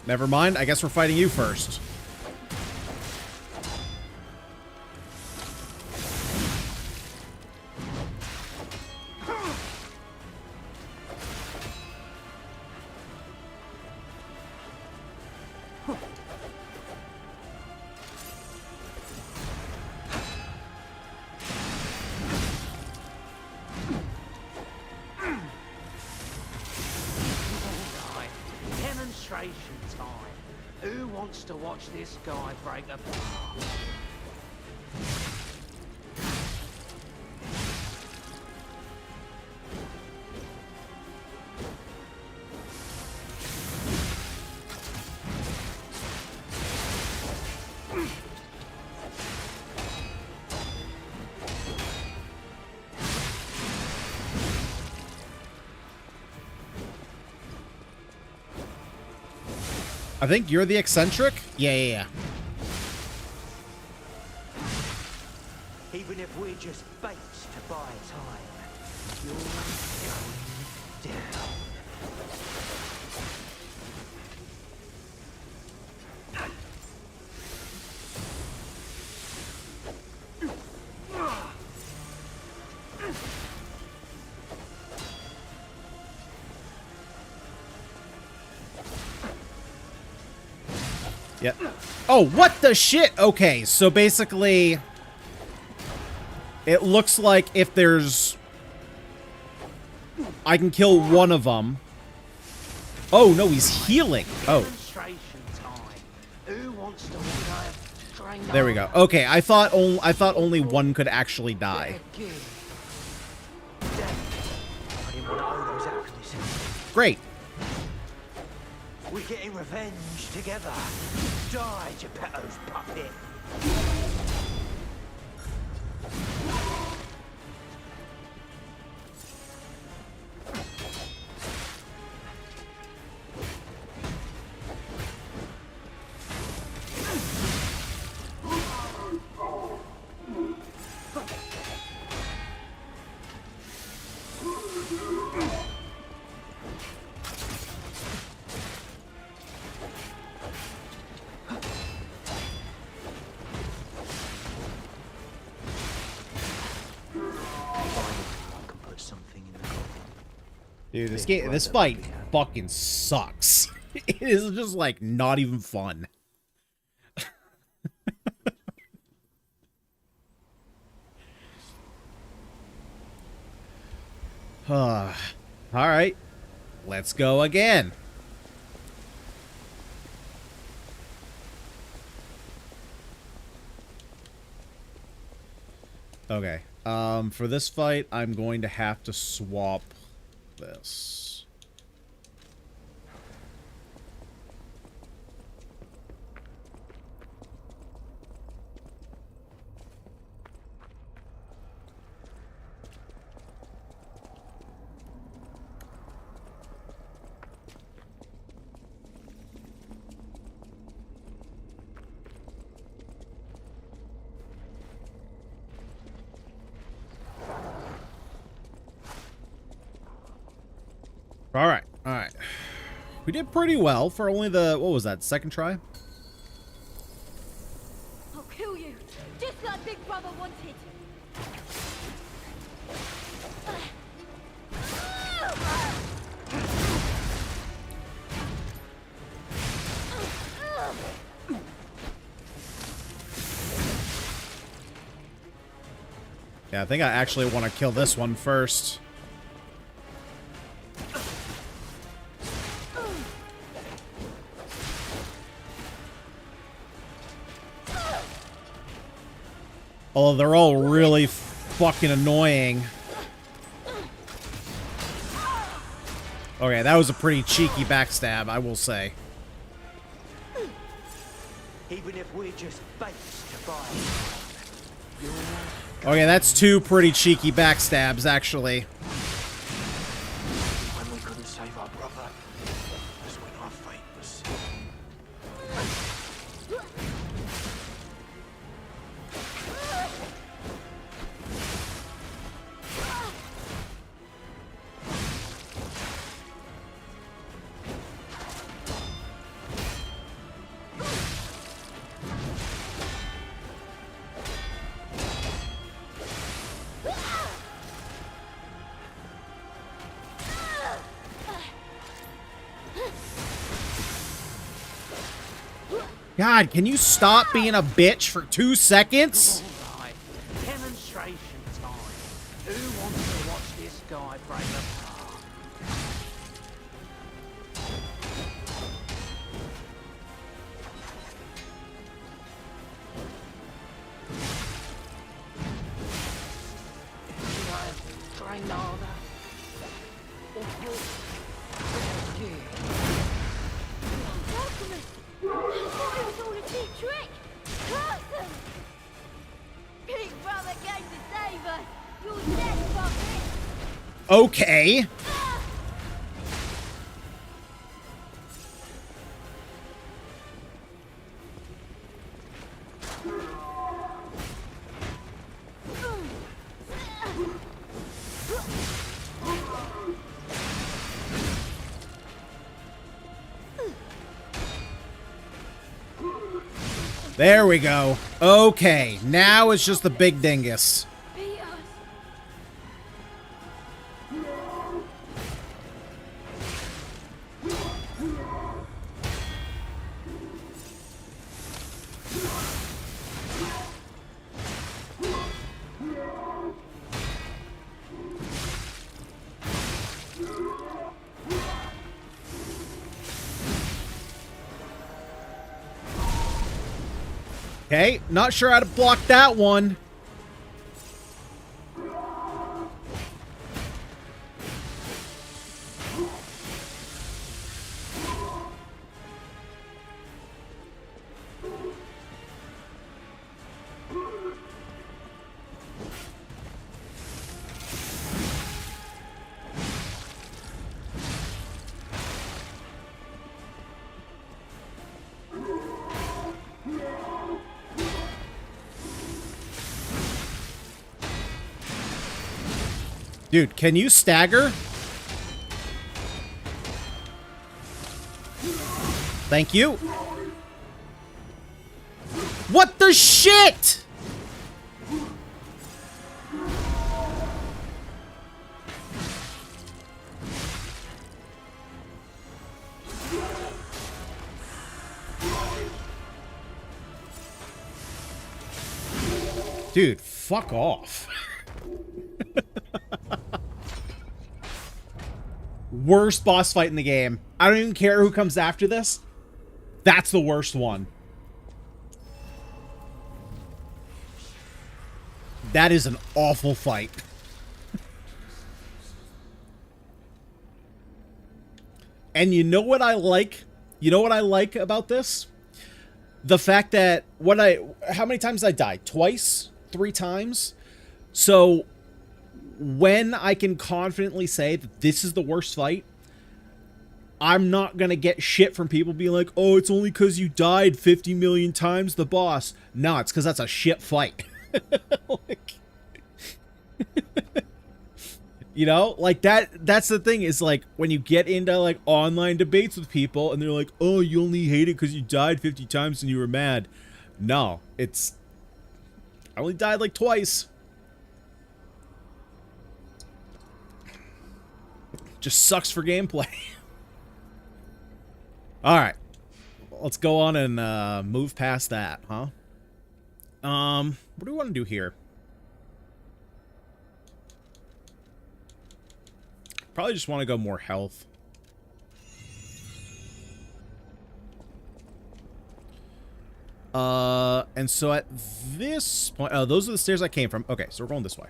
Never mind, I guess we're fighting you first. Demonstration time. Who wants to watch this guy break apart? I think you're the eccentric? Yeah. Even if we're just bait to buy time, you're going down. Yeah. Oh, what the shit? Okay, so basically, it looks like if there's... I can kill one of them. Oh, no, he's healing. Oh. There we go. Okay, I thought only one could actually die. Great. We're getting revenge together. Die, Geppetto's puppet. Dude, this fight fucking sucks. It is just, like, not even fun. Alright. Let's go again. Okay. For this fight, I'm going to have to swap this. Alright. We did pretty well for only the, what was that, second try? I'll kill you, just like Big Brother wanted. Yeah, I think I actually want to kill this one first. Although they're all really fucking annoying. Okay, that was a pretty cheeky backstab, I will say. Even if we're just bait to buy. Okay, that's two pretty cheeky backstabs, actually. When we couldn't save our brother, back. That's when our fate was sealed. God, can you stop being a bitch for 2 seconds? Alright, demonstration time. Who wants to watch this guy break apart? Granada. Okay. There we go. Okay, now it's just the big dingus. Okay, not sure how to block that one. Dude, can you stagger? Thank you. What the shit? Dude, fuck off. Worst boss fight in the game. I don't even care who comes after this. That's the worst one. That is an awful fight. And you know what I like? You know what I like about this? The fact that how many times did I die? Twice? 3 times? So when I can confidently say that this is the worst fight, I'm not going to get shit from people being like, oh, it's only because you died 50 million times the boss. No, it's because that's a shit fight. Like, you know, like that's the thing is like when you get into like online debates with people and they're like, oh, you only hate it because you died 50 times and you were mad. No, I only died like twice. Just sucks for gameplay. Alright. Let's go on and move past that, huh? What do we want to do here? Probably just want to go more health. And so at this point... Oh, those are the stairs I came from. Okay, so we're going this way.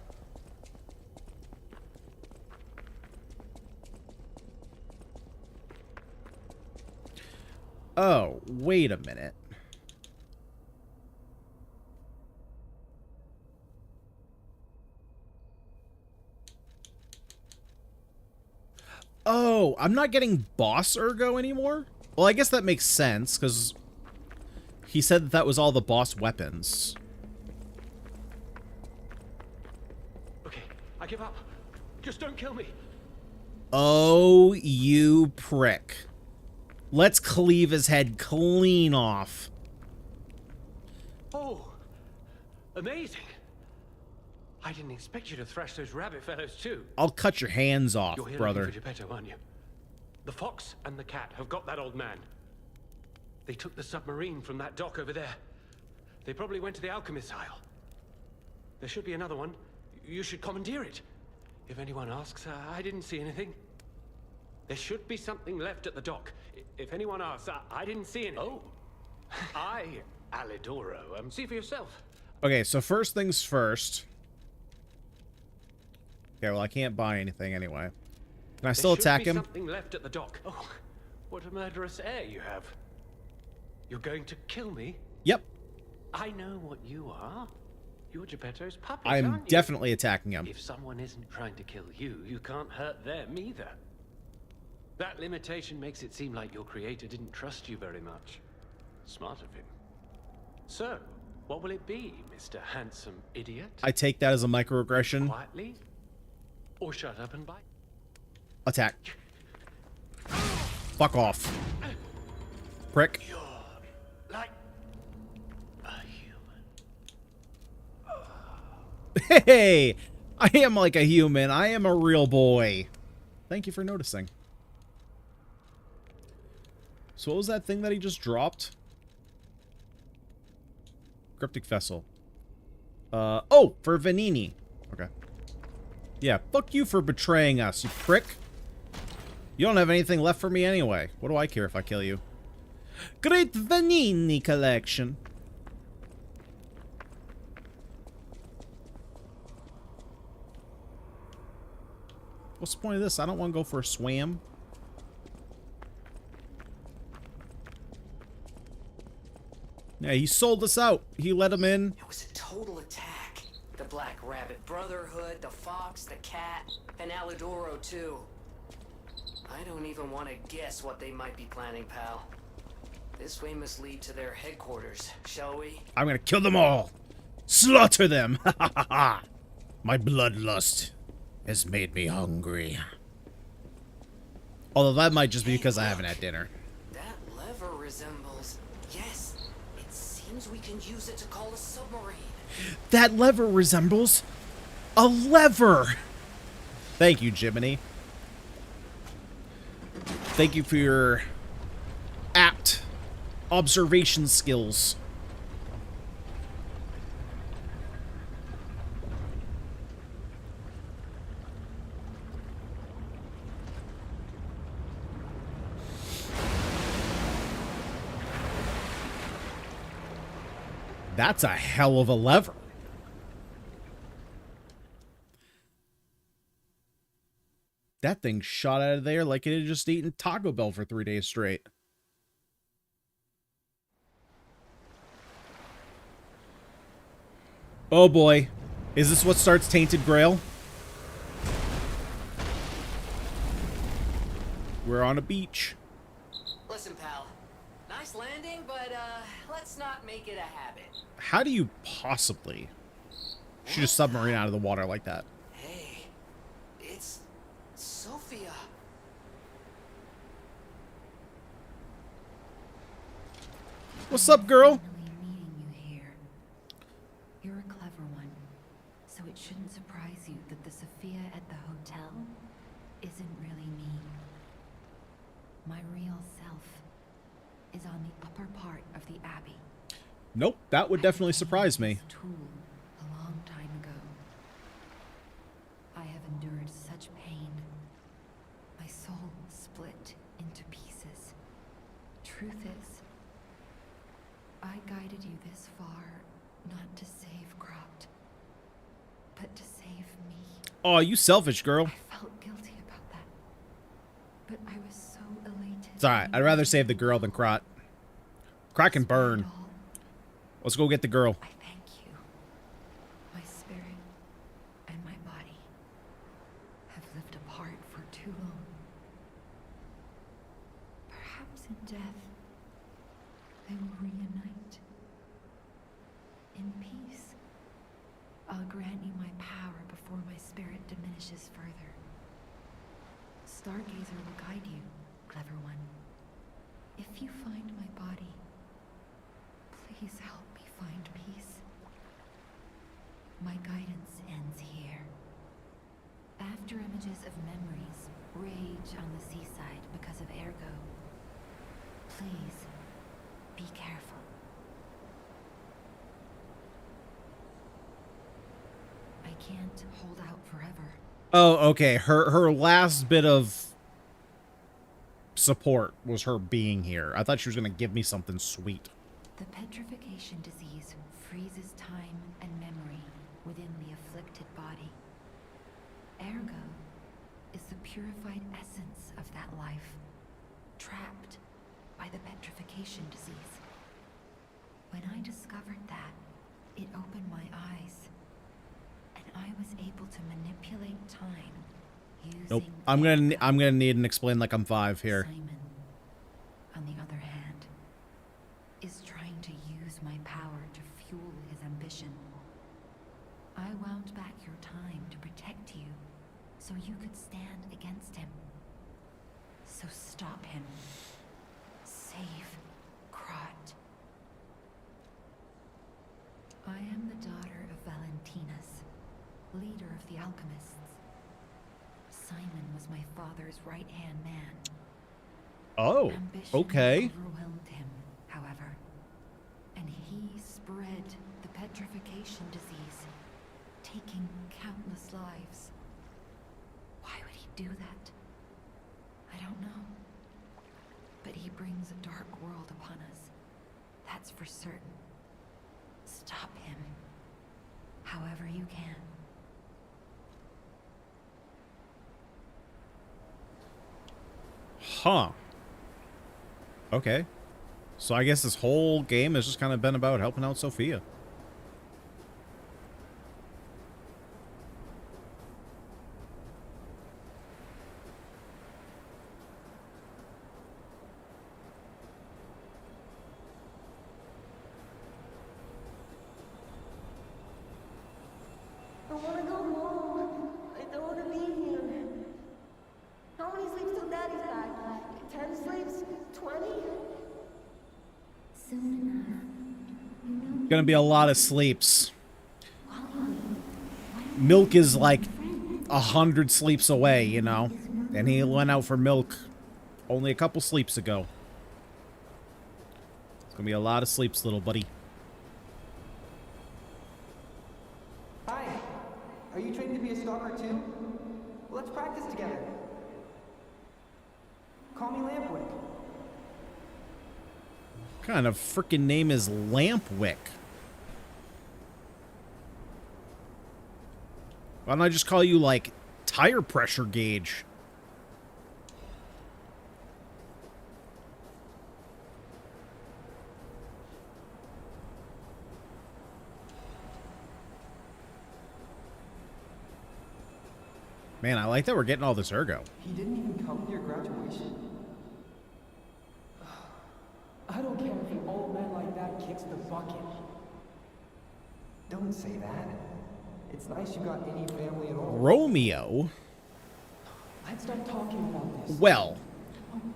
Oh, wait a minute. Oh, Oh, I'm not getting boss ergo anymore? Well, I guess that makes sense, because he said that that was all the boss weapons. Okay, I give up. Just don't kill me. Oh, you prick. Let's cleave his head clean off. Oh, amazing. I didn't expect you to thrash those rabbit fellows too. I'll cut your hands off, You're here brother. looking for Geppetto, aren't you? The fox and the cat have got that old man. They took the submarine from that dock over there. They probably went to the alchemist's aisle. There should be another one. You should commandeer it. If anyone asks, I didn't see anything. There should be something left at the dock. If anyone asks, I didn't see anything. Oh, Alidoro. See for yourself. Okay, so first things first. Okay, well, I can't buy anything anyway. Can I still attack him? There should be something left at the dock. Oh, what a murderous air you have. You're going to kill me? Yep. I know what you are. You're Geppetto's puppet, I'm aren't you? definitely attacking him. If someone isn't trying to kill you, you can't hurt them either. That limitation makes it seem like your creator didn't trust you very much. Smart of him. So, what will it be, Mr. Handsome Idiot? I take that as a microaggression. Quietly? Or shut up and bite? Attack. Fuck off. Prick. You're like a human. Hey! I am like a human. I am a real boy. Thank you for noticing. So what was that thing that he just dropped? Cryptic vessel. Oh, for Vanini. Okay. Yeah, fuck you for betraying us, you prick. You don't have anything left for me anyway. What do I care if I kill you? Great Vanini collection. What's the point of this? I don't want to go for a swam. Yeah, he sold us out. He let him in. It was a total attack. The Black Rabbit Brotherhood, the Fox, the Cat, and Alidoro too. I don't even want to guess what they might be planning, pal. This way must lead to their headquarters, shall we? I'm gonna kill them all. Slaughter them. Ha ha ha ha. My bloodlust has made me hungry. Although that might just be because I haven't had dinner. That lever resembles... Yes, it seems we can use it to call a submarine. That lever resembles a lever. Thank you, Jiminy. Thank you for your apt observation skills. That's a hell of a lever. That thing shot out of there like it had just eaten Taco Bell for 3 days straight. Oh boy. Is this what starts Tainted Grail? We're on a beach. Listen, pal. Nice landing, but let's not make it a habit. How do you possibly shoot a submarine out of the water like that? Hey, it's Sophia. What's up, girl? Finally meeting you here. You're a clever one, so it shouldn't surprise you that the Sophia at the hotel isn't really me. My real self is on the upper part of the Abbey. Nope, that would definitely surprise me. Tool a long time ago. I have endured such pain. My soul split into pieces. Truth is, I guided you this far not to save Cropt, but to save me. Oh, you selfish girl. I felt guilty about that, but I was so elated. It's alright. I'd rather save the girl than Crot. Crot can burn. Let's go get the girl. I thank you. My spirit and my body have lived apart for too long. in death, they will reunite. In peace, I'll grant you my power before my spirit diminishes further. Stargazer will guide you, clever one. If you find my body, please help me find peace. My guidance ends here. After images of memories rage on the seaside because of Ergo, please be careful. I can't hold out forever. Oh, okay. Her last bit of support was her being here. I thought she was going to give me something sweet. The petrification disease freezes time and memory within the afflicted body. Ergo is the purified essence of that life, trapped by the petrification disease. When I discovered that, it opened my eyes, and I was able to manipulate time using... Nope. I'm gonna need an explain like I'm 5 here. Simon, on the other hand, is trying to use my power to fuel his ambition. I wound back your time to protect you, so you could stand against him. So stop him. Save Krat. I am the daughter of Valentinus, leader of the alchemists. Simon was my father's right-hand man. Oh, Ambition okay. overwhelmed him, however, and he spread the petrification disease, taking countless lives. Why would he do that? I don't know. But he brings a dark world upon us. That's for certain. Stop him, however you can. Huh. Okay. So I guess this whole game has just kind of been about helping out Sophia. I wanna go home. I don't wanna be here. How many sleeps till Daddy's back? 10 sleeps? 20? Gonna be a lot of sleeps. Milk is like 100 sleeps away, you know? And he went out for milk only a couple sleeps ago. It's gonna be a lot of sleeps, little buddy. Hi. Are you trained to be a stalker too? Well, let's practice together. Call me Lampwick. What kind of freaking name is Lampwick? Why don't I just call you, like, tire pressure gauge? Man, I like that we're getting all this ergo. He didn't even come to your graduation? I don't care if an old man like that kicks the bucket. Don't say that. It's nice you got any family at all. Romeo? Let's stop talking about this. Well,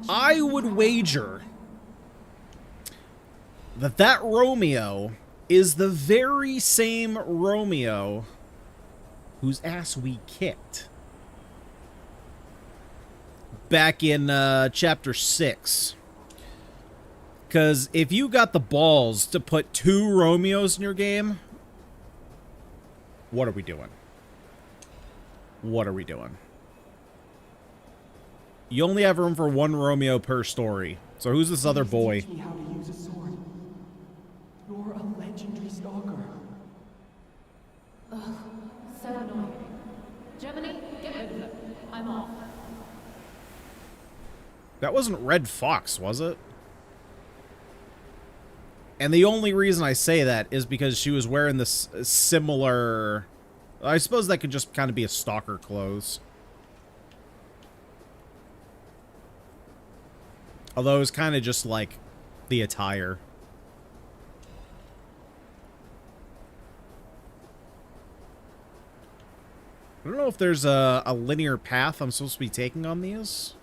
I would wager that that Romeo is the very same Romeo whose ass we kicked back in chapter 6. Because if you got the balls to put 2 Romeos in your game, what are we doing? What are we doing? You only have room for 1 Romeo per story. So who's this other boy? Teach me how to use a sword. You're a legendary stalker. Ugh, so annoying. Gemini, get rid of it. I'm off. That wasn't Red Fox, was it? And the only reason I say that is because she was wearing this similar... I suppose that could just kind of be a stalker clothes. Although it was kind of just like the attire. I don't know if there's a linear path I'm supposed to be taking on these.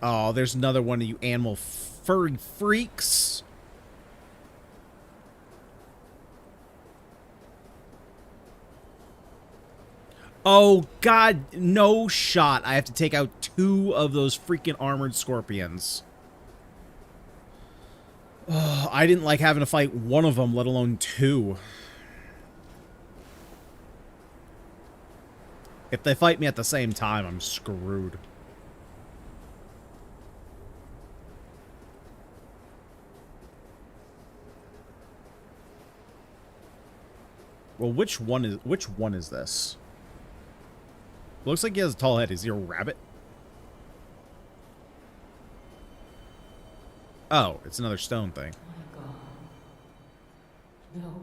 Oh, there's another one of you animal furry freaks. Oh, God, no shot. I have to take out 2 of those freaking armored scorpions. Oh, I didn't like having to fight one of them, let alone 2. If they fight me at the same time, I'm screwed. Well, which one is this? Looks like he has a tall head. Is he a rabbit? Oh, it's another stone thing. My God. No.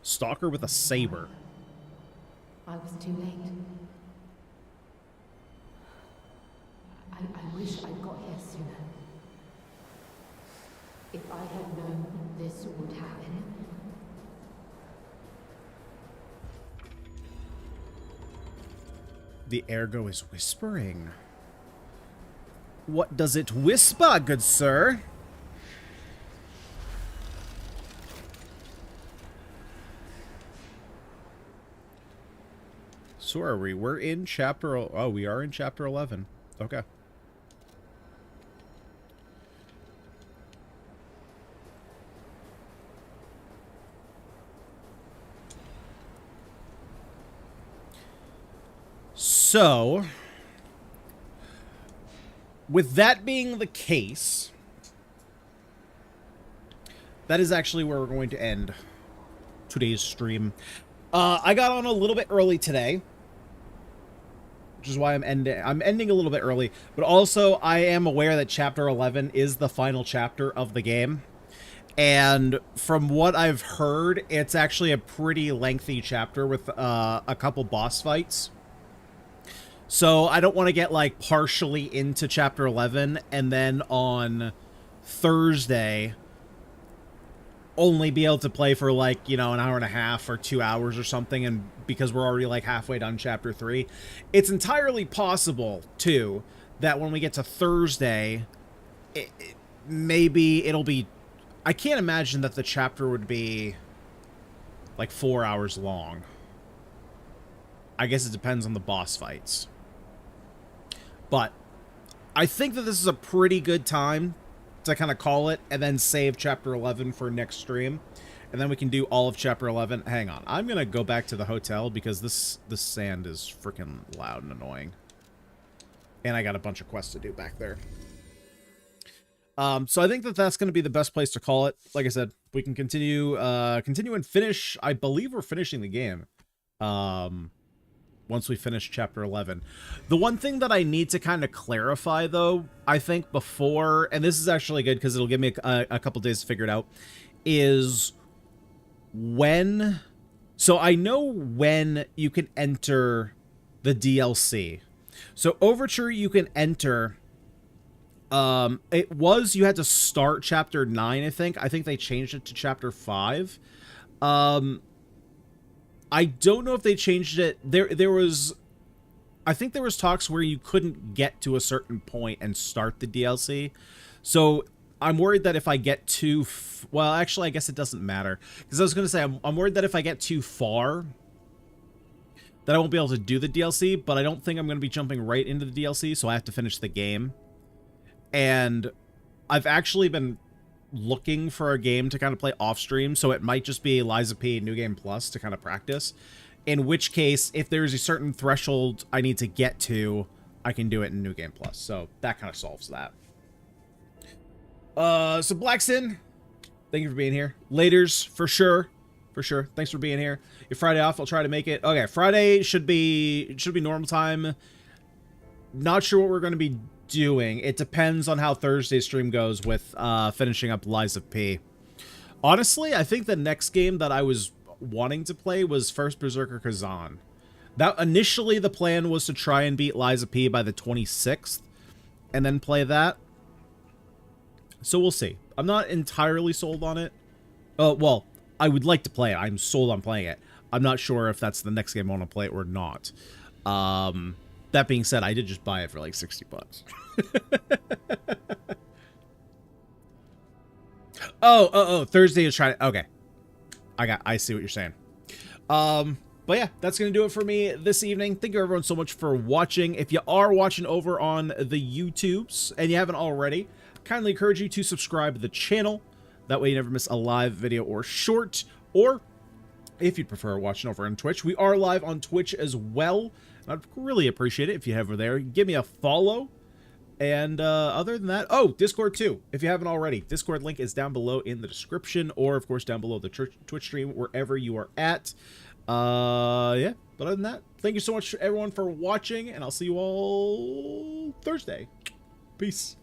Stalker with a saber. I was too late. I wish I'd got here sooner. If I had known this would happen. The ergo is whispering. What does it whisper, good sir? So are we? We're in chapter... Oh, we are in chapter 11. Okay. So, with that being the case, that is actually where we're going to end today's stream. I got on a little bit early today, which is why I'm ending a little bit early, but also I am aware that chapter 11 is the final chapter of the game. And from what I've heard, it's actually a pretty lengthy chapter with a couple boss fights. So I don't want to get like partially into chapter 11 and then on Thursday only be able to play for like, you know, an hour and a half or 2 hours or something, and because we're already like halfway done chapter 3. It's entirely possible too that when we get to Thursday, maybe it'll be... I can't imagine that the chapter would be like 4 hours long. I guess it depends on the boss fights. But I think that this is a pretty good time to kind of call it and then save chapter 11 for next stream. And then we can do all of chapter 11. Hang on. I'm going to go back to the hotel because this sand is freaking loud and annoying. And I got a bunch of quests to do back there. So I think that that's going to be the best place to call it. Like I said, we can continue and finish. I believe we're finishing the game. Once we finish chapter 11. The one thing that I need to kind of clarify, though, I think before, and this is actually good because it'll give me a couple days to figure it out, is when... So I know when you can enter the DLC. So Overture you can enter... it was, you had to start chapter 9, I think. I think they changed it to chapter 5. I don't know if they changed it. There was... I think there was talks where you couldn't get to a certain point and start the DLC. So I'm worried that if I get too... Well, actually, I guess it doesn't matter. Because I was going to say, I'm worried that if I get too far, that I won't be able to do the DLC. But I don't think I'm going to be jumping right into the DLC, so I have to finish the game. And I've actually been looking for a game to kind of play off stream, so it might just be Lies of P New Game Plus to kind of practice, in which case if there's a certain threshold I need to get to, I can do it in New Game Plus, so that kind of solves that. So Blackson, thank you for being here. Laters, for sure, thanks for being here. Your Friday off, I'll try to make it. Okay, Friday should be normal time. Not sure what we're going to be doing. It depends on how Thursday's stream goes with finishing up Lies of P. Honestly, I think the next game that I was wanting to play was First Berserker Kazan. That initially the plan was to try and beat Lies of P by the 26th and then play that. So we'll see. I'm not entirely sold on it. Well, I would like to play it. I'm sold on playing it. I'm not sure if that's the next game I want to play or not. That being said, I did just buy it for like 60 bucks. Oh, Thursday is trying to... Okay. I see what you're saying. But yeah, that's going to do it for me this evening. Thank you everyone so much for watching. If you are watching over on the YouTubes and you haven't already, kindly encourage you to subscribe to the channel. That way you never miss a live video or short. Or if you'd prefer watching over on Twitch, we are live on Twitch as well. I'd really appreciate it if you have over there. Give me a follow. And other than that, oh, Discord too. If you haven't already, Discord link is down below in the description, or of course down below the Twitch stream, wherever you are at. Yeah, but other than that, thank you so much everyone for watching, and I'll see you all Thursday. Peace.